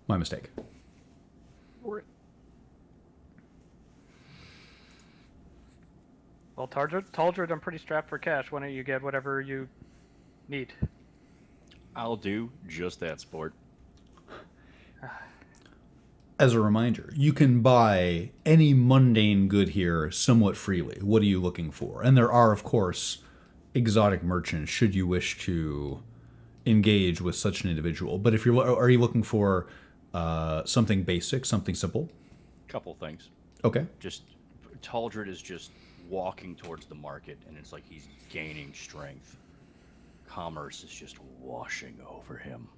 My mistake. Well, Taldred, I'm pretty strapped for cash. Why don't you get whatever you need? I'll do just that, sport. As a reminder, you can buy any mundane good here somewhat freely. What are you looking for? And there are, of course, exotic merchants should you wish to engage with such an individual. But if are you looking for something basic, something simple? Couple things. Okay. Just Taldred is just walking towards the market, and it's like he's gaining strength. Commerce is just washing over him.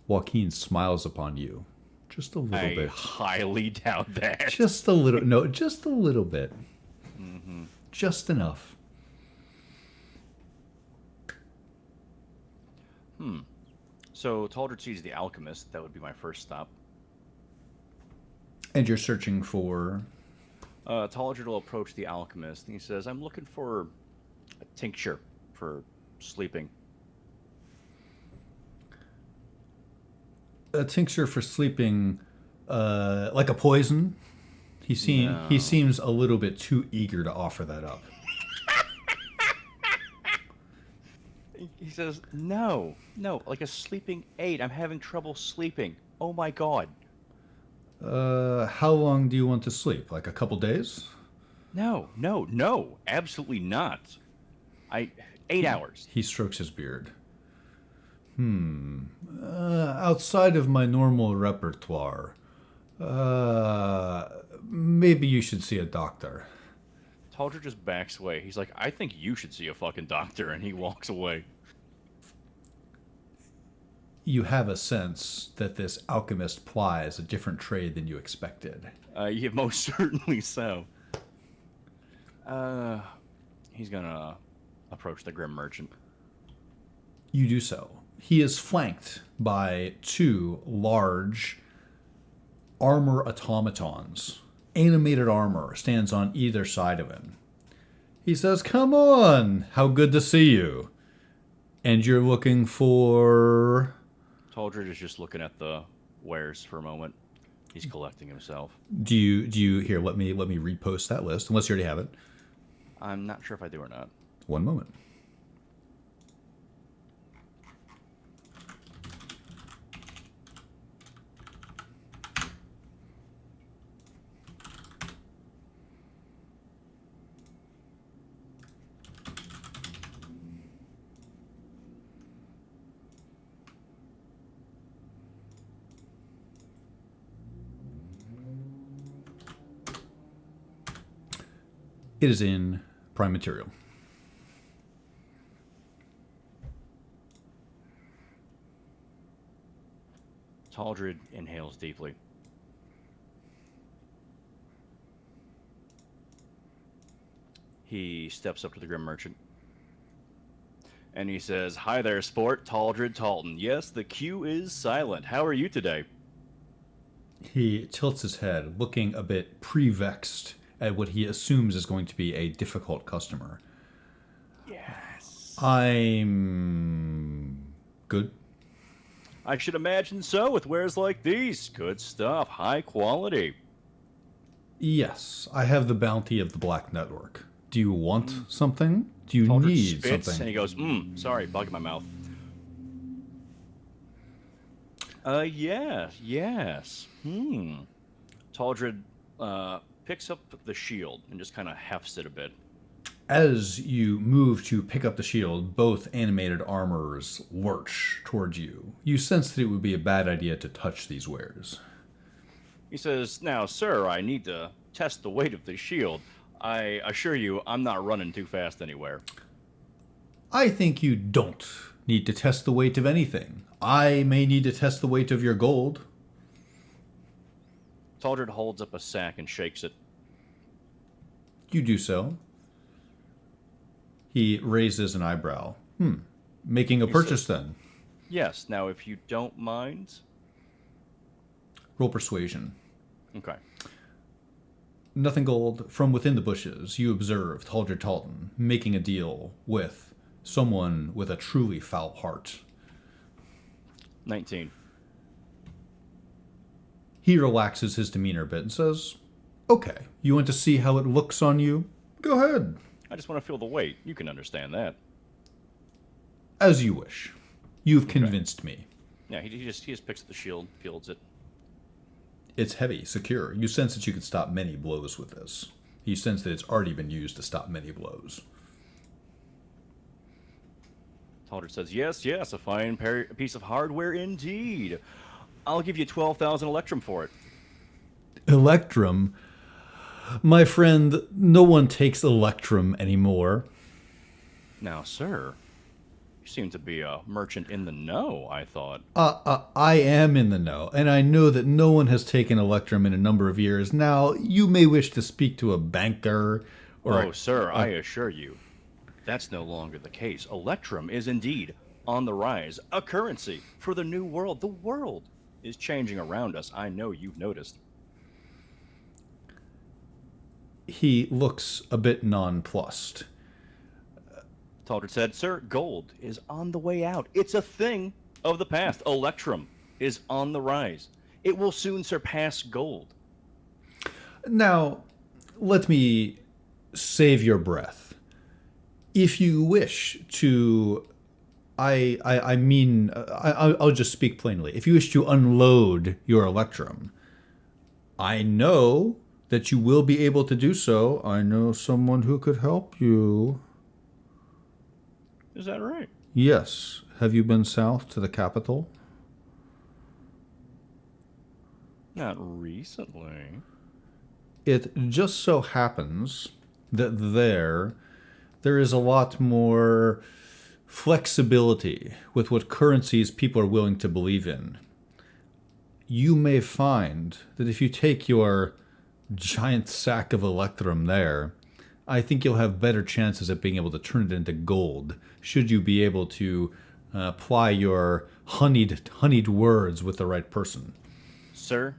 Joaquin smiles upon you. Just a little I bit. highly doubt that. Just a little. No, just a little bit. Mm-hmm. Just enough. So Taldred sees the alchemist. That would be my first stop. And you're searching for... Taldred will approach the alchemist, and he says, I'm looking for a tincture for sleeping. A tincture for sleeping, like a poison? He seems a little bit too eager to offer that up. He says, no, like a sleeping aid. I'm having trouble sleeping. Oh my god. How long do you want to sleep? Like a couple days? No, absolutely not. 8 hours. He strokes his beard. Outside of my normal repertoire, maybe you should see a doctor. Taldred just backs away. He's like, I think you should see a fucking doctor, and he walks away. You have a sense that this alchemist plies a different trade than you expected. Yeah, most certainly so. He's gonna approach the Grim Merchant. You do so. He is flanked by two large armor automatons. Animated armor stands on either side of him. He says, come on, how good to see you. And you're looking for... Taldred is just looking at the wares for a moment. He's collecting himself. Do you here, let me repost that list, unless you already have it. I'm not sure if I do or not. One moment. It is in Prime Material. Taldred inhales deeply. He steps up to the Grim Merchant. And he says, hi there, sport. Taldred Talton. Yes, the queue is silent. How are you today? He tilts his head, looking a bit pre-vexed at what he assumes is going to be a difficult customer. Yes. I'm... good. I should imagine so with wares like these. Good stuff. High quality. Yes, I have the bounty of the Black Network. Do you want something? Do you Taldred need spits, something? and he goes, sorry, bug in my mouth. Yes. Taldred, picks up the shield and just kind of hefts it a bit. As you move to pick up the shield, both animated armorers lurch towards you. You sense that it would be a bad idea to touch these wares. He says, now, sir, I need to test the weight of the shield. I assure you, I'm not running too fast anywhere. I think you don't need to test the weight of anything. I may need to test the weight of your gold. Taldred holds up a sack and shakes it. You do so. He raises an eyebrow. Making a purchase then. Yes. Now, if you don't mind. Roll persuasion. Okay. Nothing gold. From within the bushes, you observe Taldred Talton making a deal with someone with a truly foul heart. 19. He relaxes his demeanor a bit and says, "Okay, you want to see how it looks on you? Go ahead. I just want to feel the weight. You can understand that. As you wish. You've convinced me." Yeah, he just picks up the shield, fields it. It's heavy, secure. You sense that you could stop many blows with this. You sense that it's already been used to stop many blows. Taldred says, yes, a fine piece of hardware indeed. I'll give you 12,000 electrum for it. Electrum? My friend, no one takes electrum anymore. Now, sir, you seem to be a merchant in the know, I thought. I am in the know, and I know that no one has taken electrum in a number of years. Now, you may wish to speak to a banker or... Sir, I assure you, that's no longer the case. Electrum is indeed on the rise, a currency for the new world. The world is changing around us. I know you've noticed. He looks a bit nonplussed. Taldred said, sir, gold is on the way out. It's a thing of the past. Electrum is on the rise. It will soon surpass gold. Now, let me save your breath. If you wish to... I'll just speak plainly. If you wish to unload your electrum, I know that you will be able to do so. I know someone who could help you. Is that right? Yes. Have you been south to the capital? Not recently. It just so happens that there is a lot more flexibility with what currencies people are willing to believe in. You may find that if you take your giant sack of electrum there, I think you'll have better chances at being able to turn it into gold, should you be able to apply your honeyed words with the right person. Sir,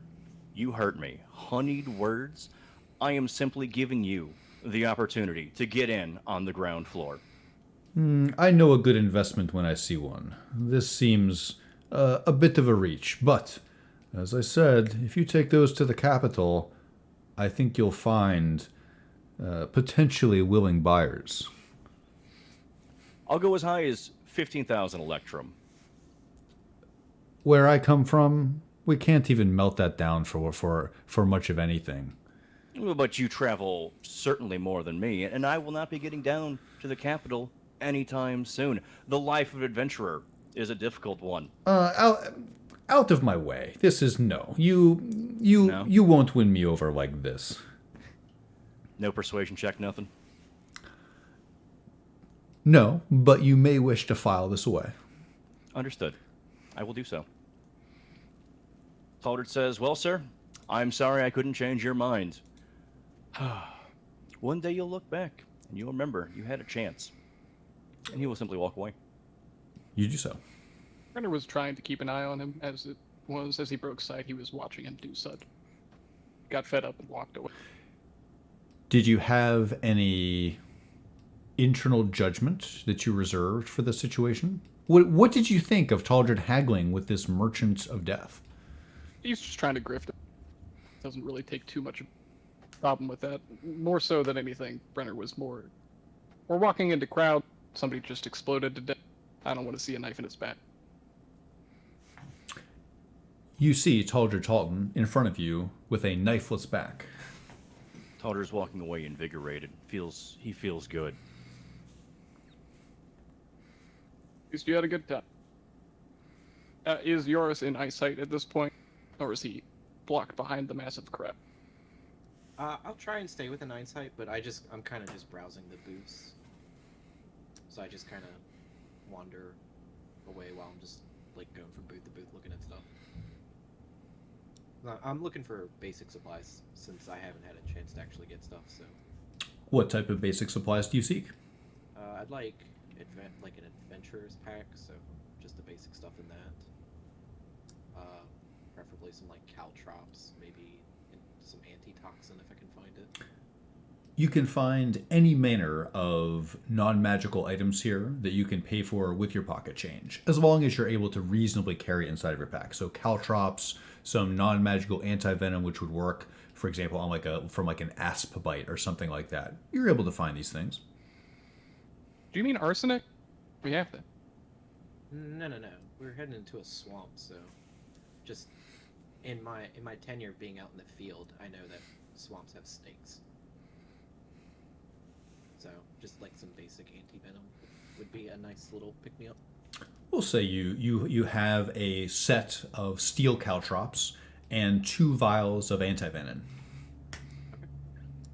you hurt me. Honeyed words? I am simply giving you the opportunity to get in on the ground floor. I know a good investment when I see one. This seems a bit of a reach, but, as I said, if you take those to the capital, I think you'll find potentially willing buyers. I'll go as high as 15,000 electrum. Where I come from, we can't even melt that down for much of anything. Well, but you travel certainly more than me, and I will not be getting down to the capital anytime soon. The life of an adventurer is a difficult one. Out of my way. This is no. You won't win me over like this. No persuasion check, nothing? No, but you may wish to file this away. Understood. I will do so. Taldred says, well, sir, I'm sorry I couldn't change your mind. One day you'll look back, and you'll remember you had a chance. And he will simply walk away. You do so. Brenner was trying to keep an eye on him as he broke sight, he was watching him do such. Got fed up and walked away. Did you have any internal judgment that you reserved for the situation? What did you think of Taldred haggling with this merchant of death? He's just trying to grift him. Doesn't really take too much problem with that. More so than anything, Brenner was more... We're walking into crowd, somebody just exploded to death. I don't want to see a knife in his back. You see Taldred Talton in front of you with a knifeless back. Taldred's walking away invigorated. He feels good. At least you had a good time. Is Yoris in eyesight at this point? Or is he blocked behind the massive crowd? I'll try and stay within eyesight, but I'm kind of just browsing the booths. So I just kind of wander away while I'm just like going from booth to booth looking at stuff. I'm looking for basic supplies since I haven't had a chance to actually get stuff, so. What type of basic supplies do you seek? I'd like an adventurer's pack, so just the basic stuff in that. Preferably some like caltrops, maybe some antitoxin if I can find it. You can find any manner of non-magical items here that you can pay for with your pocket change, as long as you're able to reasonably carry it inside of your pack. So caltrops, some non-magical anti-venom, which would work, for example, on from an asp bite or something like that. You're able to find these things. Do you mean arsenic? We have that. No. We're heading into a swamp, so just in my tenure being out in the field, I know that swamps have snakes. So just like some basic anti-venom would be a nice little pick-me-up. We'll say you have a set of steel caltrops and 2 vials of antivenin. Okay.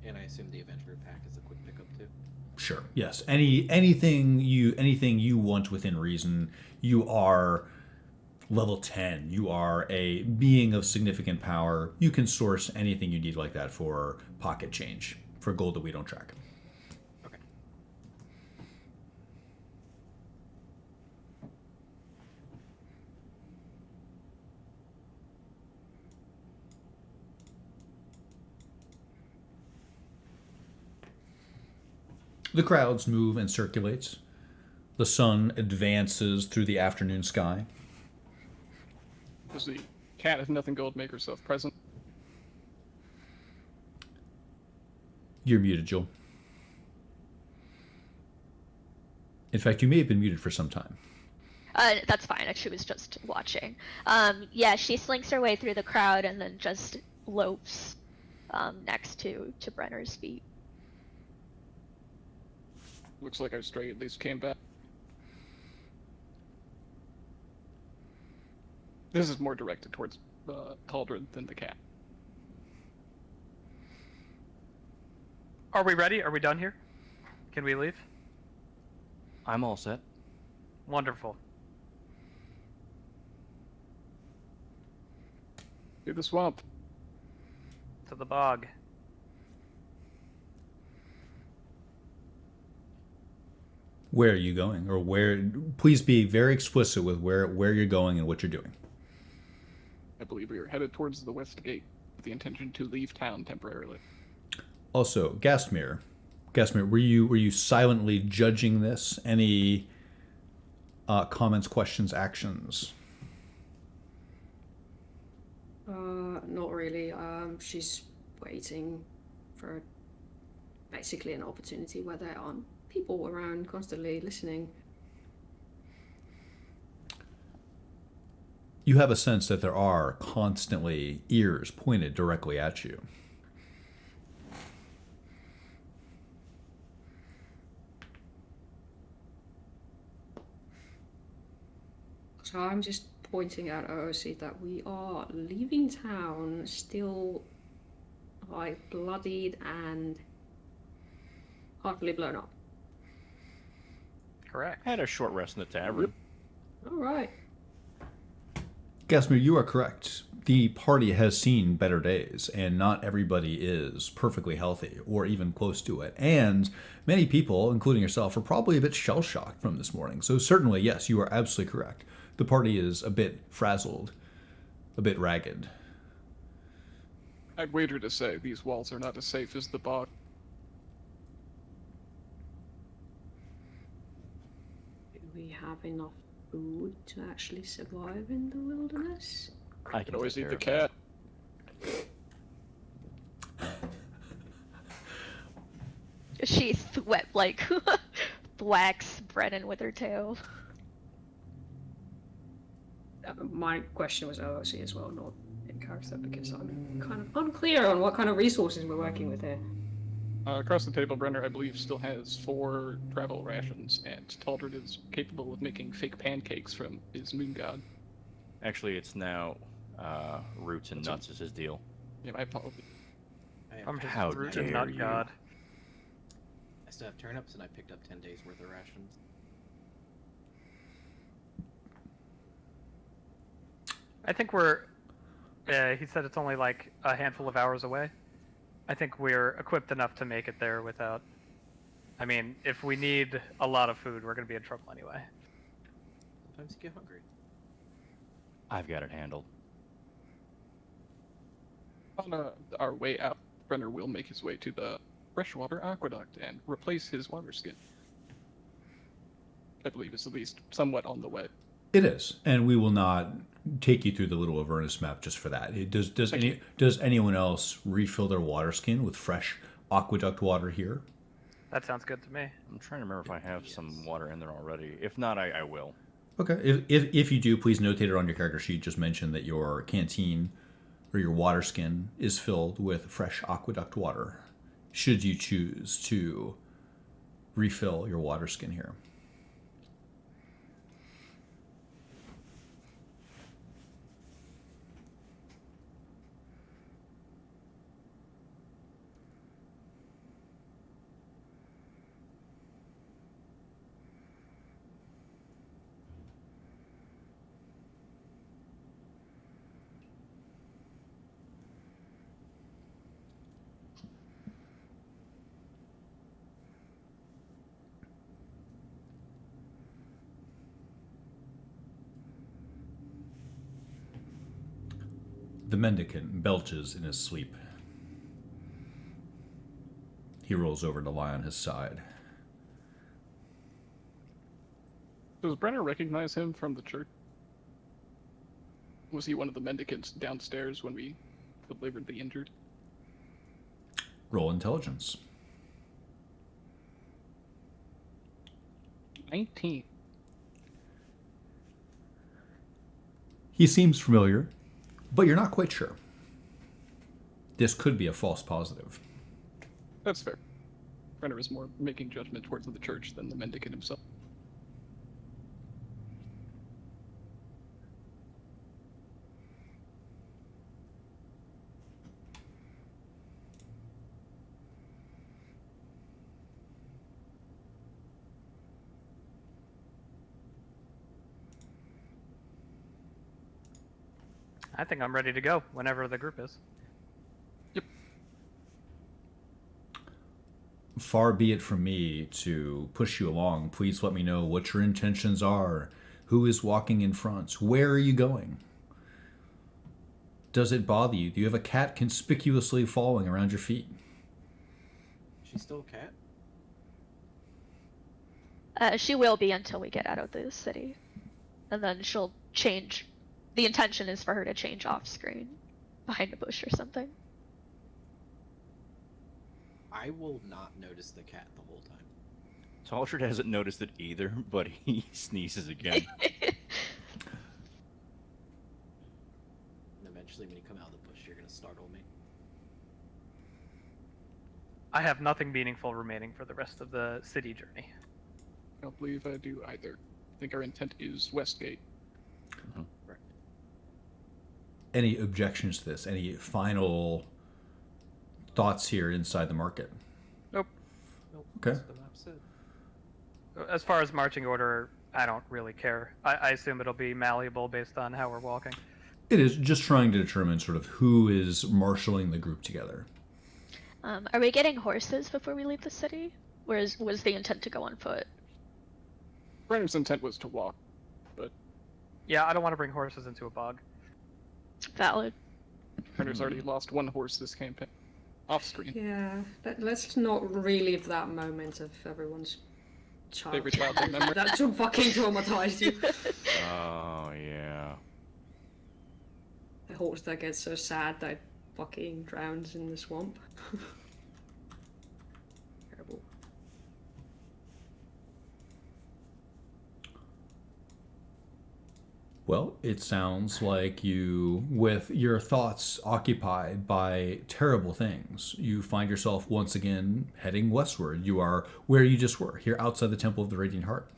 And I assume the adventurer pack is a quick pickup too. Sure. Yes. Anything you want within reason. You are level 10. You are a being of significant power. You can source anything you need like that for pocket change, for gold that we don't track. Okay. The crowds move and circulate. The sun advances through the afternoon sky. Does the cat if nothing gold make herself present? You're muted, Joel. In fact, you may have been muted for some time. That's fine. She was just watching. Yeah, she slinks her way through the crowd and then just lopes next to Brenner's feet. Looks like our stray at least came back. This is more directed towards Cauldron than the cat. Are we ready? Are we done here? Can we leave? I'm all set. Wonderful. Through the swamp. To the bog. Where are you going? Or where? Please be very explicit with where you're going and what you're doing. I believe we are headed towards the west gate with the intention to leave town temporarily. Also, Gastmir, were you silently judging this? Any comments, questions, actions? Not really. She's waiting for basically an opportunity where there aren't people around constantly listening. You have a sense that there are constantly ears pointed directly at you. So I'm just pointing out OOC that we are leaving town still like bloodied and heartily blown up. Correct. Had a short rest in the tavern. Alright. Gastmir, you are correct. The party has seen better days, and not everybody is perfectly healthy or even close to it. And many people, including yourself, are probably a bit shell-shocked from this morning. So certainly, yes, you are absolutely correct. The party is a bit frazzled, a bit ragged. I'd wager to say these walls are not as safe as the bog. Do we have enough food to actually survive in the wilderness? I Could always take eat the care of cat. She swept like whacks Brennan with her tail. My question was OOC as well, not in character, because I'm kind of unclear on what kind of resources we're working with here. Across the table, Brenner, I believe, still has 4 travel rations, and Taldred is capable of making fake pancakes from his moon god. Actually, it's now roots and nuts is his deal. Yeah, my apologies. I'm his How root and dare nut you. god. I still have turnips, and I picked up 10 days worth of rations. I think we're. He said it's only like a handful of hours away. I think we're equipped enough to make it there without. I mean, if we need a lot of food, we're going to be in trouble anyway. Sometimes you get hungry. I've got it handled. On our way out, Brenner will make his way to the freshwater aqueduct and replace his water skin. I believe it's at least somewhat on the way. It is, and we will not take you through the little Avernus map just for that. Does anyone else refill their water skin with fresh aqueduct water here? That sounds good to me. I'm trying to remember if I have some water in there already. If not, I will. Okay. If you do, please notate it on your character sheet. Just mention that your canteen or your water skin is filled with fresh aqueduct water, should you choose to refill your water skin here. The mendicant belches in his sleep. He rolls over to lie on his side. Does Brenner recognize him from the church? Was he one of the mendicants downstairs when we delivered the injured? Roll intelligence. 19. He seems familiar, but you're not quite sure. This could be a false positive. That's fair. Brenner is more making judgment towards the church than the mendicant himself. I think I'm ready to go whenever the group is. Far be it from me to push you along. Please let me know what your intentions are. Who is walking in front? Where are you going? Does it bother you? Do you have a cat conspicuously following around your feet? She's still a cat? She will be until we get out of the city. And then she'll change. The intention is for her to change off screen behind a bush or something. I will not notice the cat the whole time. Talshard hasn't noticed it either, but he sneezes again. And eventually when you come out of the bush, you're gonna startle me. I have nothing meaningful remaining for the rest of the city journey. I don't believe I do either. I think our intent is Westgate. Right. Any objections to this? Any final thoughts here inside the market? Nope. Okay. That's what the map said. As far as marching order, I don't really care. I assume it'll be malleable based on how we're walking. It is just trying to determine sort of who is marshaling the group together. Are we getting horses before we leave the city? Was the intent to go on foot? Brenner's intent was to walk, but Yeah, I don't want to bring horses into a bog. Valid. Brenner's already lost one horse this campaign. Off screen. Yeah, let's not relive that moment of everyone's Favorite childhood memory. That so fucking traumatized you. Oh, yeah. The horse that gets so sad that it fucking drowns in the swamp. Terrible. Well, it sounds like you, with your thoughts occupied by terrible things, you find yourself once again heading westward. You are where you just were, here outside the Temple of the Radiant Heart.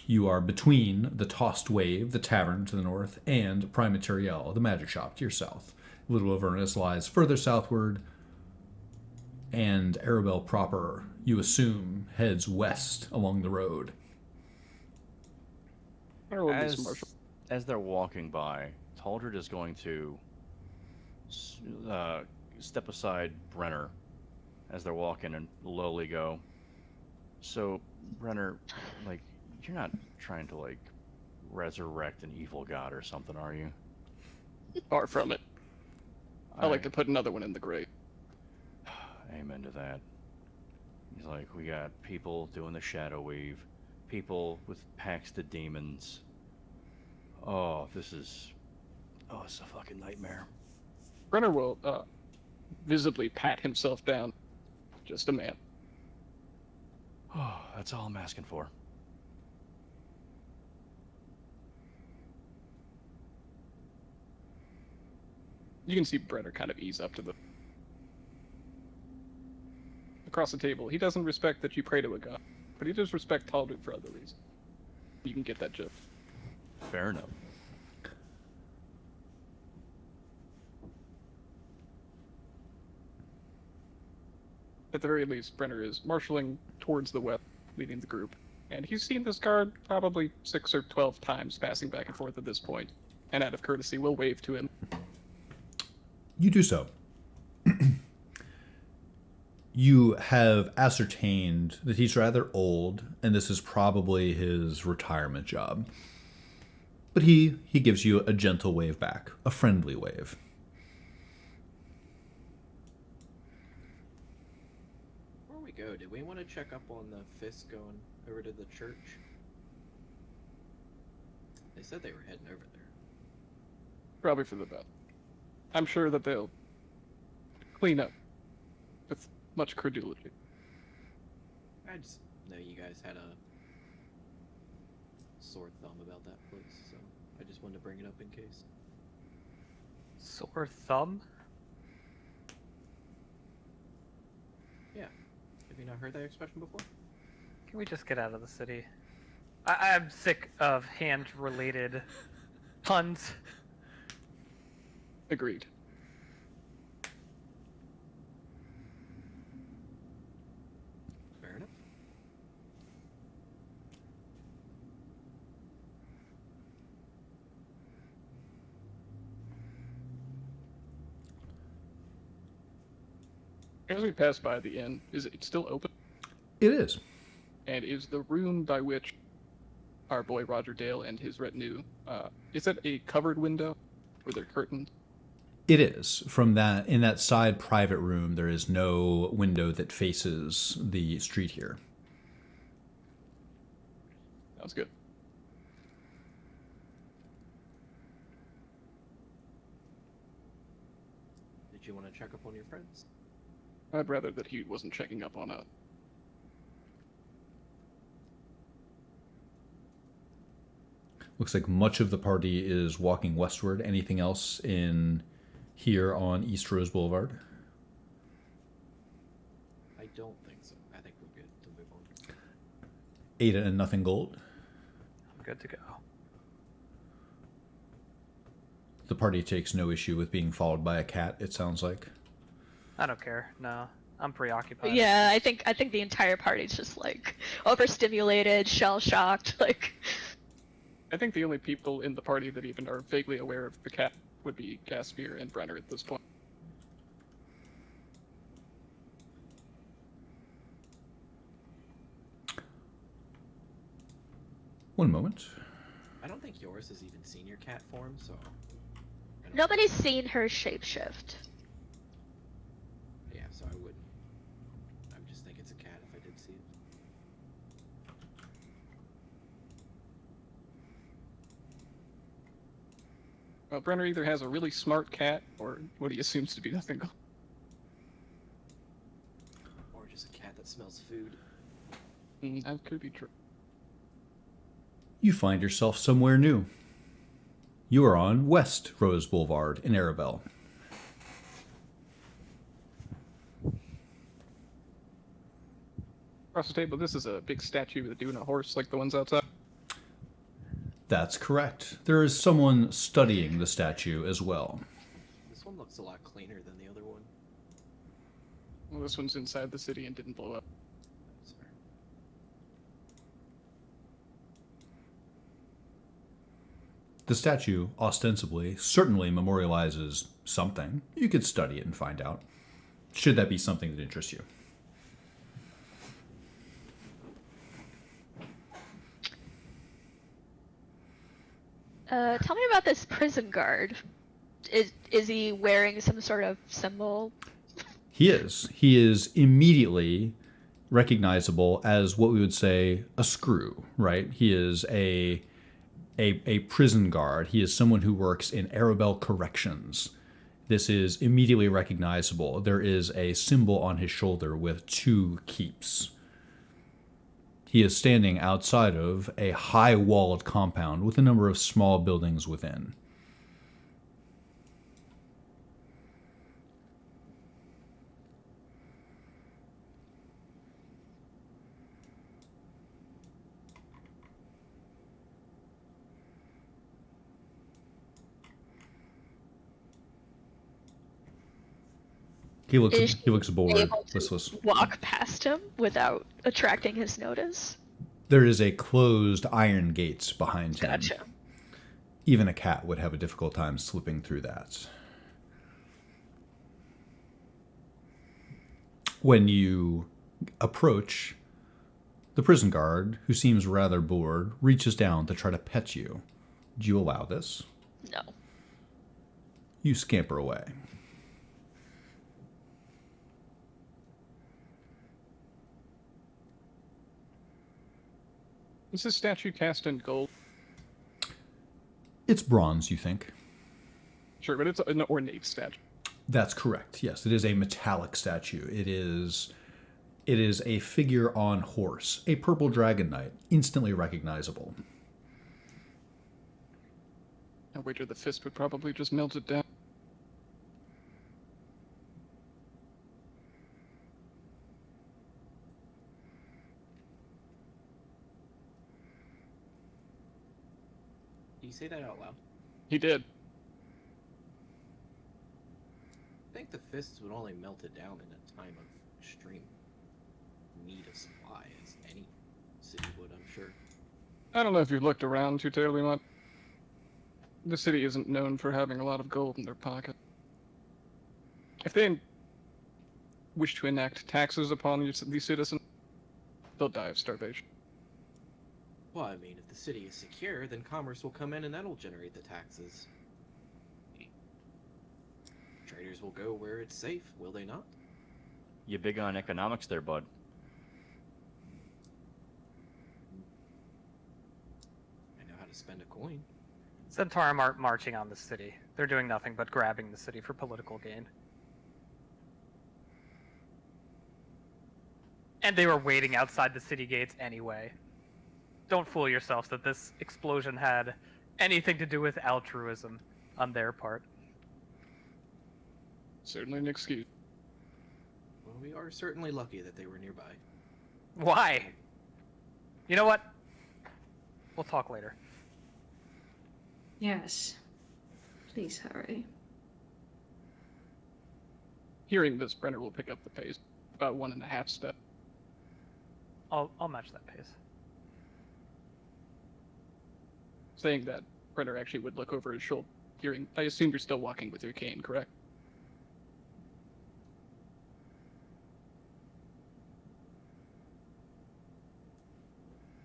You are between the Tossed Wave, the tavern to the north, and Prime Materiel, the magic shop to your south. Little Avernus lies further southward, and Arabel proper, you assume, heads west along the road. Brenner will do some martial. as they're walking by, Taldred is going to step aside Brenner as they're walking and lowly go, "So, Brenner, like, you're not trying to, like, resurrect an evil god or something, are you?" Far from it. I like to put another one in the grave. Amen to that. He's like, we got people doing the shadow weave, people with packs to demons. Oh, it's a fucking nightmare. Brenner will visibly pat himself down. Just a man. Oh, that's all I'm asking for. You can see Brenner kind of ease up to the across the table. He doesn't respect that you pray to a god, but he does respect Taldred for other reasons. You can get that joke. Fair enough. At the very least, Brenner is marshaling towards the west, leading the group. And he's seen this guard probably 6 or 12 times passing back and forth at this point, and out of courtesy will wave to him. You do so. You have ascertained that he's rather old, and this is probably his retirement job. But he gives you a gentle wave back, a friendly wave. Before we go, did we want to check up on the Fisk going over to the church? They said they were heading over there. Probably for the best. I'm sure that they'll clean up with much credulity. I just know you guys had a sore thumb about that place, so I just wanted to bring it up in case. Sore thumb? Yeah. Have you not heard that expression before? Can we just get out of the city? I'm sick of hand-related puns. Agreed. Fair enough. As we pass by the inn, is it still open? It is. And is the room by which our boy Roger Dale and his retinue, is that a covered window? Were there curtains? It is. In that side private room, there is no window that faces the street here. Sounds good. Did you want to check up on your friends? I'd rather that he wasn't checking up on us. Looks like much of the party is walking westward. Anything else in here on East Rose Boulevard? I don't think so. I think we're good to move on. 8 and nothing gold. I'm good to go. The party takes no issue with being followed by a cat, it sounds like. I don't care. No, I'm preoccupied. Yeah, I think the entire party's just like overstimulated, shell shocked, like. I think the only people in the party that even are vaguely aware of the cat would be Gaspir and Brenner at this point. One moment. I don't think yours has even seen your cat form, so. Nobody's seen her shapeshift. Yeah, so I wouldn't. I would just think it's a cat if I did see it. Well, Brenner either has a really smart cat or what he assumes to be nothing. Or just a cat that smells food. That could be true. You find yourself somewhere new. You are on West Rose Boulevard in Arabelle. Across the table, this is a big statue with a dude and a horse like the ones outside. That's correct. There is someone studying the statue as well. This one looks a lot cleaner than the other one. Well, this one's inside the city and didn't blow up. That's fair. The statue, ostensibly, certainly memorializes something. You could study it and find out. Should that be something that interests you? Tell me about this prison guard. Is he wearing some sort of symbol? He is. He is immediately recognizable as what we would say a screw, right? He is a prison guard. He is someone who works in Arabel corrections. This is immediately recognizable. There is a symbol on his shoulder with 2 keeps. He is standing outside of a high-walled compound with a number of small buildings within. He looks bored, Able to listless. walk past him without attracting his notice. There is a closed iron gates behind him. Gotcha. Even a cat would have a difficult time slipping through that. When you approach, the prison guard, who seems rather bored, reaches down to try to pet you. Do you allow this? No. You scamper away. Is this statue cast in gold? It's bronze, you think? Sure, but it's an ornate statue. That's correct. Yes, it is a metallic statue. It is a figure on horse, a purple dragon knight, instantly recognizable. I wager the fist would probably just melt it down. Do you say that out loud? He did. I think the fists would only melt it down in a time of extreme need of supply, as any city would, I'm sure. I don't know if you've looked around too terribly much. The city isn't known for having a lot of gold in their pocket. If they wish to enact taxes upon these citizens, they'll die of starvation. Well, I mean, if the city is secure, then commerce will come in and that'll generate the taxes. Traders will go where it's safe, will they not? You big on economics there, bud. I know how to spend a coin. Centaurum aren't marching on the city. They're doing nothing but grabbing the city for political gain. And they were waiting outside the city gates anyway. Don't fool yourselves that this explosion had anything to do with altruism on their part. Certainly an excuse. Well, we are certainly lucky that they were nearby. Why? You know what? We'll talk later. Yes. Please hurry. Hearing this, Brenner will pick up the pace. About 1.5 steps. I'll match that pace. Saying that, Brenner actually would look over his shoulder. Hearing, I assume you're still walking with your cane, correct?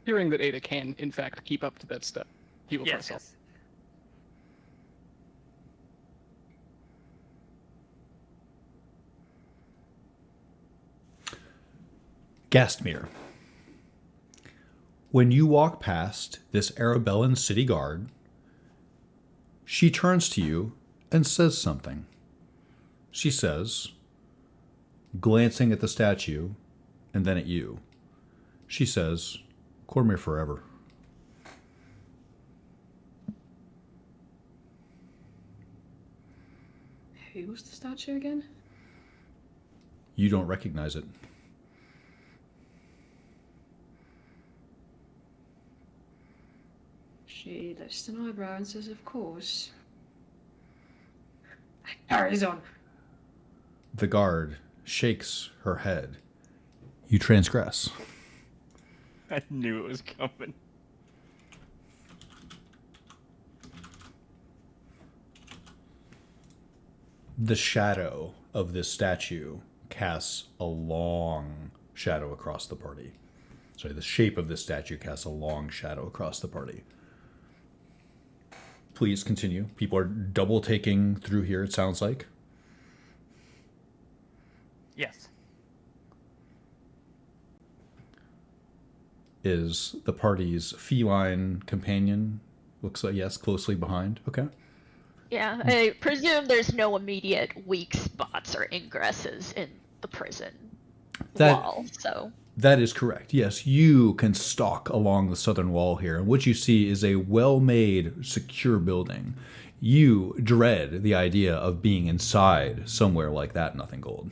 Hearing that Ada can, in fact, keep up to that step, he will press Yes. Gastmere. When you walk past this Arabellan city guard, she turns to you and says something. She says, glancing at the statue and then at you, she says, Cormier forever. Who was the statue again? You don't recognize it. She lifts an eyebrow and says, of course. Carries on. The guard shakes her head. You transgress. I knew it was coming. The shadow of this statue casts a long shadow across the party. Sorry, the shape of this statue casts a long shadow across the party. Please continue. People are double taking through here, it sounds like. Yes. Is the party's feline companion, looks like, yes, closely behind. Okay. Yeah, I presume there's no immediate weak spots or ingresses in the prison wall, so... That is correct. Yes, you can stalk along the southern wall here, and what you see is a well-made, secure building. You dread the idea of being inside somewhere like that, Nothing Gold.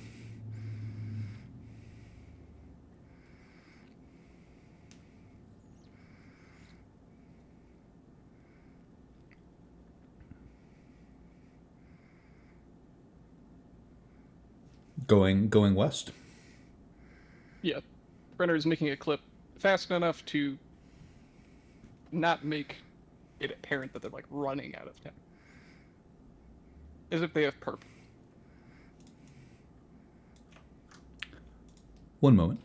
Going west? Yeah. Brenner is making a clip fast enough to not make it apparent that they're like running out of town. As if they have purpose. One moment.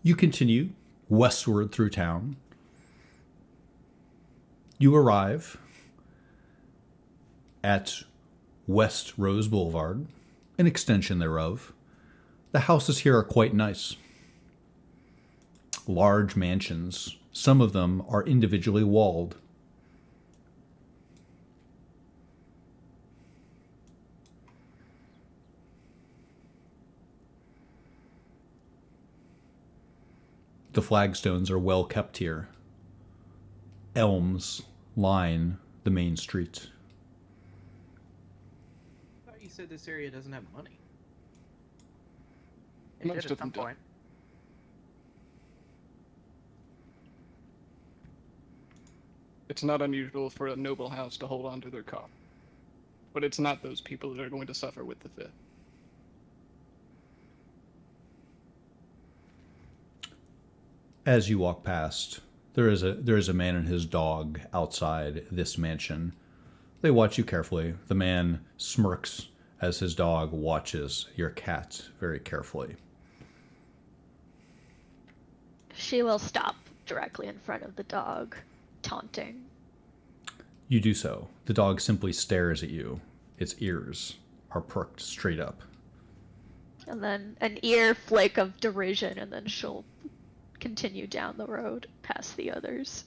You continue westward through town. You arrive at West Rose Boulevard, an extension thereof. The houses here are quite nice. Large mansions. Some of them are individually walled. The flagstones are well kept here. Elms line the main street. I thought you said this area doesn't have money. It Most did of at some them don't. point. It's not unusual for a noble house to hold on to their coffin. But it's not those people that are going to suffer with the fifth. As you walk past, there is a man and his dog outside this mansion. They watch you carefully. The man smirks as his dog watches your cat very carefully. She will stop directly in front of the dog, taunting. You do so. The dog simply stares at you. Its ears are perked straight up. And then an ear flick of derision, and then she'll continue down the road past the others.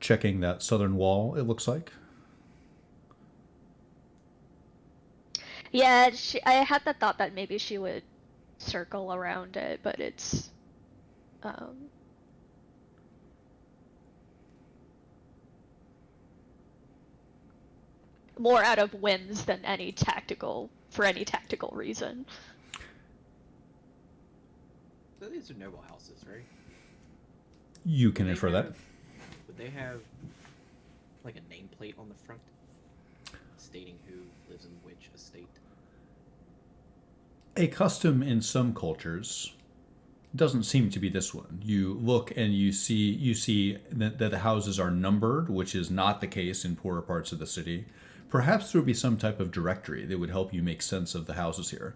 Checking that southern wall, it looks like. Yeah, I had the thought that maybe she would circle around it, but it's more out of whims than any tactical reason. So these are noble houses, right? You can Would they infer that. Would they have like a nameplate on the front stating who lives in which estate? A custom in some cultures doesn't seem to be this one. You look and you see that the houses are numbered, which is not the case in poorer parts of the city. Perhaps there would be some type of directory that would help you make sense of the houses here.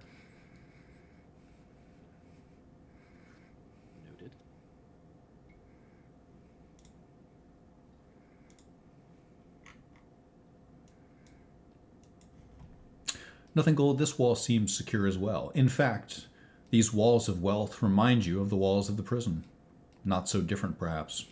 Noted. Nothing Gold, this wall seems secure as well. In fact, these walls of wealth remind you of the walls of the prison. Not so different, perhaps.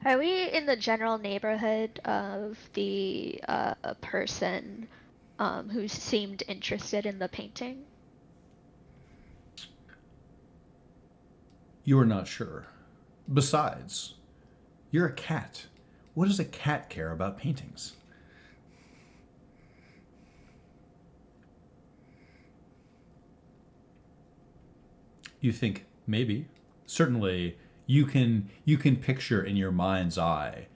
Are we in the general neighborhood of the person who seemed interested in the painting? You're not sure. Besides, you're a cat. What does a cat care about paintings? You think maybe. Certainly, you can picture in your mind's eye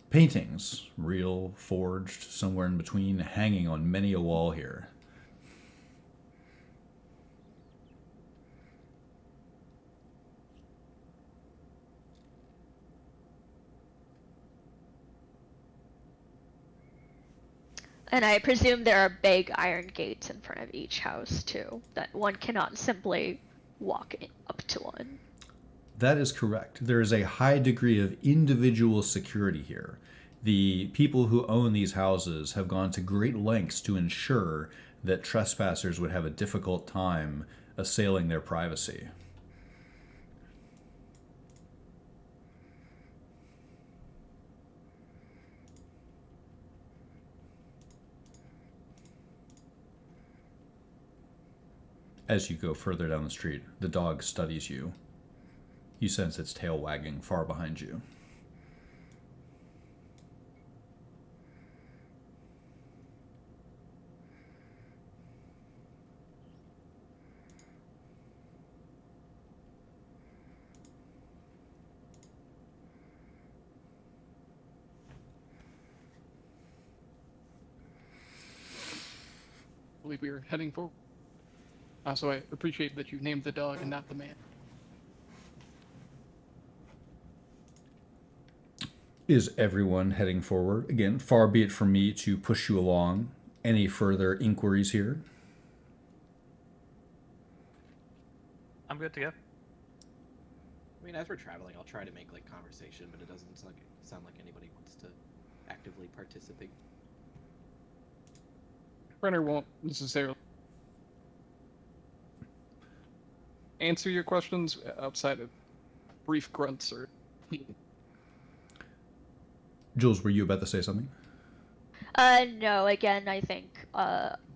paintings, real, forged, somewhere in between, hanging on many a wall here. And I presume there are big iron gates in front of each house, too, that one cannot simply walk up to one. That is correct. There is a high degree of individual security here. The people who own these houses have gone to great lengths to ensure that trespassers would have a difficult time assailing their privacy. As you go further down the street, the dog studies you. You sense its tail wagging far behind you. I believe we are heading for. So I appreciate that you named the dog and not the man. Is everyone heading forward? Again, far be it from me to push you along. Any further inquiries here? I'm good to go. I mean, as we're traveling, I'll try to make like conversation, but it doesn't sound like anybody wants to actively participate. Brenner won't necessarily answer your questions outside of brief grunts or. Jules, were you about to say something? No, again, I think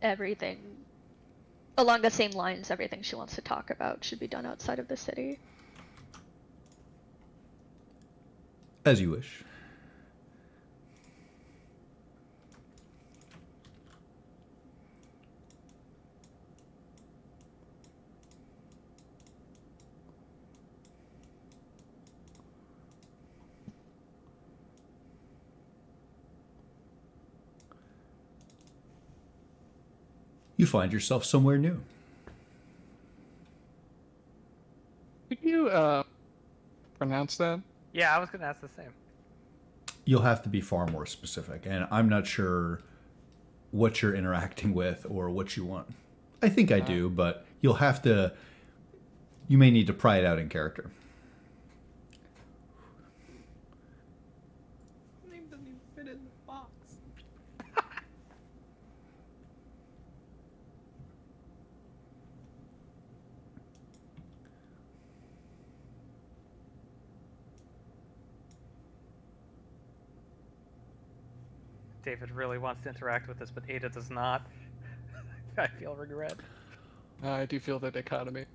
everything along the same lines, everything she wants to talk about should be done outside of the city. As you wish. You find yourself somewhere new. Could you pronounce that? Yeah, I was gonna ask the same. You'll have to be far more specific, and I'm not sure what you're interacting with or what you want. I think I do, but you'll have to. You may need to pry it out in character. The name doesn't even fit in the box. David really wants to interact with this, but Ada does not. I feel regret. I do feel the dichotomy.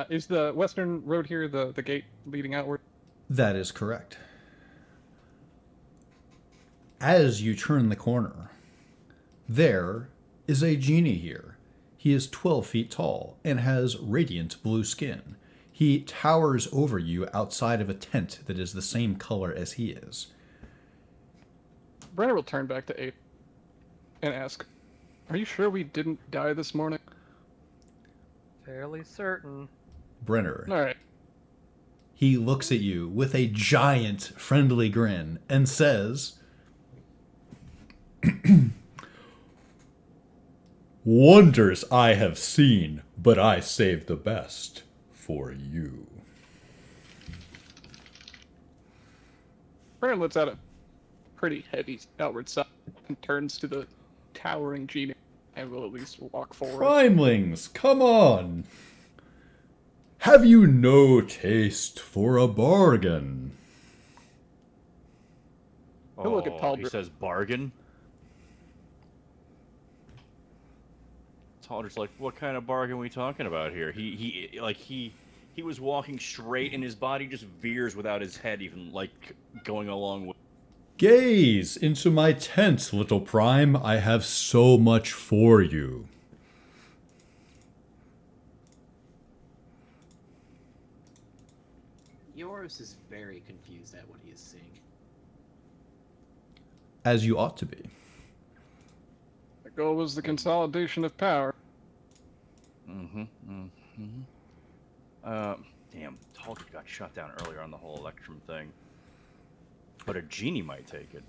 Is the western road here the gate leading outward? That is correct. As you turn the corner, there is a genie here. He is 12 feet tall and has radiant blue skin. He towers over you outside of a tent that is the same color as he is. Brenner will turn back to Abe and ask, "Are you sure we didn't die this morning?" Fairly certain. Brenner. All right. He looks at you with a giant friendly grin and says, "Wonders I have seen, but I saved the best for you." Brenner lets out a pretty heavy outward sigh and turns to the towering genie and will at least walk forward. Primelings, come on. Have you no taste for a bargain? He'll look at He Taldrin. says bargain. Taldrin's like, what kind of bargain are we talking about here? He He was walking straight, and his body just veers without his head even, like, going along with... Gaze into my tent, little Prime. I have so much for you. Yoros is very confused at what he is seeing. As you ought to be. The goal was the consolidation of power. Damn, Taldred got shot down earlier on the whole Electrum thing. But a genie might take it.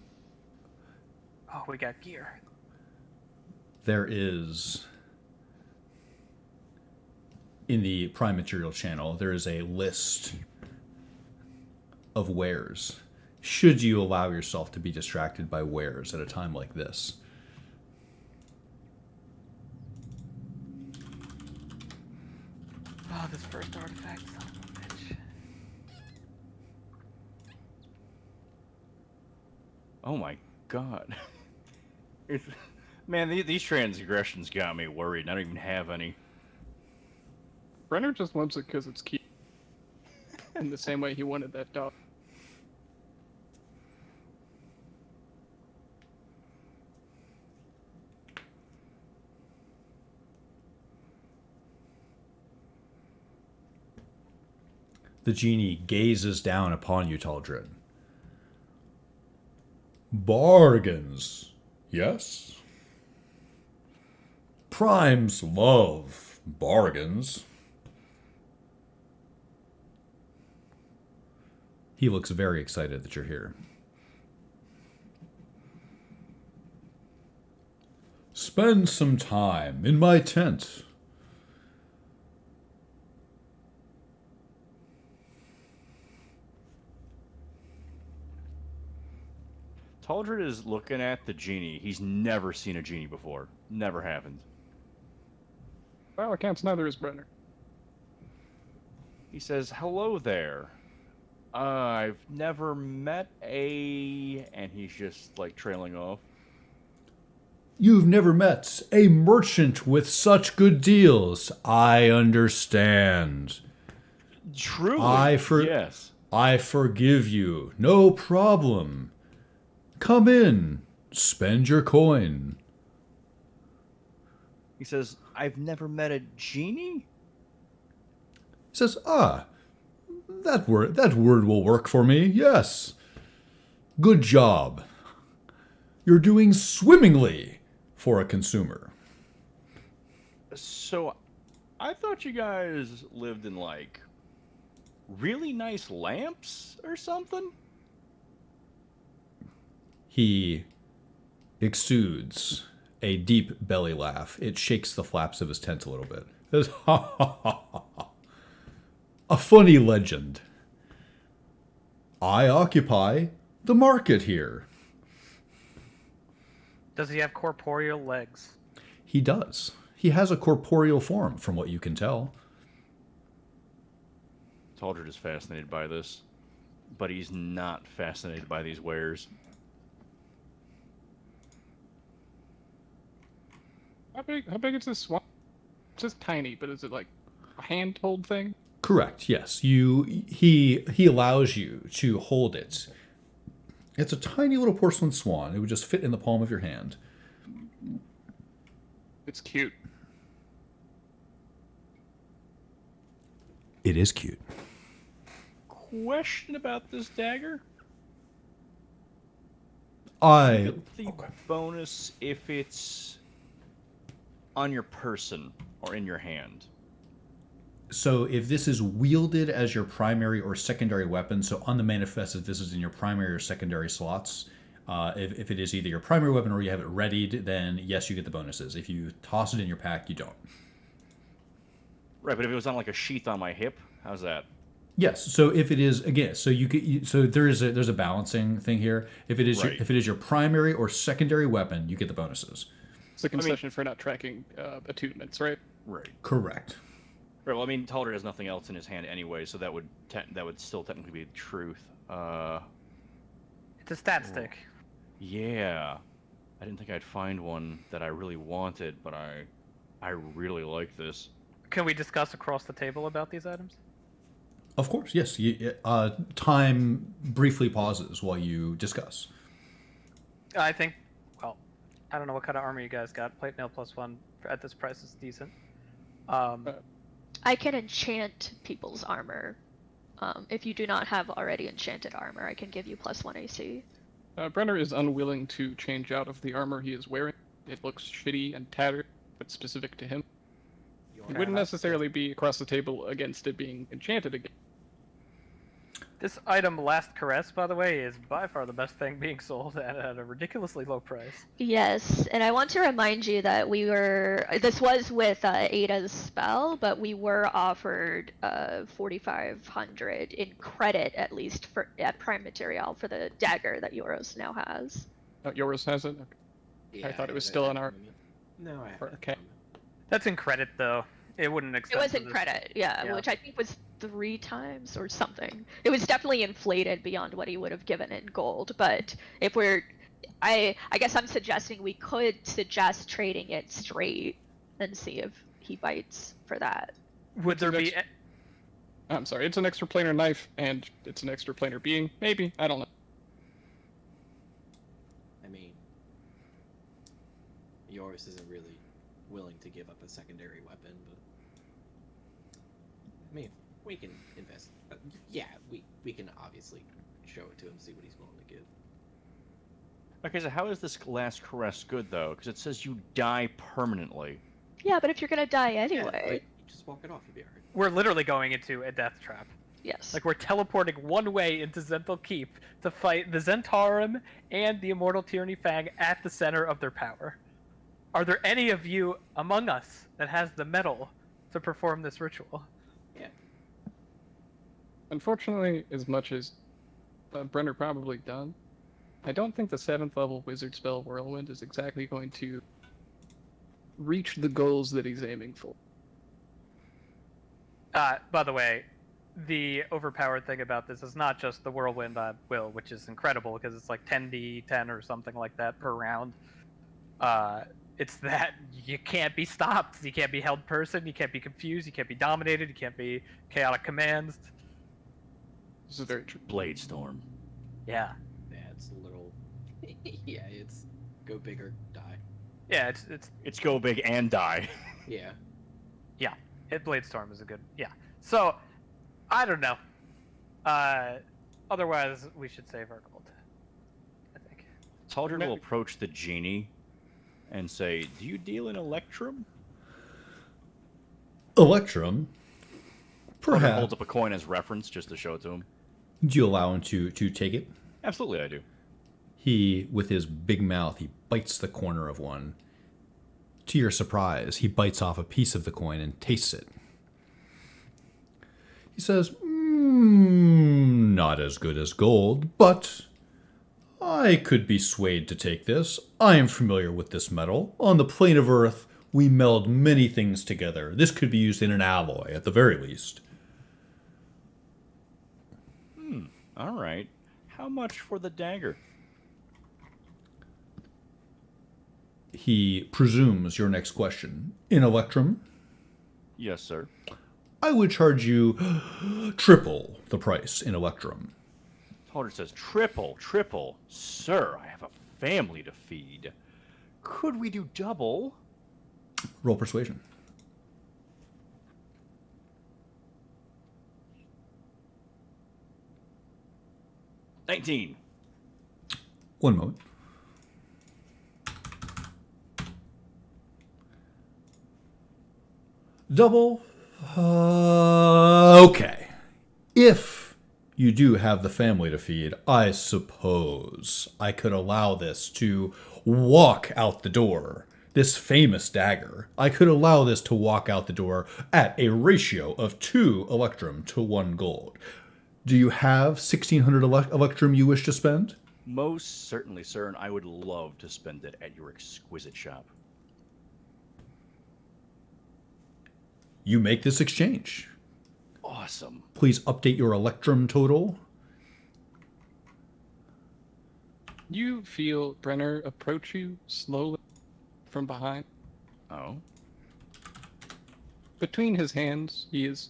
Oh, we got gear. There is, in the Prime Material channel, there is a list of wares. Should you allow yourself to be distracted by wares at a time like this? Oh, this first artifact, son of a bitch. Oh my god. Man, these transgressions got me worried, and I don't even have any. Brenner just wants it because it's cute. In the same way he wanted that dog. The genie gazes down upon you, Taldred. Bargains, yes? Primes love bargains. He looks very excited that you're here. Spend some time in my tent. Taldred is looking at the genie. He's never seen a genie before. Never happened. Well, accounts neither is Brenner. He says, "Hello there. I've never met a..." And he's just, like, trailing off. You've never met a merchant with such good deals. I understand. Truly, yes. I forgive you. No problem. Come in. Spend your coin. He says, "I've never met a genie?" He says, that word will work for me, yes. Good job. You're doing swimmingly for a consumer. So, I thought you guys lived in, like, really nice lamps or something? He exudes a deep belly laugh. It shakes the flaps of his tent a little bit. He says, ha ha ha ha ha. A funny legend. I occupy the market here. Does he have corporeal legs? He does. He has a corporeal form, from what you can tell. Taldred is fascinated by this, but he's not fascinated by these wares. How big is this swamp? It's just tiny, but is it like a hand-hold thing? Correct, yes. He allows you to hold it. It's a tiny little porcelain swan. It would just fit in the palm of your hand. It's cute. It is cute. Question about this dagger? I... The bonus if it's on your person or in your hand. So if this is wielded as your primary or secondary weapon, so on the manifest, if this is in your primary or secondary slots, if it is either your primary weapon or you have it readied, then yes, you get the bonuses. If you toss it in your pack, you don't. Right, but if it was on like a sheath on my hip, how's that? Yes. So if it is again, so so there's a balancing thing here. If it is Right. if it is your primary or secondary weapon, you get the bonuses. It's a concession for not tracking attunements, right? Right. Correct. Right. Well, I mean, Taldred has nothing else in his hand anyway, so that would still technically be the truth. It's a stat stick. Yeah. I didn't think I'd find one that I really wanted, but I really like this. Can we discuss across the table about these items? Of course, yes. Time briefly pauses while you discuss. I think, well, I don't know what kind of armor you guys got. Plate mail +1 at this price is decent. I can enchant people's armor. If you do not have already enchanted armor, I can give you +1 AC. Brenner is unwilling to change out of the armor he is wearing. It looks shitty and tattered, but specific to him. He wouldn't necessarily be across the table against it being enchanted again. This item, Last Caress, by the way, is by far the best thing being sold at a ridiculously low price. Yes, and I want to remind you that this was with Ada's spell, but we were offered 4,500 in credit, at least, at Prime Material for the dagger that Yoros now has. Yours has it? Okay. I thought it was still on our... No, I have Okay. That's in credit, though. It wouldn't It was in credit, yeah, which I think was 3 times or something. It was definitely inflated beyond what he would have given in gold, but if I guess I'm suggesting we could suggest trading it straight and see if he bites for that. Would there be... I'm sorry, it's an extra planar knife, and it's an extra planar being. Maybe, I don't know. I mean, Yoris isn't really willing to give up a secondary weapon, but I mean, we can invest. Yeah, we can obviously show it to him, see what he's willing to give. Okay, so how is this Last Caress good, though? Because it says you die permanently. Yeah, but if you're gonna die Yeah, anyway. like, you just walk it off, you'll be alright. We're literally going into a death trap. Yes. Like, we're teleporting one way into Zenthal Keep to fight the Zentarum and the Immortal Tyranny Fang at the center of their power. Are there any of you among us that has the metal to perform this ritual? Yeah. Unfortunately, as much as Brenner probably done, I don't think the 7th level wizard spell Whirlwind is exactly going to reach the goals that he's aiming for. By the way, the overpowered thing about this is not just the Whirlwind Will, which is incredible because it's like 10d10 or something like that per round. It's that you can't be stopped. You can't be held person. You can't be confused. You can't be dominated. You can't be chaotic commands. This is very true. Blade Storm. Yeah. Yeah, it's a little. Yeah, it's go big or die. Yeah, It's go big and die. Yeah. Blade Storm is a good... Yeah. So, I don't know. Otherwise, we should save our gold. I think. Taldrin will approach the genie and say, "Do you deal in Electrum?" Electrum? Taldrin Perhaps. holds up a coin as reference just to show it to him. Do you allow him to take it? Absolutely, I do. He, with his big mouth, he bites the corner of one. To your surprise, he bites off a piece of the coin and tastes it. He says, not as good as gold, but I could be swayed to take this. I am familiar with this metal. On the plane of Earth, we meld many things together. This could be used in an alloy, at the very least. All right. How much for the dagger? He presumes your next question. In Electrum, Yes, sir. I would charge you triple the price in Electrum. Taldrin says, triple. Sir, I have a family to feed. Could we do double? Roll persuasion. $19. One moment. Double? Okay. If you do have the family to feed, I suppose I could allow this to walk out the door. This famous dagger. I could allow this to walk out the door at a ratio of 2 Electrum to 1 gold. Do you have 1,600 Electrum you wish to spend? Most certainly, sir, and I would love to spend it at your exquisite shop. You make this exchange. Awesome. Please update your Electrum total. You feel Brenner approach you slowly from behind. Oh? Between his hands, he is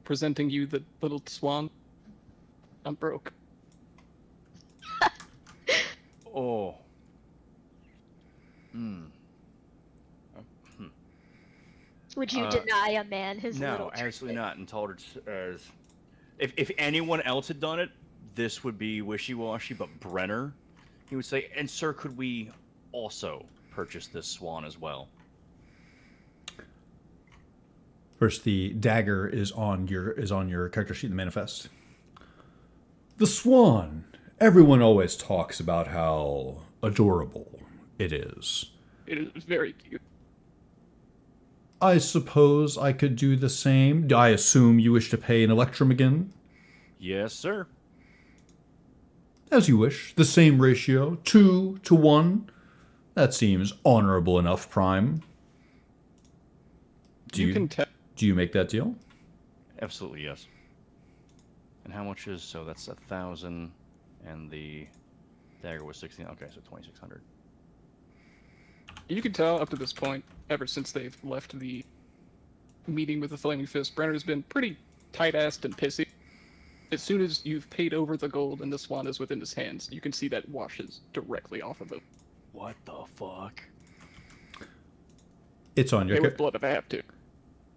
presenting you the little swan. I'm broke. Oh. Hmm. Would you deny a man his No, little absolutely treatment? not. And Talbot says, if anyone else had done it, this would be wishy-washy. But Brenner, he would say, and sir, could we also purchase this swan as well? First, the dagger is on your character sheet in the manifest. The swan. Everyone always talks about how adorable it is. It is very cute. I suppose I could do the same. I assume you wish to pay an electrum again? Yes, sir. As you wish. The same ratio, 2 to 1. That seems honorable enough, Prime. You can tell. Do you make that deal? Absolutely, yes. And how much is, so that's 1,000, and the dagger was 16. Okay, so 2,600. You can tell up to this point, ever since they've left the meeting with the Flaming Fist, Brenner's been pretty tight-assed and pissy. As soon as you've paid over the gold and the swan is within his hands, you can see that washes directly off of him. What the fuck? It's on your Pay with blood if I have to.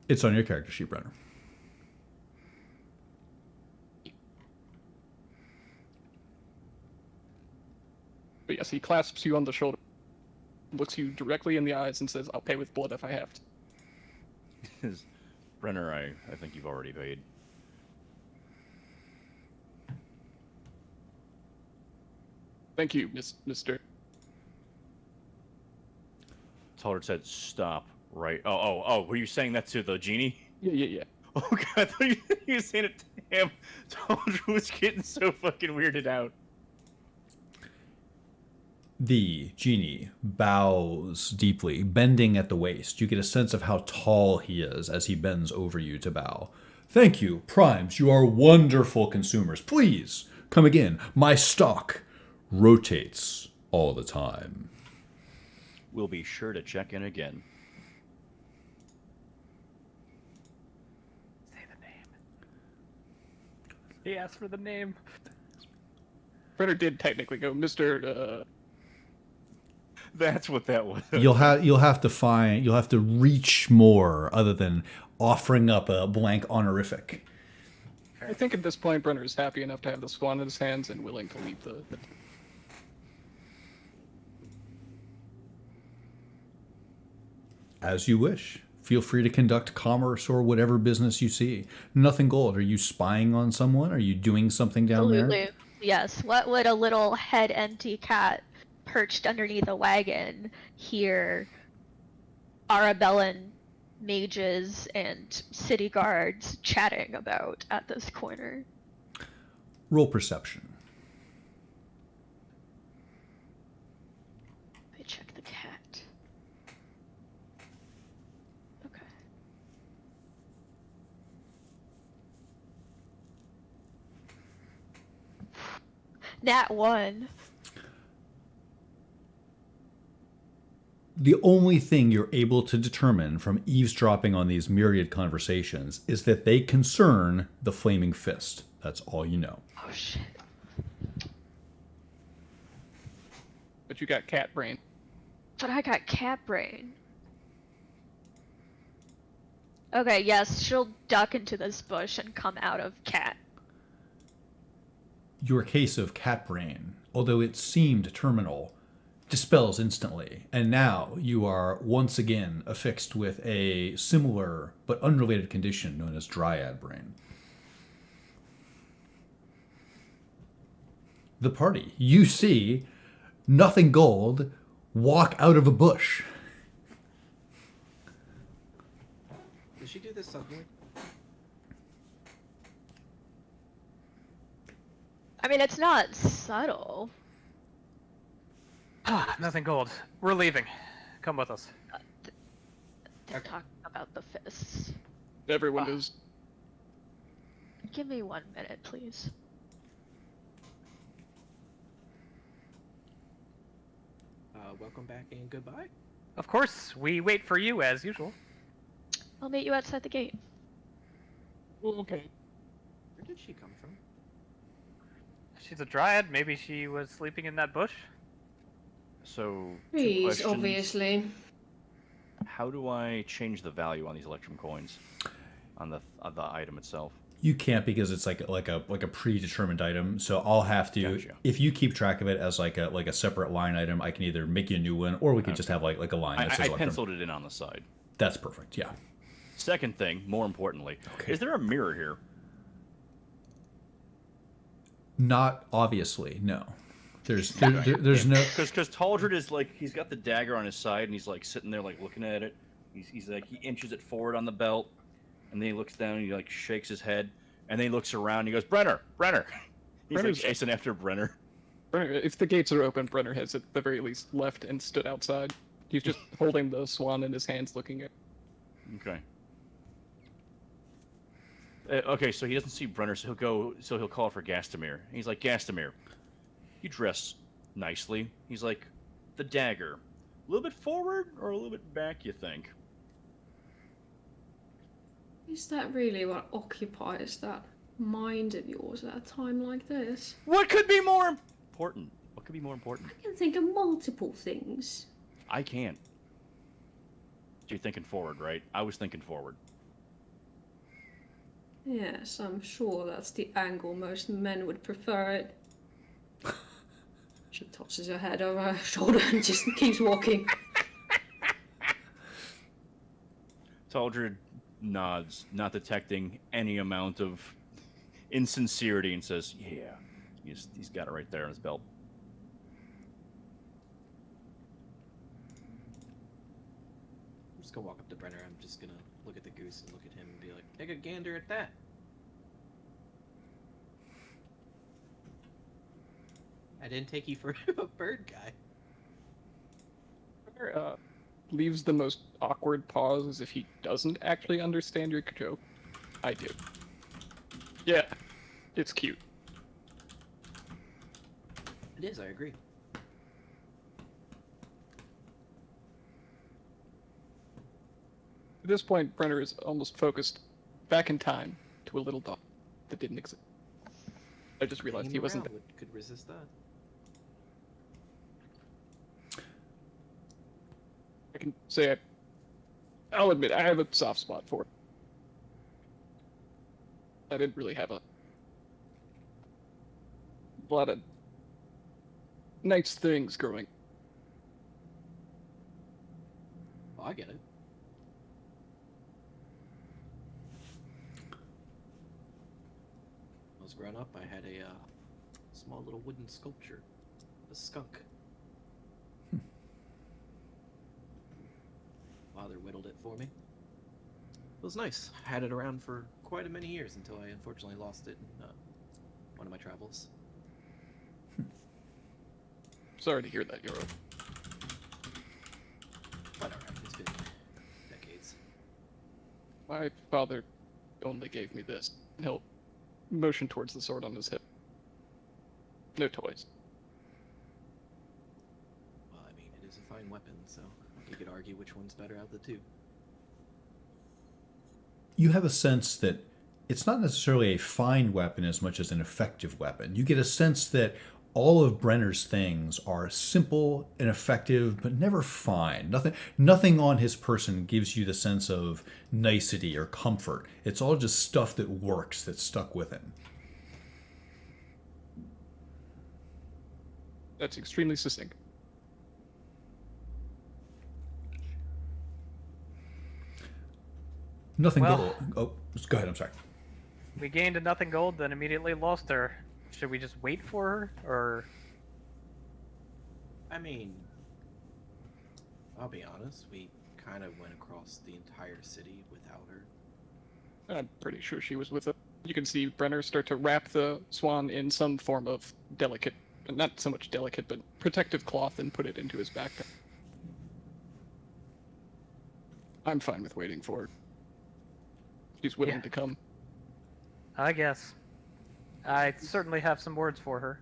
It's on your character sheet, Brenner. But yes, he clasps you on the shoulder, looks you directly in the eyes, and says, I'll pay with blood if I have to. Brenner, I think you've already paid. Thank you, Mr. Talbot said, stop, right? Oh, were you saying that to the genie? Yeah. Oh, God, I thought you were saying it to him. Talbot was getting so fucking weirded out. The genie bows deeply, bending at the waist. You get a sense of how tall he is as he bends over you to bow. Thank you, Primes. You are wonderful consumers. Please, come again. My stock rotates all the time. We'll be sure to check in again. Say the name. He asked for the name. Brenner did technically go, Mr. That's what that was. You'll have to reach more other than offering up a blank honorific. I think at this point, Brenner is happy enough to have the swan in his hands and willing to leave the As you wish. Feel free to conduct commerce or whatever business you see. Nothing gold. Are you spying on someone? Are you doing something down there? Absolutely. Yes. What would a little head empty cat perched underneath a wagon hear Arabellan mages and city guards chatting about at this corner? Roll perception. Let me check the cat. Okay. Nat 1. The only thing you're able to determine from eavesdropping on these myriad conversations is that they concern the Flaming Fist. That's all you know. Oh shit. But you got cat brain. But I got cat brain. Okay, yes, she'll duck into this bush and come out of cat. Your case of cat brain, although it seemed terminal, dispels instantly, and now you are once again affixed with a similar but unrelated condition known as dryad brain. The party. You see Nothing Gold walk out of a bush. Did she do this suddenly? I mean, it's not subtle. Ah, nothing gold. We're leaving. Come with us. They're talking about the fists. Everyone is. Give me 1 minute, please. Welcome back and goodbye. Of course, we wait for you as usual. I'll meet you outside the gate. Okay. Where did she come from? She's a dryad. Maybe she was sleeping in that bush. So, two Please, questions. obviously. How do I change the value on these Electrum coins? On the item itself? You can't because it's like a predetermined item. So I'll have to, Gotcha. if you keep track of it as like a separate line item, I can either make you a new one, or we could just have like a line that says I Electrum. penciled it in on the side. That's perfect. Yeah. Second thing, more importantly, Okay. is there a mirror here? Not obviously, no. There's no. Because Taldred is like, he's got the dagger on his side and he's like sitting there like looking at it. He's like, he inches it forward on the belt, and then he looks down and he like shakes his head, and then he looks around and he goes, Brenner. He's like chasing after Brenner. Brenner, if the gates are open, Brenner has at the very least left and stood outside. He's just holding the swan in his hands, looking at. Okay. Okay, so he doesn't see Brenner, so he'll call for Gastamir. And he's like, Gastamir, you dress nicely. He's like, the dagger. A little bit forward or a little bit back, you think? Is that really what occupies that mind of yours at a time like this? What could be more important? What could be more important? I can think of multiple things. I can't. You're thinking forward, right? I was thinking forward. Yes, I'm sure that's the angle most men would prefer it. She tosses her head over her shoulder and just keeps walking. Taldred nods, not detecting any amount of insincerity, and says, yeah, he's got it right there on his belt. I'm just gonna walk up to Brenner. I'm just gonna look at the goose and look at him and be like, take a gander at that. I didn't take you for a bird guy. Brenner leaves the most awkward pause as if he doesn't actually understand your joke. I do. Yeah, it's cute. It is, I agree. At this point, Brenner is almost focused back in time to a little dog that didn't exist. I just realized Hanging he wasn't around there. could resist that. I can say I'll admit I have a soft spot for it. I didn't really have a lot of nice things growing. Oh, I get it. When I was growing up, I had a small little wooden sculpture of a skunk. Father whittled it for me. It was nice. I had it around for quite a many years until I unfortunately lost it in one of my travels. Sorry to hear that, Yoro. But alright, it's been decades. My father only gave me this. He'll motion towards the sword on his hip. No toys. Well, I mean, it is a fine weapon, so you could argue which one's better out of the two. You have a sense that it's not necessarily a fine weapon as much as an effective weapon. You get a sense that all of Brenner's things are simple and effective, but never fine. Nothing on his person gives you the sense of nicety or comfort. It's all just stuff that works, that's stuck with him. That's extremely succinct. Nothing Well- gold. Oh, go ahead. I'm sorry. We gained a nothing gold, then immediately lost her. Should we just wait for her, or? I mean, I'll be honest, we kind of went across the entire city without her. I'm pretty sure she was with it. You can see Brenner start to wrap the swan in some form of delicate, not so much delicate, but protective cloth and put it into his backpack. I'm fine with waiting for her. She's willing Yeah. to come. I guess. I certainly have some words for her.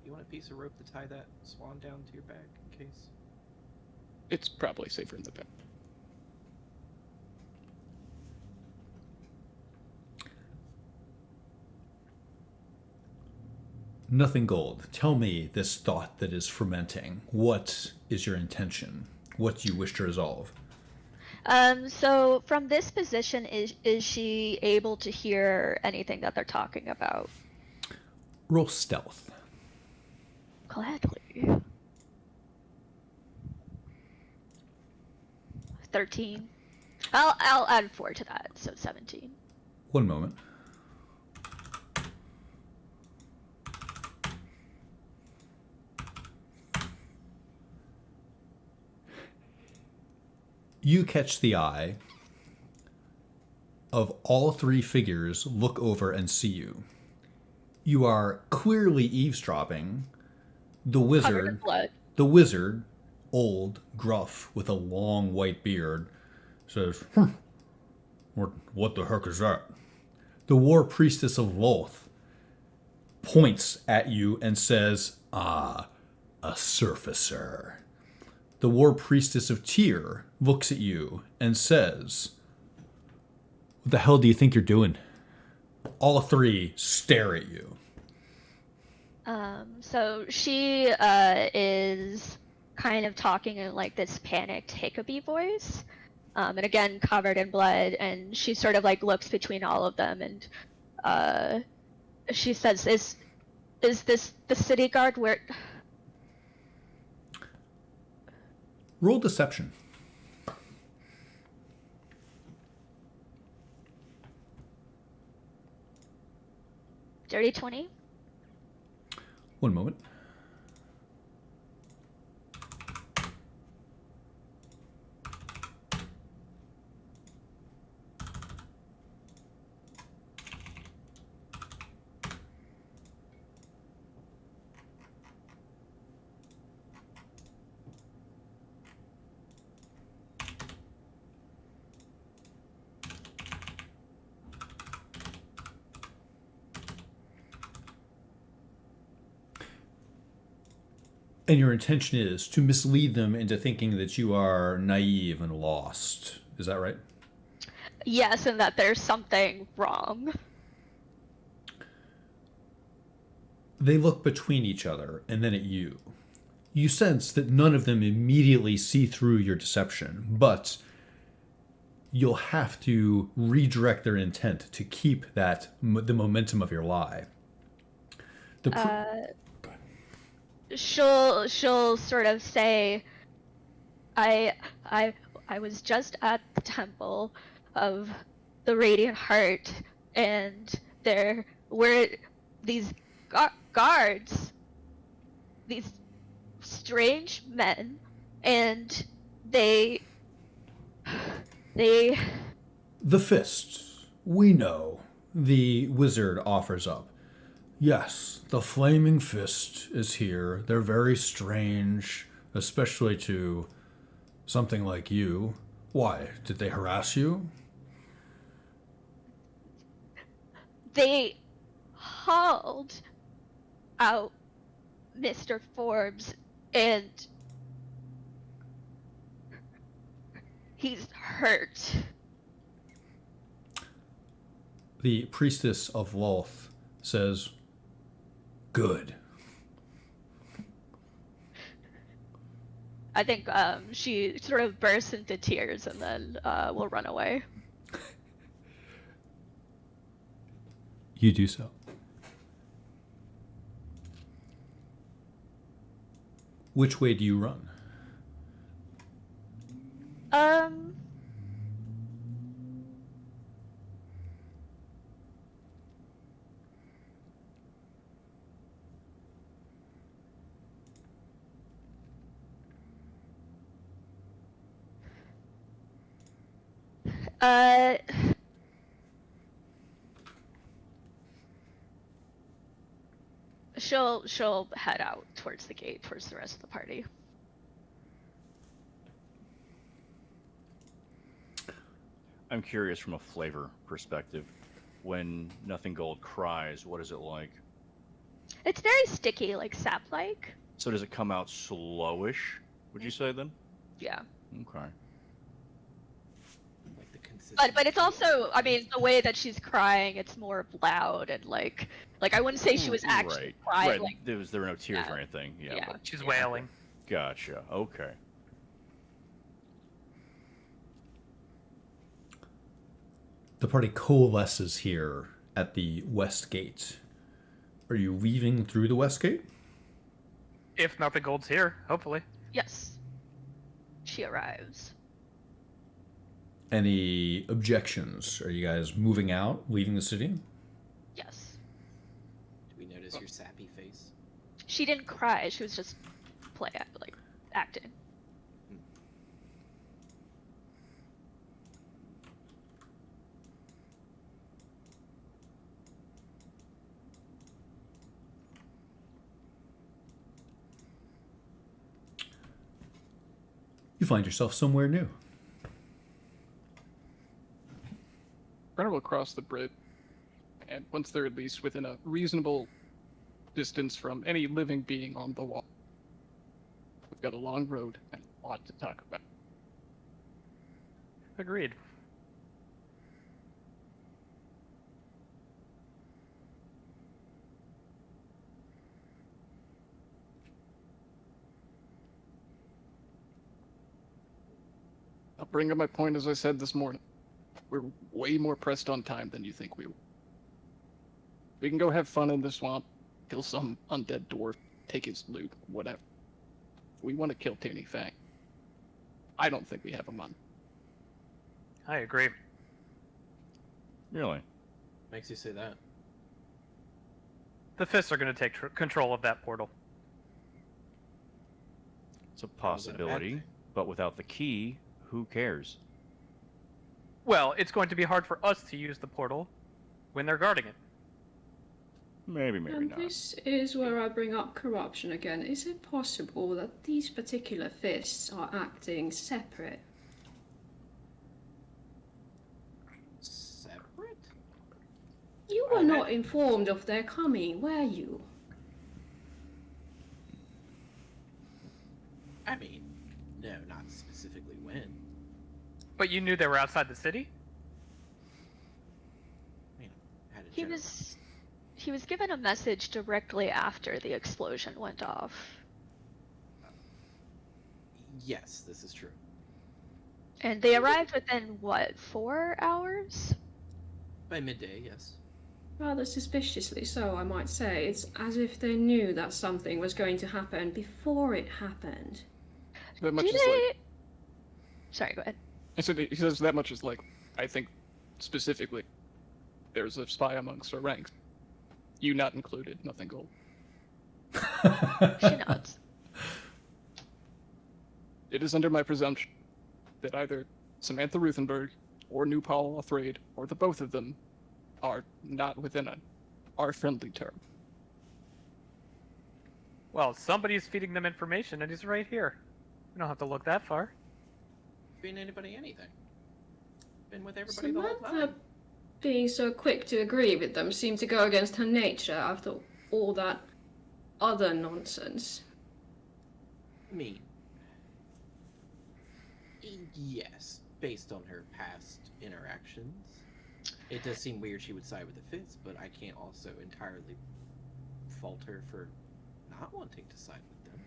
You want a piece of rope to tie that swan down to your back in case? It's probably safer in the back. Nothing Gold, tell me this thought that is fermenting. What is your intention? What do you wish to resolve? So from this position, is she able to hear anything that they're talking about? Roll stealth. Gladly. 13. I'll add 4 to that, so 17. One moment. You catch the eye of all three figures look over and see you. You are clearly eavesdropping. The Covered in wizard, blood. old, gruff, with a long white beard, says, What the heck is that? The war priestess of Loth points at you and says, a surfacer. The war priestess of Tyr looks at you and says, What the hell do you think you're doing? All three stare at you. So she is kind of talking in like this panicked hiccupy voice, and again covered in blood, and she sort of like looks between all of them, and she says, is this the city guard where... Roll deception. Dirty 20? One moment. And your intention is to mislead them into thinking that you are naive and lost. Is that right? Yes, and that there's something wrong. They look between each other and then at you. You sense that none of them immediately see through your deception, but you'll have to redirect their intent to keep that the momentum of your lie. She'll sort of say, I was just at the temple of the Radiant Heart, and there were these guards, these strange men, and they The fist. We know. The wizard offers up. Yes, the flaming fist is here. They're very strange, especially to something like you. Why? Did they harass you? they hauled out Mr. Forbes, and he's hurt. The priestess of Loth says, Good. I think she sort of bursts into tears and then will run away. You do so. Which way do you run? She'll head out towards the gate, towards the rest of the party. I'm curious from a flavor perspective. When Nothing Gold cries, what is it like? It's very sticky, like sap-like. So does it come out slowish, would you say then? Yeah. Okay. Like the But it's also, I mean, the way that she's crying, it's more loud and like I wouldn't say she was actually crying. Right. Like, There were no tears yeah. or anything. Yeah. Yeah. But, She's wailing. gotcha. Okay. The party coalesces here at the west gate. Are you weaving through the west gate? If nothing gold's here, hopefully. yes, she arrives. Any objections? Are you guys moving out, leaving the city? Yes, Do we notice your sappy face? she didn't cry. She was just acting. You find yourself somewhere new. Brenner will cross the bridge, and once they're at least within a reasonable distance from any living being on the wall, we've got a long road and a lot to talk about. Agreed. I'll bring up my point as I said this morning. We're way more pressed on time than you think we will. We can go have fun in the swamp, kill some undead dwarf, take his loot, whatever. We want to kill Tierney Fang. I don't think we have a month. I agree. Really? Makes you say that. The fists are going to take control of that portal. It's a How is that a bad possibility, thing? but without the key, who cares? Well, it's going to be hard for us to use the portal when they're guarding it. Maybe And not. this is where I bring up corruption again. Is it possible that these particular fists are acting separate? Separate? You were not informed of their coming, were you? I mean, no, not specifically when. But you knew they were outside the city? I mean, had a He general- was given a message directly after the explosion went off. Yes, this is true. And they arrived within, what, 4 hours? By midday, yes. Rather suspiciously so, I might say. It's as if they knew that something was going to happen before it happened. That much Do is they... like, Sorry, go ahead. I said he says that much is like, I think specifically, there's a spy amongst our ranks. You not included, nothing gold. She nods. It is under my presumption that either Samantha Ruthenberg or New Paul Athrade, or the both of them, are not within our friendly term. Well, somebody's feeding them information, and he's right here. We don't have to look that far. Been anybody anything. Been with everybody the whole Samantha, time. being so quick to agree with them, seemed to go against her nature after all that other nonsense. Me. Yes, based on her past interactions. It does seem weird she would side with the Fitz, but I can't also entirely fault her for not wanting to side with them.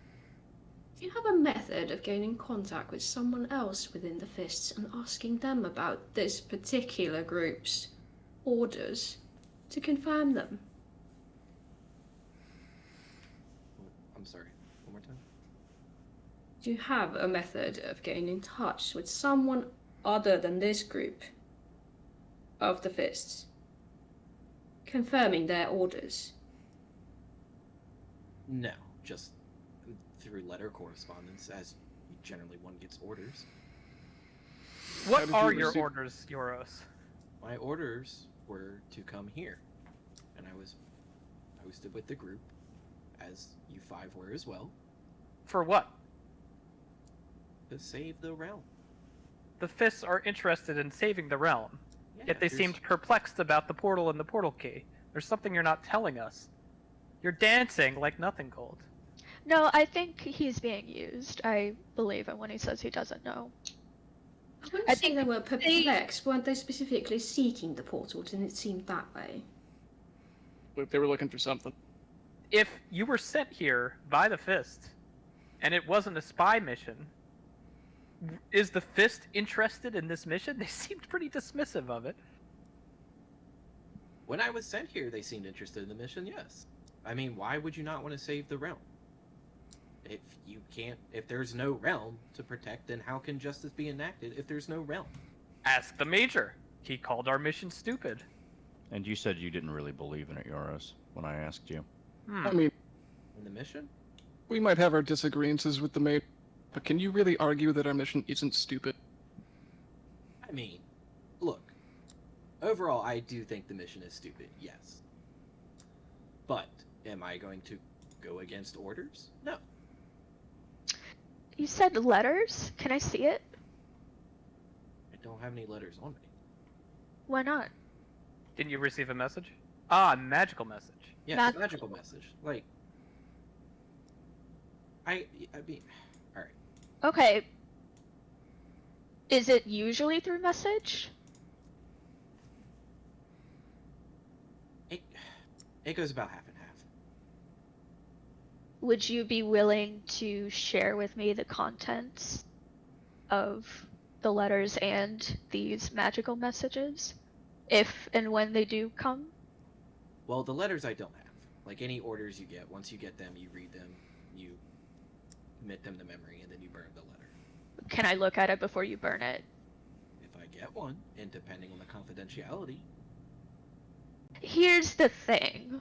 Do you have a method of gaining contact with someone else within the Fists and asking them about this particular group's orders to confirm them? I'm sorry, one more time? Do you have a method of getting in touch with someone other than this group of the Fists, confirming their orders? No, just through letter correspondence, as generally one gets orders. How What did you are your receive- orders, Euros? My orders were to come here, and I was posted with the group, as you five were as well, For what? to save the realm. The fists are interested in saving the realm, Yeah, yet they there's- seemed perplexed about the portal and the portal key. There's something you're not telling us. You're dancing like nothing gold. No, I think he's being used. I believe him when he says he doesn't know. I wouldn't I say think they were they- perplexed. Weren't they specifically seeking the portal? Didn't it seem that way? Look, they were looking for something. If you were sent here by the Fist, and it wasn't a spy mission, is the Fist interested in this mission? They seemed pretty dismissive of it. When I was sent here, they seemed interested in the mission, yes. I mean, why would you not want to save the realm? If there's no realm to protect, then how can justice be enacted if there's no realm? Ask the Major. He called our mission stupid. And you said you didn't really believe in it, Yoros, when I asked you. I mean, In the mission? we might have our disagreements with the maid, but can you really argue that our mission isn't stupid? I mean, look. Overall, I do think the mission is stupid, yes. But, am I going to go against orders? No. You said letters? Can I see it? I don't have any letters on me. Why not? Didn't you receive a message? Ah, magical message. Yeah, Mag- it's a magical message. Like, I mean, alright. Okay. Is it usually through message? It goes about half and half. Would you be willing to share with me the contents of the letters and these magical messages? If and when they do come? Well, the letters I don't have. Like, any orders you get, once you get them, you read them, you commit them to memory, and then you burn the letter. Can I look at it before you burn it? If I get one, and depending on the confidentiality. Here's the thing.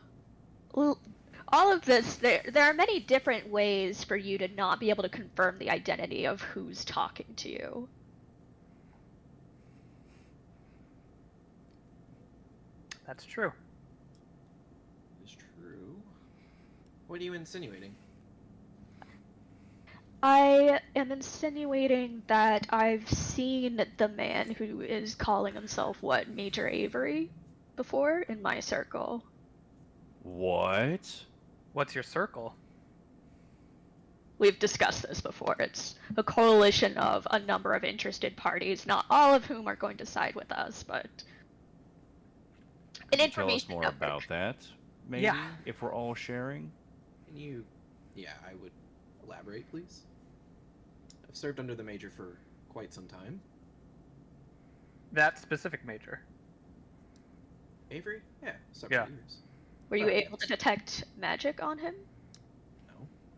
All of this, there are many different ways for you to not be able to confirm the identity of who's talking to you. That's true. Is true. What are you insinuating? I am insinuating that I've seen the man who is calling himself, what, Major Avery, before in my circle. What? What's your circle? We've discussed this before. It's a coalition of a number of interested parties, not all of whom are going to side with us, but Can an you tell us information more number. about that? Maybe, Yeah. if we're all sharing. Can you... Yeah, I would elaborate, please. I've served under the Major for quite some time. That specific Major. Avery? Yeah, several Yeah. years. Were you Well, able to detect magic on him? No,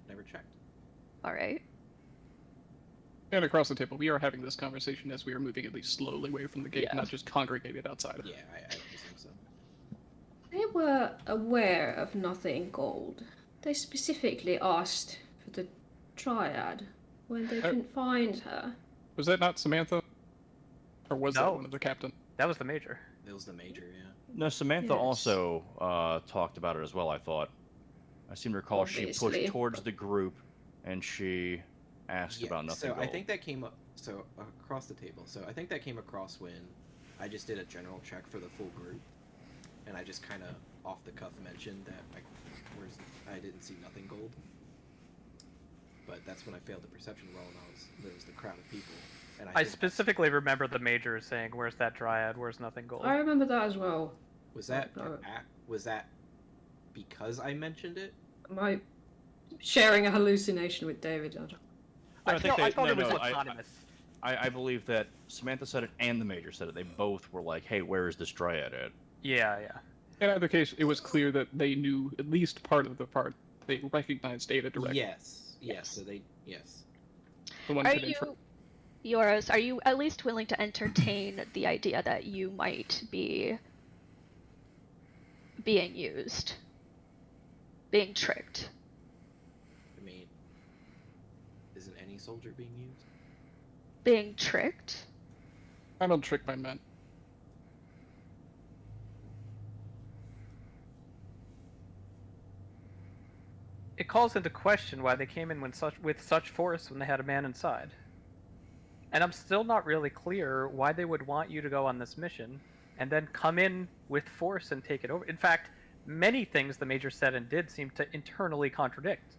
never checked. All right. And across the table, we are having this conversation as we are moving at least slowly away from the gate, Yeah. not just congregated outside. Yeah, I don't think so. They were aware of nothing gold. They specifically asked for the Triad when they couldn't find her. Was that not Samantha? Or was that No. one of the captain? That was the Major. It was the Major, yeah. No, Samantha Yes. also talked about it as well, I thought. I seem to recall she Obviously. pushed towards the group and she asked about nothing so gold. I think that came up across the table. So I think that came across when I just did a general check for the full group, and I just kind of off the cuff mentioned that I didn't see nothing gold. But that's when I failed the perception roll, and there was the crowd of people. And I think that's- specifically remember the Major saying, "Where's that Dryad? Where's nothing gold?" I remember that as well. was that Oh. was that because I mentioned it? Am I sharing a hallucination with David? I don't- No, I think I they- thought no, it was no, autonomous. I believe that Samantha said it and the Major said it. They both were like, hey, where is this Dryad at? Yeah. In either case, it was clear that they knew at least part of the part. They recognized Ada directly. Yes. So yes. The one Are put in for- you, Yoros, are you at least willing to entertain the idea that you might be being used? Being tricked? I mean, isn't any soldier being used? Being tricked? I don't trick my men. It calls into question why they came in with such force when they had a man inside. And I'm still not really clear why they would want you to go on this mission and then come in with force and take it over. In fact, many things the Major said and did seem to internally contradict.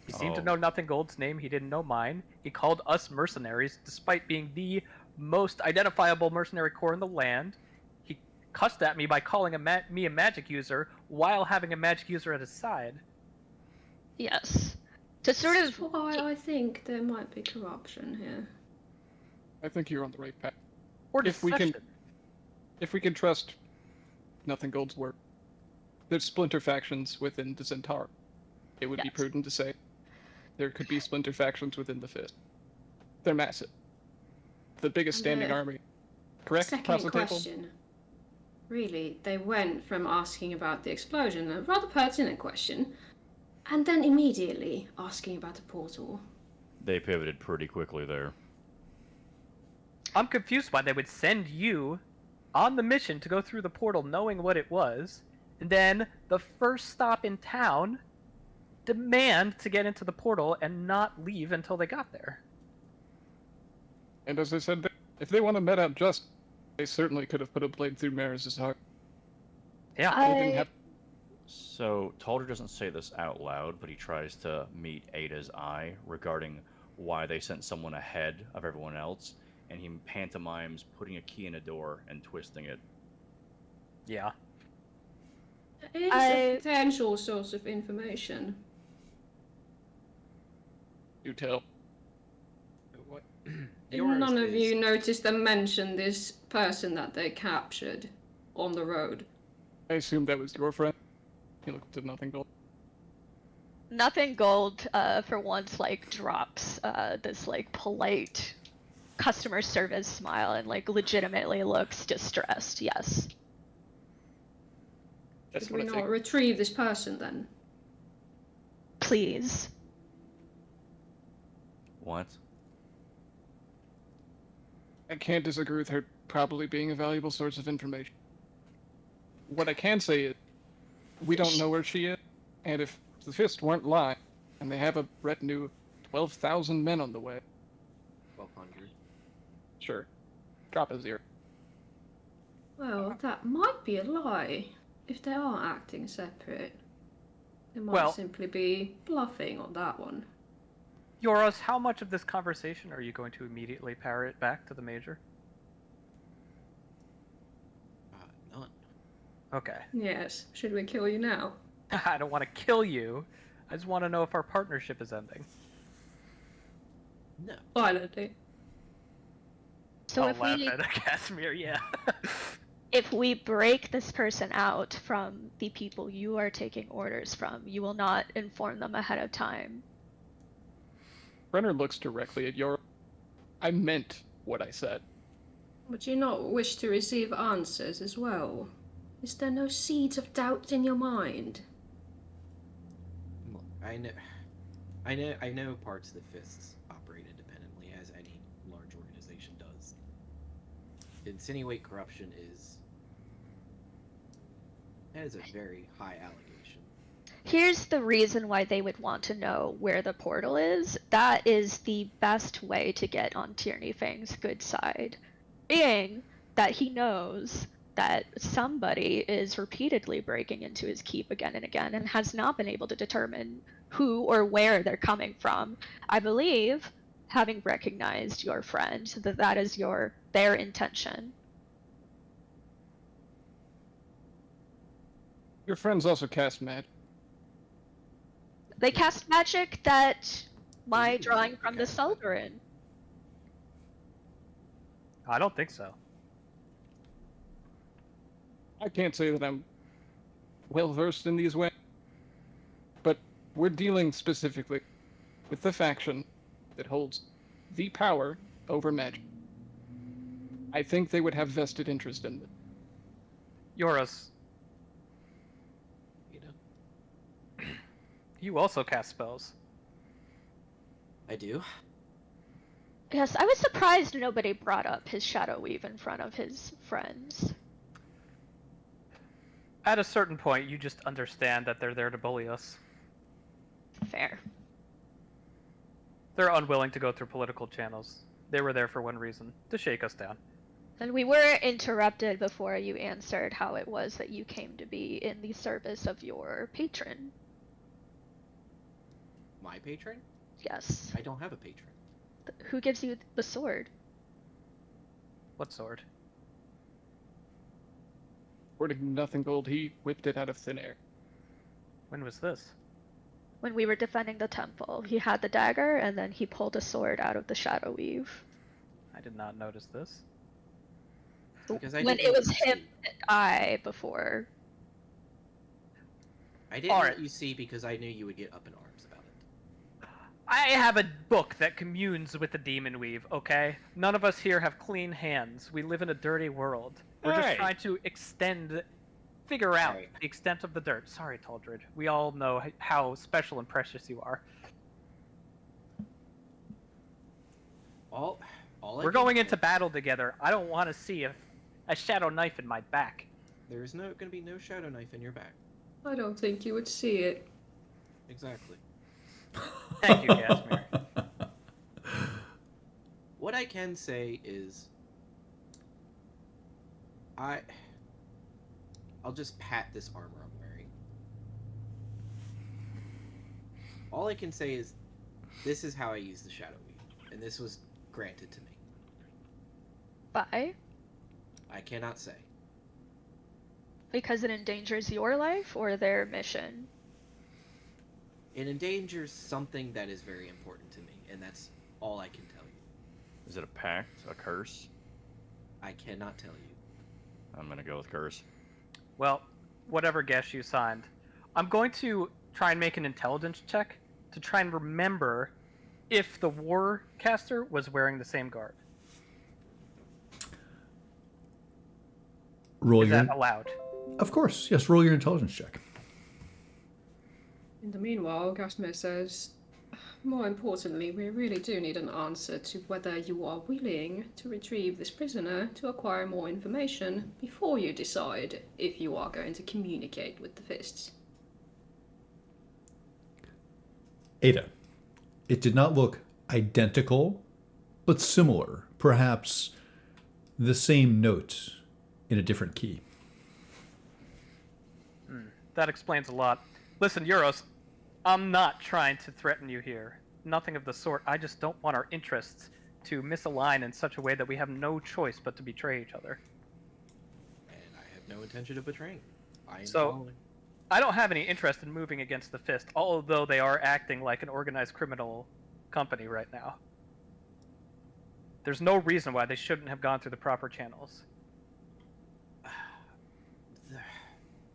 He seemed to Oh. know Nothing Gold's name, he didn't know mine. He called us mercenaries, despite being the most identifiable mercenary corps in the land. He cussed at me by calling me a magic user while having a magic user at his side. Yes. To sort This of. is why I think there might be corruption here. I think you're on the right path. Or If we can- deception. If we can trust Nothing Gold's word, there's splinter factions within the Centaur. It would be Yes. prudent to say there could be splinter factions within the Fist. They're massive. The biggest standing Yeah. army. Correct? Second Across the table? question. Really, they went from asking about the explosion, a rather pertinent question, and then immediately asking about the portal. They pivoted pretty quickly there. I'm confused why they would send you on the mission to go through the portal knowing what it was, and then the first stop in town demand to get into the portal and not leave until they got there. And as I said, if they want to met out just, they certainly could have put a blade through Maris' heart. Yeah. They didn't have. So, Talder doesn't say this out loud, but he tries to meet Ada's eye regarding why they sent someone ahead of everyone else, and he pantomimes putting a key in a door and twisting it. Yeah. It is a potential source of information. You tell. What? None of you noticed them mention this person that they captured on the road. I assume that was your friend. He looked at Nothing Gold. Nothing Gold, for once, like, drops this, like, polite customer service smile and, like, legitimately looks distressed, yes. That's Should what we I not think. retrieve this person then? Please. What? I can't disagree with her probably being a valuable source of information. What I can say is, we don't know where she is, and if the Fist weren't lying, and they have a retinue of 12,000 men on the way, 1,200. sure, drop a zero. Well, that might be a lie. If they are acting separate, they might Well- simply be bluffing on that one. Yoros, how much of this conversation are you going to immediately parrot back to the Major? None. Okay. Yes. Should we kill you now? I don't want to kill you. I just want to know if our partnership is ending. No. Violently. So I'll if laugh we at Casimir, yeah. if we break this person out from the people you are taking orders from, you will not inform them ahead of time. Brenner looks directly at your. I meant what I said. Would you not wish to receive answers as well? Is there no seeds of doubt in your mind? Look, I know parts of the Fists operate independently, as any large organization does. To insinuate corruption that is a very high allegation. Here's the reason why they would want to know where the portal is. That is the best way to get on Tierney Fang's good side. Being that he knows that somebody is repeatedly breaking into his keep again and again and has not been able to determine who or where they're coming from. I believe, having recognized your friend, that that is their intention. Your friends also cast magic. They cast magic that my Ooh, drawing from the okay. Seldarin. I don't think so. I can't say that I'm well versed in these ways, but we're dealing specifically with the faction that holds the power over magic. I think they would have vested interest in it. Yoros, You know, you also cast spells. I do. Yes, I was surprised nobody brought up his Shadow Weave in front of his friends. At a certain point, you just understand that they're there to bully us. Fair. They're unwilling to go through political channels. They were there for one reason, to shake us down. And we were interrupted before you answered how it was that you came to be in the service of your patron. My patron? Yes. I don't have a patron. Who gives you the sword? What sword? According to Nothing Gold, he whipped it out of thin air. When was this? When we were defending the temple, he had the dagger, and then he pulled a sword out of the shadow weave. I did not notice this. Because I When didn't it was let you him see. and I before. I didn't Alright. let you see because I knew you would get up in arms about it. I have a book that communes with the demon weave, okay? None of us here have clean hands. We live in a dirty world. We're just Hey. trying to figure out Alright. the extent of the dirt. Sorry, Taldred. We all know how special and precious you are. All We're going into battle together. I don't want to see a shadow knife in my back. There is going to be no shadow knife in your back. I don't think you would see it. Exactly. Thank you, Gasmir. What I can say is, I'll just pat this armor I'm wearing. All I can say is, this is how I use the shadow weave, and this was granted to me. By? I cannot say. Because it endangers your life or their mission? It endangers something that is very important to me, and that's all I can tell you. Is it a pact? A curse? I cannot tell you. I'm gonna go with curse. Well, whatever guess you signed. I'm going to try and make an intelligence check to try and remember if the Warcaster was wearing the same garb. Roll Is your. that allowed? Of course, yes. Roll your intelligence check. In the meanwhile, Gasmer says, more importantly, we really do need an answer to whether you are willing to retrieve this prisoner to acquire more information before you decide if you are going to communicate with the Fists. Ada. It did not look identical, but similar. Perhaps the same note in a different key. That explains a lot. Listen, Euros, I'm not trying to threaten you here. Nothing of the sort. I just don't want our interests to misalign in such a way that we have no choice but to betray each other. And I have no intention of betraying. I am So- following. I don't have any interest in moving against the Fist, although they are acting like an organized criminal company right now. There's no reason why they shouldn't have gone through the proper channels.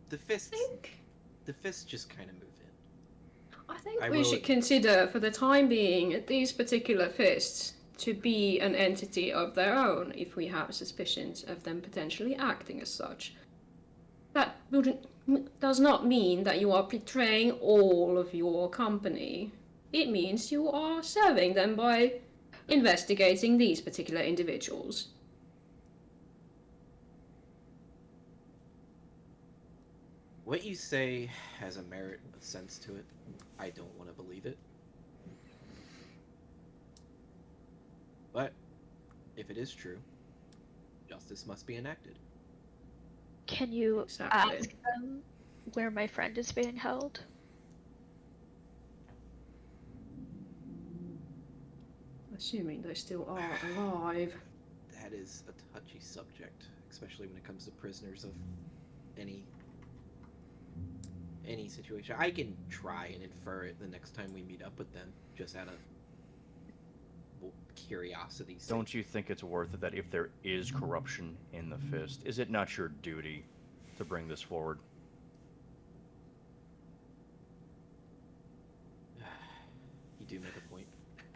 The fists. I think The fists just kind of move in. I think I we will- should consider, for the time being, these particular Fists to be an entity of their own if we have suspicions of them potentially acting as such. That does not mean that you are betraying all of your company. It means you are serving them by investigating these particular individuals. What you say has a merit of sense to it. I don't want to believe it. But if it is true, justice must be enacted. Can you Exactly. ask them where my friend is being held? Assuming they still are alive. That is a touchy subject, especially when it comes to prisoners of any situation. I can try and infer it the next time we meet up with them, just out of curiosity. Don't you think it's worth it that if there is corruption in the Fist, is it not your duty to bring this forward? You do make a point.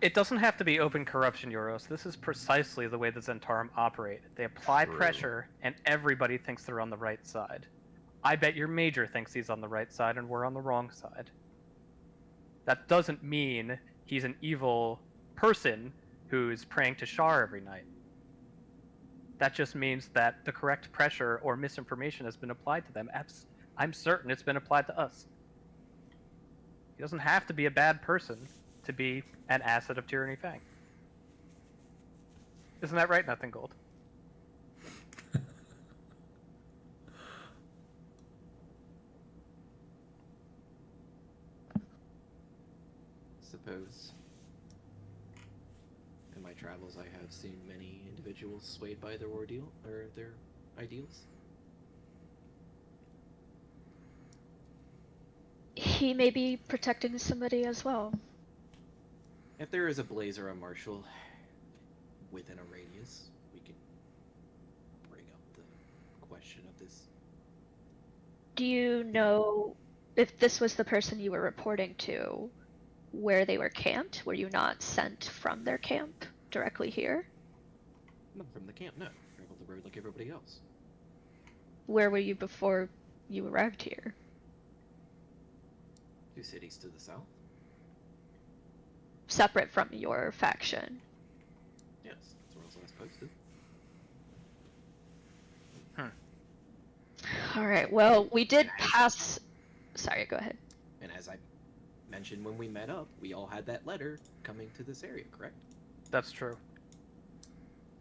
It doesn't have to be open corruption, Euros. This is precisely the way the Zentarum operate. They apply True. pressure, and everybody thinks they're on the right side. I bet your major thinks he's on the right side, and we're on the wrong side. That doesn't mean he's an evil person who's praying to Shar every night. That just means that the correct pressure or misinformation has been applied to them. I'm certain it's been applied to us. He doesn't have to be a bad person to be an asset of Tyranny Fang. Isn't that right, Nothing Gold? Suppose. Am I travels, I have seen many individuals swayed by their ordeal or their ideals. He may be protecting somebody as well. If there is a blaze or a marshal within a radius, we can bring up the question of this. Do you know if this was the person you were reporting to, where they were camped? Were you not sent from their camp directly here? Not from the camp, no. Traveled the road like everybody else. Where were you before you arrived here? 2 cities to the south. Separate from your faction. Yes, that's where I was last posted. Alright, well, we did pass... Sorry, go ahead. And as I mentioned when we met up, we all had that letter coming to this area, correct? That's true.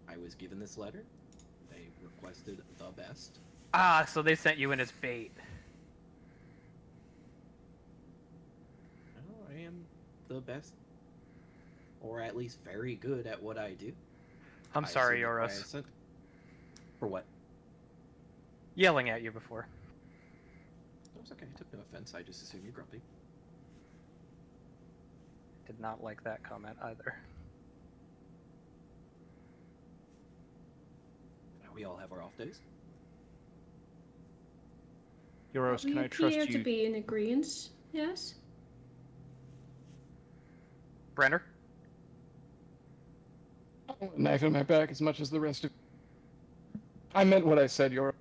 I was given this letter. They requested the best. Ah, so they sent you in as bait. Well, I am the best, or at least very good at what I do. I'm I sorry, assume that's why I Yoros. sent- For what? Yelling at you before. That was okay. I took no offense. I just assumed you're grumpy. Did not like that comment either. We all have our off days. Euros, can We I trust appear to you? be in agreement, yes? Brenner? I want a knife in my back as much as the rest of. I meant what I said, Euros.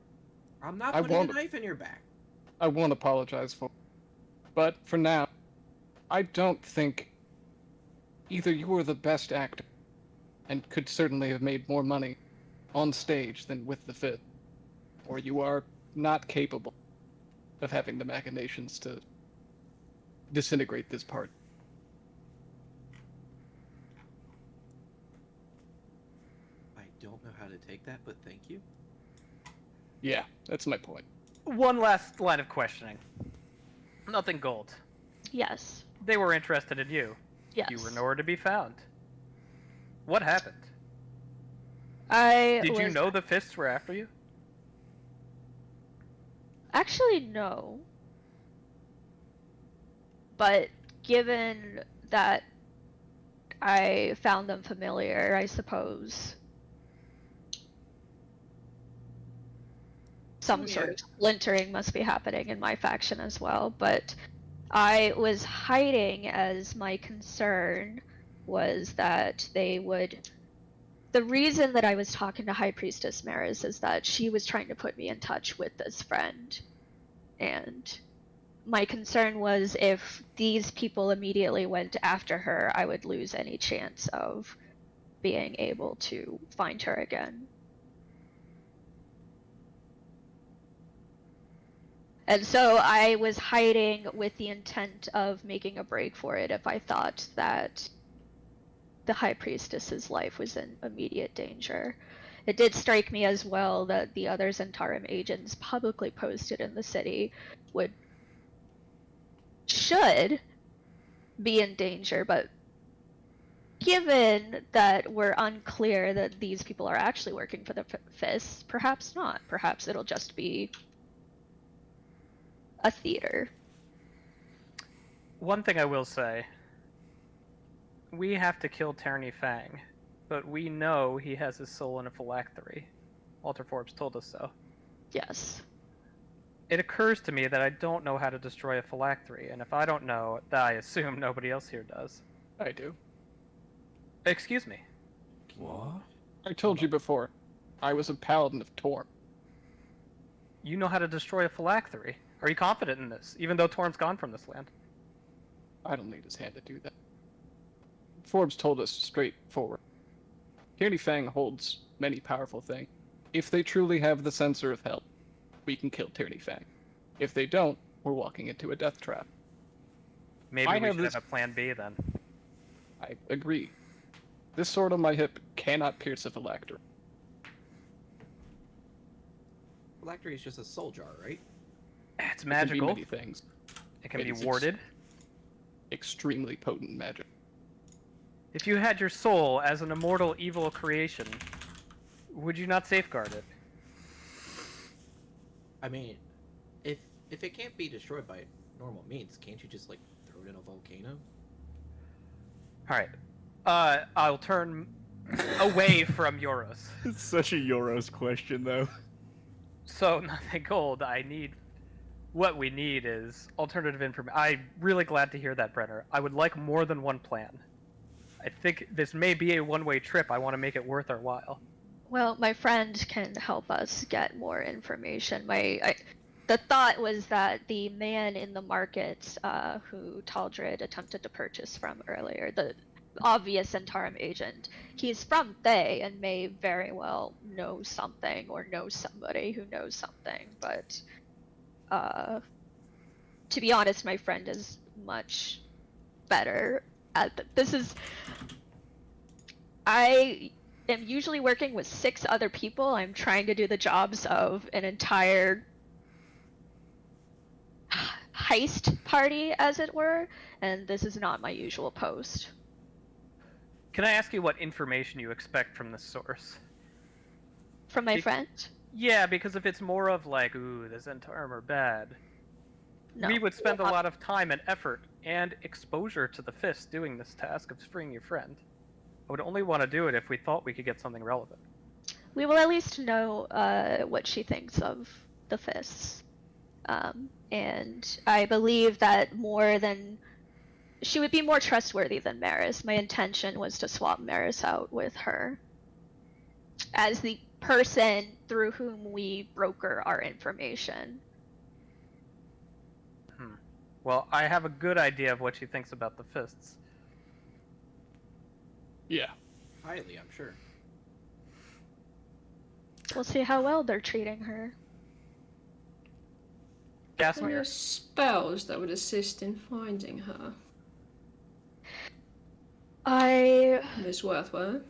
I'm not I putting a won't- knife in your back. I won't apologize for. But for now, I don't think either you are the best actor, and could certainly have made more money on stage than with the Fifth, or you are not capable of having the machinations to disintegrate this part. I don't know how to take that, but thank you. Yeah, that's my point. One last line of questioning. Nothing gold. Yes. They were interested in you. Yes. You were nowhere to be found. What happened? Did you know the fists were after you? Actually, no. But given that I found them familiar, I suppose some sort of splintering must be happening in my faction as well. But I was hiding as my concern was that they would... The reason that I was talking to High Priestess Maris is that she was trying to put me in touch with this friend. And my concern was if these people immediately went after her, I would lose any chance of being able to find her again. And so I was hiding with the intent of making a break for it if I thought that the High Priestess's life was in immediate danger. It did strike me as well that the other Zentarum agents publicly posted in the city should be in danger, but given that we're unclear that these people are actually working for the Fists, perhaps not. Perhaps it'll just be a theater. One thing I will say. We have to kill Tyranny Fang, but we know he has his soul in a phylactery. Walter Forbes told us so. Yes. It occurs to me that I don't know how to destroy a phylactery, and if I don't know, then I assume nobody else here does. I do. Excuse me. What? I told you before, I was a paladin of Torm. You know how to destroy a phylactery. Are you confident in this, even though Torm's gone from this land? I don't need his hand to do that. Forbes told us straightforward. Tyranny Fang holds many powerful things. If they truly have the Censer of Hell, we can kill Tyranny Fang. If they don't, we're walking into a death trap. Maybe I we have should this- have a plan B then. I agree. This sword on my hip cannot pierce a phylactery. Phylactery is just a soul jar, right? It's It can be magical. many things. It can It be is warded. Extremely potent magic. If you had your soul as an immortal evil creation, would you not safeguard it? I mean, if it can't be destroyed by normal means, can't you just like throw it in a volcano? Alright. I'll turn away from Euros. It's such a Euros question, though. So, nothing gold. What we need is alternative information. I'm really glad to hear that, Brenner. I would like more than one plan. I think this may be a one-way trip. I want to make it worth our while. Well, my friend can help us get more information. The thought was that the man in the market who Taldred attempted to purchase from earlier, the obvious Centaurum agent, he's from Thay and may very well know something or know somebody who knows something. But to be honest, my friend is much better at this. I am usually working with 6 other people. I'm trying to do the jobs of an entire heist party, as it were, and this is not my usual post. Can I ask you what information you expect from this source? From my friend? Yeah, because if it's more of like, ooh, the Zentarum are bad, No. we would spend a lot of time and effort and exposure to the Fist doing this task of freeing your friend. I would only want to do it if we thought we could get something relevant. We will at least know what she thinks of the Fists. And I believe that she would be more trustworthy than Maris. My intention was to swap Maris out with her as the person through whom we broker our information. Well, I have a good idea of what she thinks about the Fists. Yeah. Highly, I'm sure. We'll see how well they're treating her. Are there Gasmir, spells that would assist in finding her? Miss Worthworth?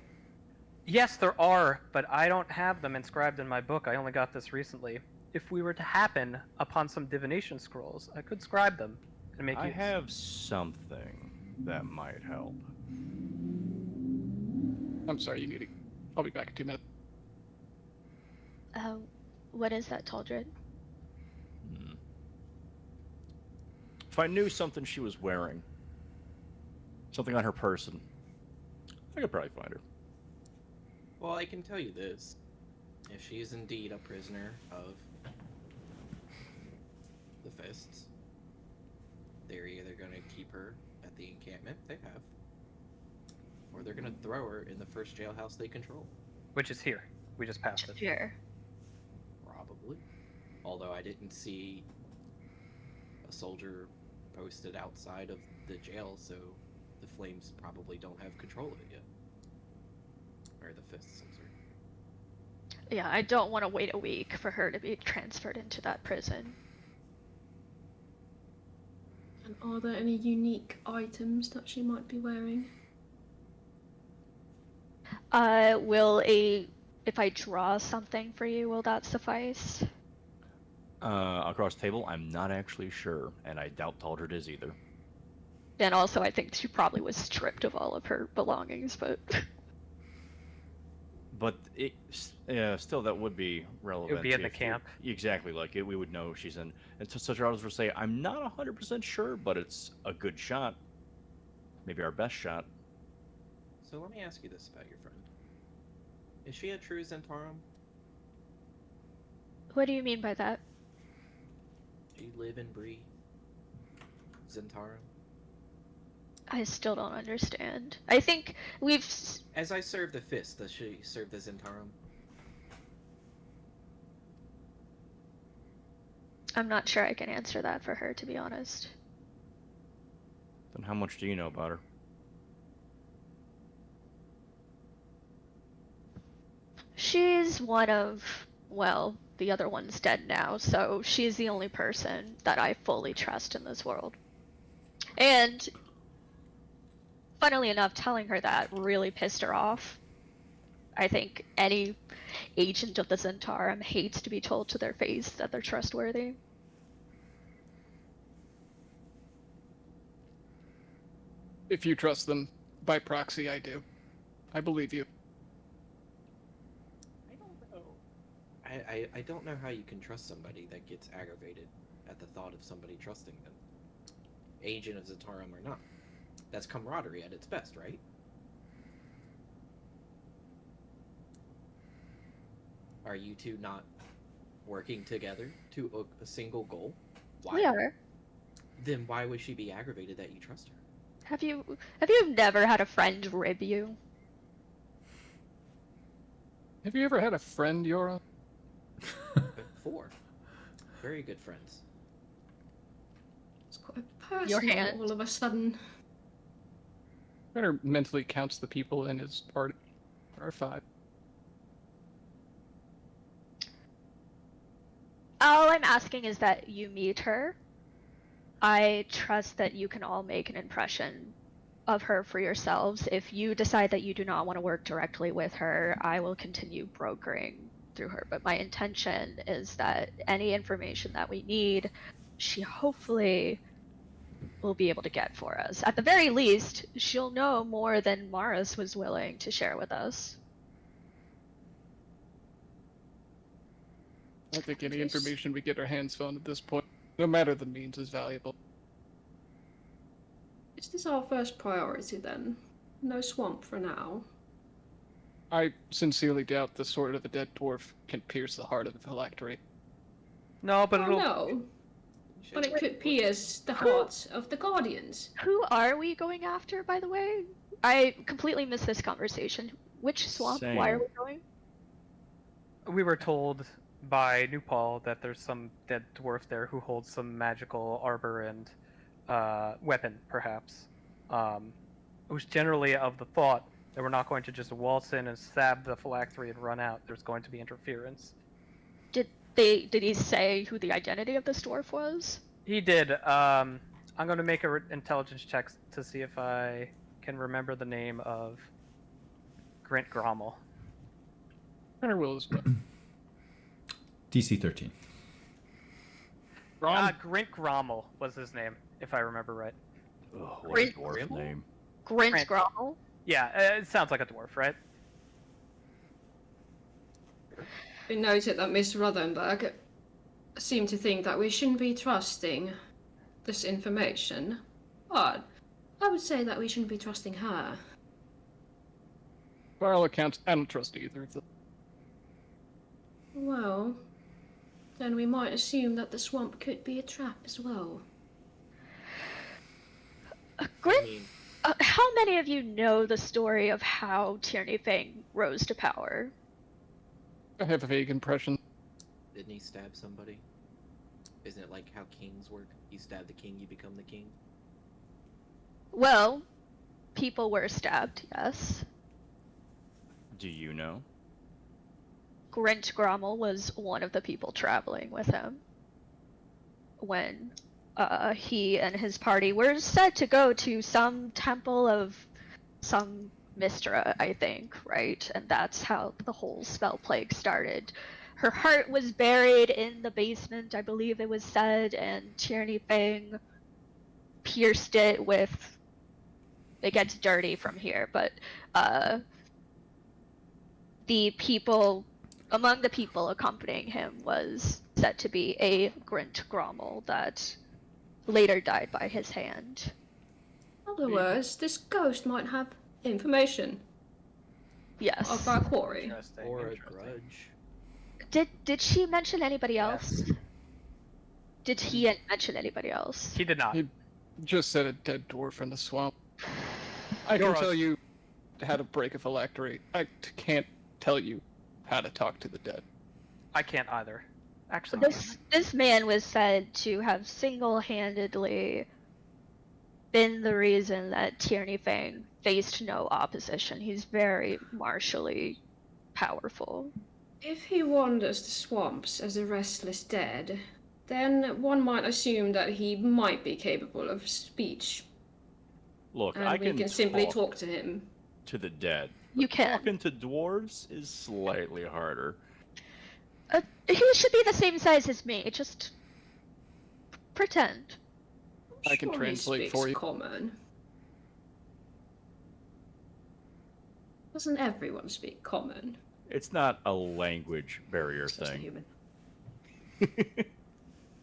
yes, there are, but I don't have them inscribed in my book. I only got this recently. If we were to happen upon some divination scrolls, I could scribe them and make I use. have something that might help. I'm sorry, you need to... I'll be back in 2 minutes. What is that, Taldred? If I knew something she was wearing, something on her person, I could probably find her. Well, I can tell you this. If she is indeed a prisoner of the Fists, they're either going to keep her at the encampment they have, or they're going to throw her in the first jailhouse they control. Which is here. We just passed it. Sure. Probably. Although I didn't see a soldier posted outside of the jail, so the Flames probably don't have control of it yet. Or the Fists, I'm sorry. Yeah, I don't want to wait a week for her to be transferred into that prison. And are there any unique items that she might be wearing? If I draw something for you, will that suffice? Across the table, I'm not actually sure, and I doubt Taldred is either. And also, I think she probably was stripped of all of her belongings, but... But still, that would be relevant. It would be in the if- camp. Exactly, like we would know she's in. And such others would say, I'm not 100% sure, but it's a good shot. Maybe our best shot. So let me ask you this about your friend. Is she a true Zentarum? What do you mean by that? Do you live and breathe Zentarum? I still don't understand. I think we've... As I serve the Fist, does she serve the Zentarum? I'm not sure I can answer that for her, to be honest. Then how much do you know about her? She's one of... Well, the other one's dead now, so she's the only person that I fully trust in this world. And... funnily enough, telling her that really pissed her off. I think any agent of the Zentarum hates to be told to their face that they're trustworthy. If you trust them, by proxy, I do. I believe you. I don't know. I don't know how you can trust somebody that gets aggravated at the thought of somebody trusting them. Agent of Zatarum or not. That's camaraderie at its best, right? Are you two not working together to a single goal? Why? We are. Then why would she be aggravated that you trust her? Have you never had a friend rib you? Have you ever had a friend, Yora? 4. Very good friends. It's quite personal hand. all of a sudden. Connor mentally counts the people in his party. There are 5. All I'm asking is that you meet her. I trust that you can all make an impression of her for yourselves. If you decide that you do not want to work directly with her, I will continue brokering through her. But my intention is that any information that we need, she hopefully will be able to get for us. At the very least, she'll know more than Maris was willing to share with us. I think any information we get our hands on at this point, no matter the means, is valuable. Is this our first priority then? No swamp for now. I sincerely doubt the sword of the dead dwarf can pierce the heart of the phylactery. No, but Oh it'll. no, but it could pierce the hearts of the Guardians. Who are we going after, by the way? I completely missed this conversation. Which swamp? Why are Same. we going? We were told by Newpal that there's some dead dwarf there who holds some magical arbor and weapon, perhaps. It was generally of the thought that we're not going to just waltz in and stab the phylactery and run out. There's going to be interference. Did he say who the identity of this dwarf was? He did. I'm going to make an intelligence check to see if I can remember the name of Grint Grommel. Connor will as well. DC 13. Ron, Grint Grommel was his name, if I remember right. Ugh, what a Great dwarf name. Grint Grant. Grommel? Yeah, it sounds like a dwarf, right? We noted that Miss Rothenberg seemed to think that we shouldn't be trusting this information. But I would say that we shouldn't be trusting her. by all accounts, I don't trust either of them. Well, then we might assume that the swamp could be a trap as well. Grint, I mean, how many of you know the story of how Tierney Fang rose to power? I have a vague impression. didn't he stab somebody? Isn't it like how kings work? You stab the king, you become the king? Well, people were stabbed, yes. Do you know? Grint Grommel was one of the people traveling with him when he and his party were said to go to some temple of some Mistra, I think, right? And that's how the whole spell plague started. Her heart was buried in the basement, I believe it was said, and Tierney Fang pierced it with... It gets dirty from here, but the people... Among the people accompanying him was said to be a Grint Grommel that later died by his hand. In other words, this ghost might have information Yes. of our quarry. Interesting. Or a interesting. grudge? Did she mention anybody else? Yes. Did he mention anybody else? He did not. He just said a dead dwarf in the swamp. I can You're tell you how to break a phylactery. I can't tell you how to talk to the dead. I can't either. Actually, This man was said to have single-handedly been the reason that Tierney Fang faced no opposition. He's very martially powerful. If he wanders the swamps as a restless dead, then one might assume that he might be capable of speech, Look, and I we can can simply talk to him. to the dead. You can. Talking to dwarves is slightly harder. He should be the same size as me. Just pretend. I can Sure he translate speaks for you. Common. Doesn't everyone speak common? It's not a language barrier It's just a thing. human.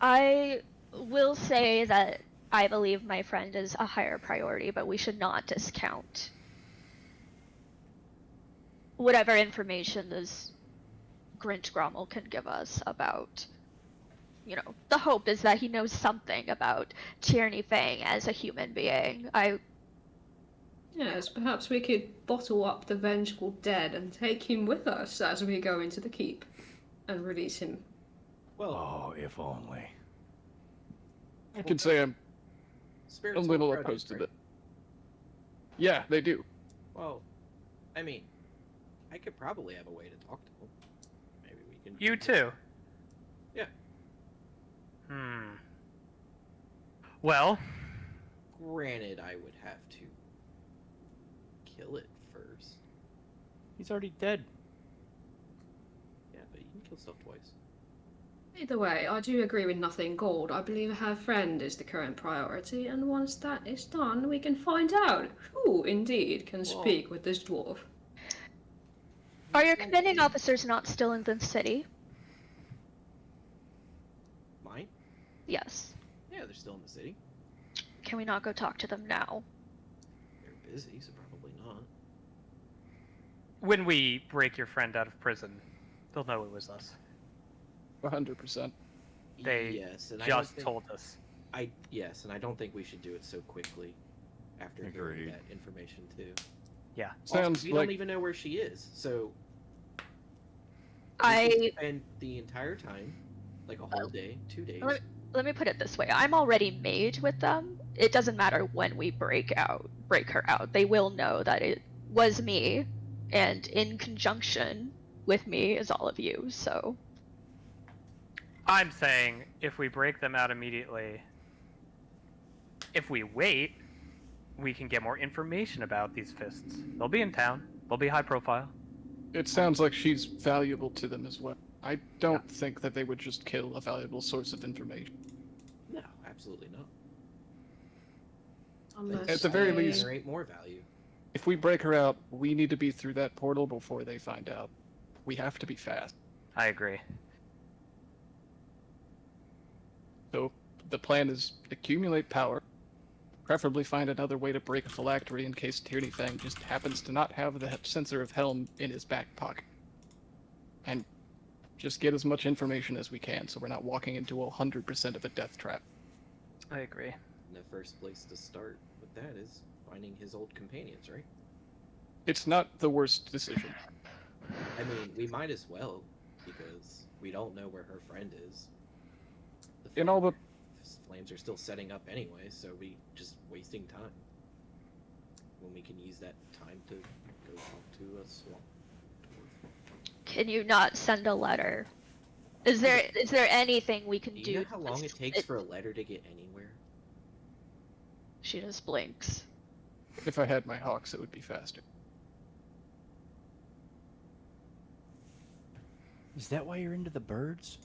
I will say that I believe my friend is a higher priority, but we should not discount whatever information this Grinch Grommel can give us about, the hope is that he knows something about Tierney Fang as a human being. Yes, perhaps we could bottle up the vengeful dead and take him with us as we go into the keep and release him. Well, Oh, if only. I can say I'm a spirits hold little grudges, opposed to right? that. Yeah, they do. Well, I mean, I could probably have a way to talk to them. Maybe we can. You too. Yeah. Well, Granted, I would have to kill it first. He's already dead. Yeah, but you can kill stuff twice. Either way, I do agree with nothing gold. I believe her friend is the current priority, and once that is done, we can find out who indeed can speak with this dwarf. Are your commanding officers not still in the city? Mine? Yes. Yeah, they're still in the city. Can we not go talk to them now? They're busy, so probably not. when we break your friend out of prison, they'll know it was us. 100%. They yes, and I don't Just think, told us. Yes, and I don't think we should do it so quickly. After hearing Agreed. that information too. Yeah. Sounds we like don't even know where she is, so I spend the entire time, like a whole day, 2 days. let me put it this way. I'm already made with them. It doesn't matter when we break her out. They will know that it was me, and in conjunction with me is all of you. So I'm saying if we break them out immediately, if we wait, we can get more information about these fists. They'll be in town. They'll be high profile. it sounds like she's valuable to them as well. I don't think that they would just kill a valuable source of information. No, absolutely not. Unless At the very they- least- generate more value. If we break her out, we need to be through that portal before they find out. We have to be fast. I agree. So the plan is accumulate power, preferably find another way to break a phylactery in case Tierney Fang just happens to not have the sensor of Helm in his back pocket. And just get as much information as we can so we're not walking into 100% of a death trap. I agree. And the first place to start with that is finding his old companions, right? It's not the worst decision. I mean, we might as well, because we don't know where her friend is. In all the flames are still setting up anyway, so we just wasting time. When we can use that time to go talk to a swamp dwarf. can you not send a letter? Is there anything we can Do do? you know how long it takes for a letter to get anywhere? She just blinks. if I had my hawks, it would be faster. Is that why you're into the birds?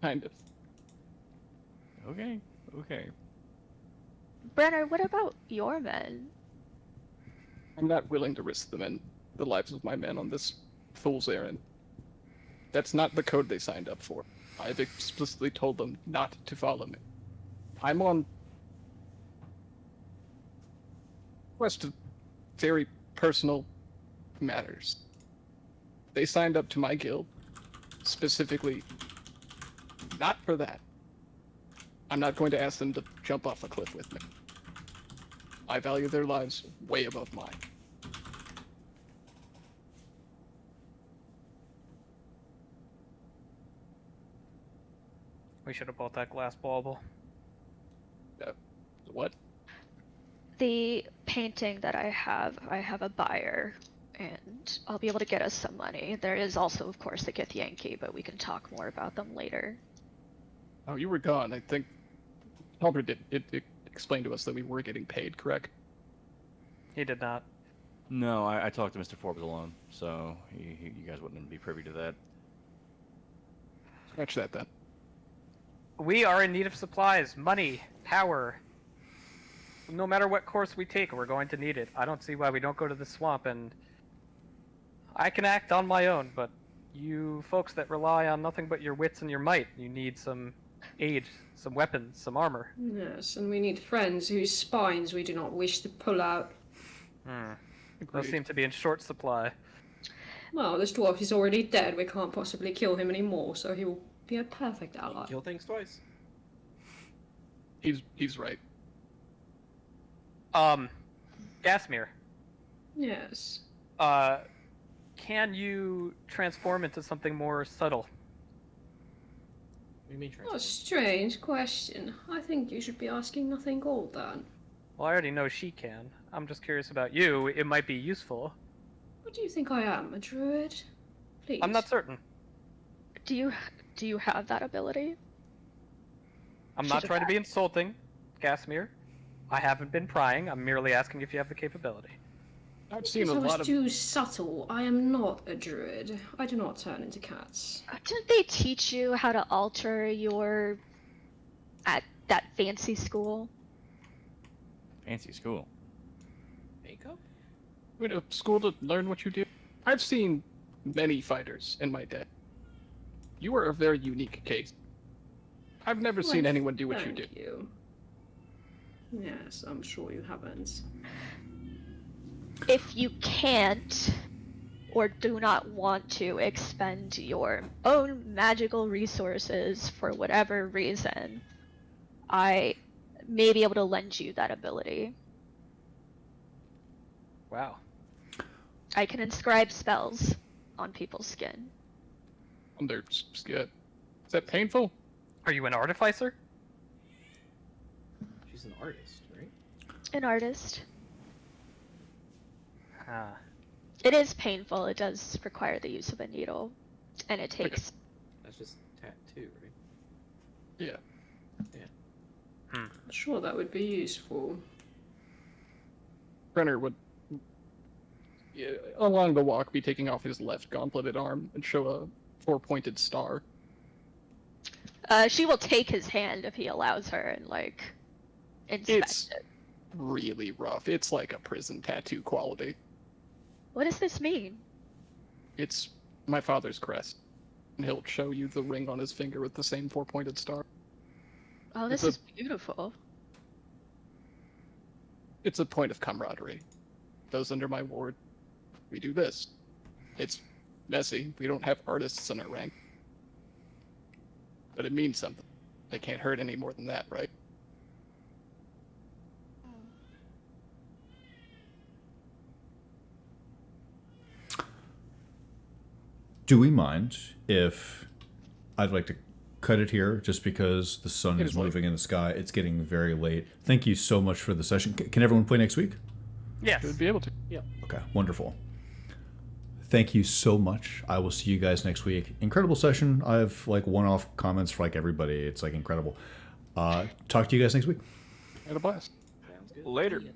Kind of. Okay, okay. Brenner, what about your men? I'm not willing to risk them and the lives of my men on this fool's errand. That's not the code they signed up for. I've explicitly told them not to follow me. I'm on quest of very personal matters. They signed up to my guild specifically not for that. I'm not going to ask them to jump off a cliff with me. I value their lives way above mine. We should have bought that glass bauble. What? The painting that I have a buyer, and I'll be able to get us some money. There is also, of course, the Githyanki, but we can talk more about them later. Oh, you were gone. I think Halbert did. It explained to us that we were getting paid, correct? He did not. No, I talked to Mr. Forbes alone, so you guys wouldn't be privy to that. Scratch that then. We are in need of supplies, money, power. no matter what course we take, we're going to need it. I don't see why we don't go to the swamp, and I can act on my own, but you folks that rely on nothing but your wits and your might, you need some aid, some weapons, some armor. Yes, and we need friends whose spines we do not wish to pull out. Those seem to be in short supply. Well, this dwarf is already dead. We can't possibly kill him anymore, so he will be a perfect ally. Kill things twice. He's right. Gasmir, Yes. can you transform into something more subtle? What do you mean Oh, transform? strange question. I think you should be asking nothing gold then. Well, I already know she can. I'm just curious about you. It might be useful. What do you think I am, a druid? Please. I'm not certain. Do you have that ability? I'm Should not have trying to be asked. insulting, Gasmir. I haven't been prying. I'm merely asking if you have the capability. I've seen Because a I was lot of. too subtle. I am not a druid. I do not turn into cats. Didn't they teach you how to alter your at that fancy school? Fancy school. Makeup? Went to school to learn what you do. I've seen many fighters in my day. You are a very unique case. I've never seen Well, anyone do what you do. Thank you. Yes, I'm sure you haven't. If you can't or do not want to expend your own magical resources for whatever reason, I may be able to lend you that ability. Wow. I can inscribe spells on people's skin. On their skin. Is that painful? Are you an artificer? She's an artist, right? An artist. Ah. It is painful. It does require the use of a needle, and it takes. That's just tattoo, right? Yeah. Sure, that would be useful. Brenner would, yeah, along the walk, be taking off his left gauntleted arm and show a 4-pointed star. She will take his hand if he allows her and inspect It's it. really rough. It's like a prison tattoo quality. What does this mean? It's my father's crest. And he'll show you the ring on his finger with the same 4-pointed star. Oh, this It's is beautiful. It's a point of camaraderie. Those under my ward, we do this. It's messy. We don't have artists in our rank. But it means something. They can't hurt any more than that, right? Do we mind if I'd like to cut it here just because the sun It is is late. moving in the sky? It's getting very late. Thank you so much for the session. Can everyone play next week? Yes. Should be able to. Okay, wonderful. Thank you so much. I will see you guys next week. Incredible session. I have one-off comments for everybody. It's incredible. Talk to you guys next week. Had a blast. Sounds good. Later. See ya.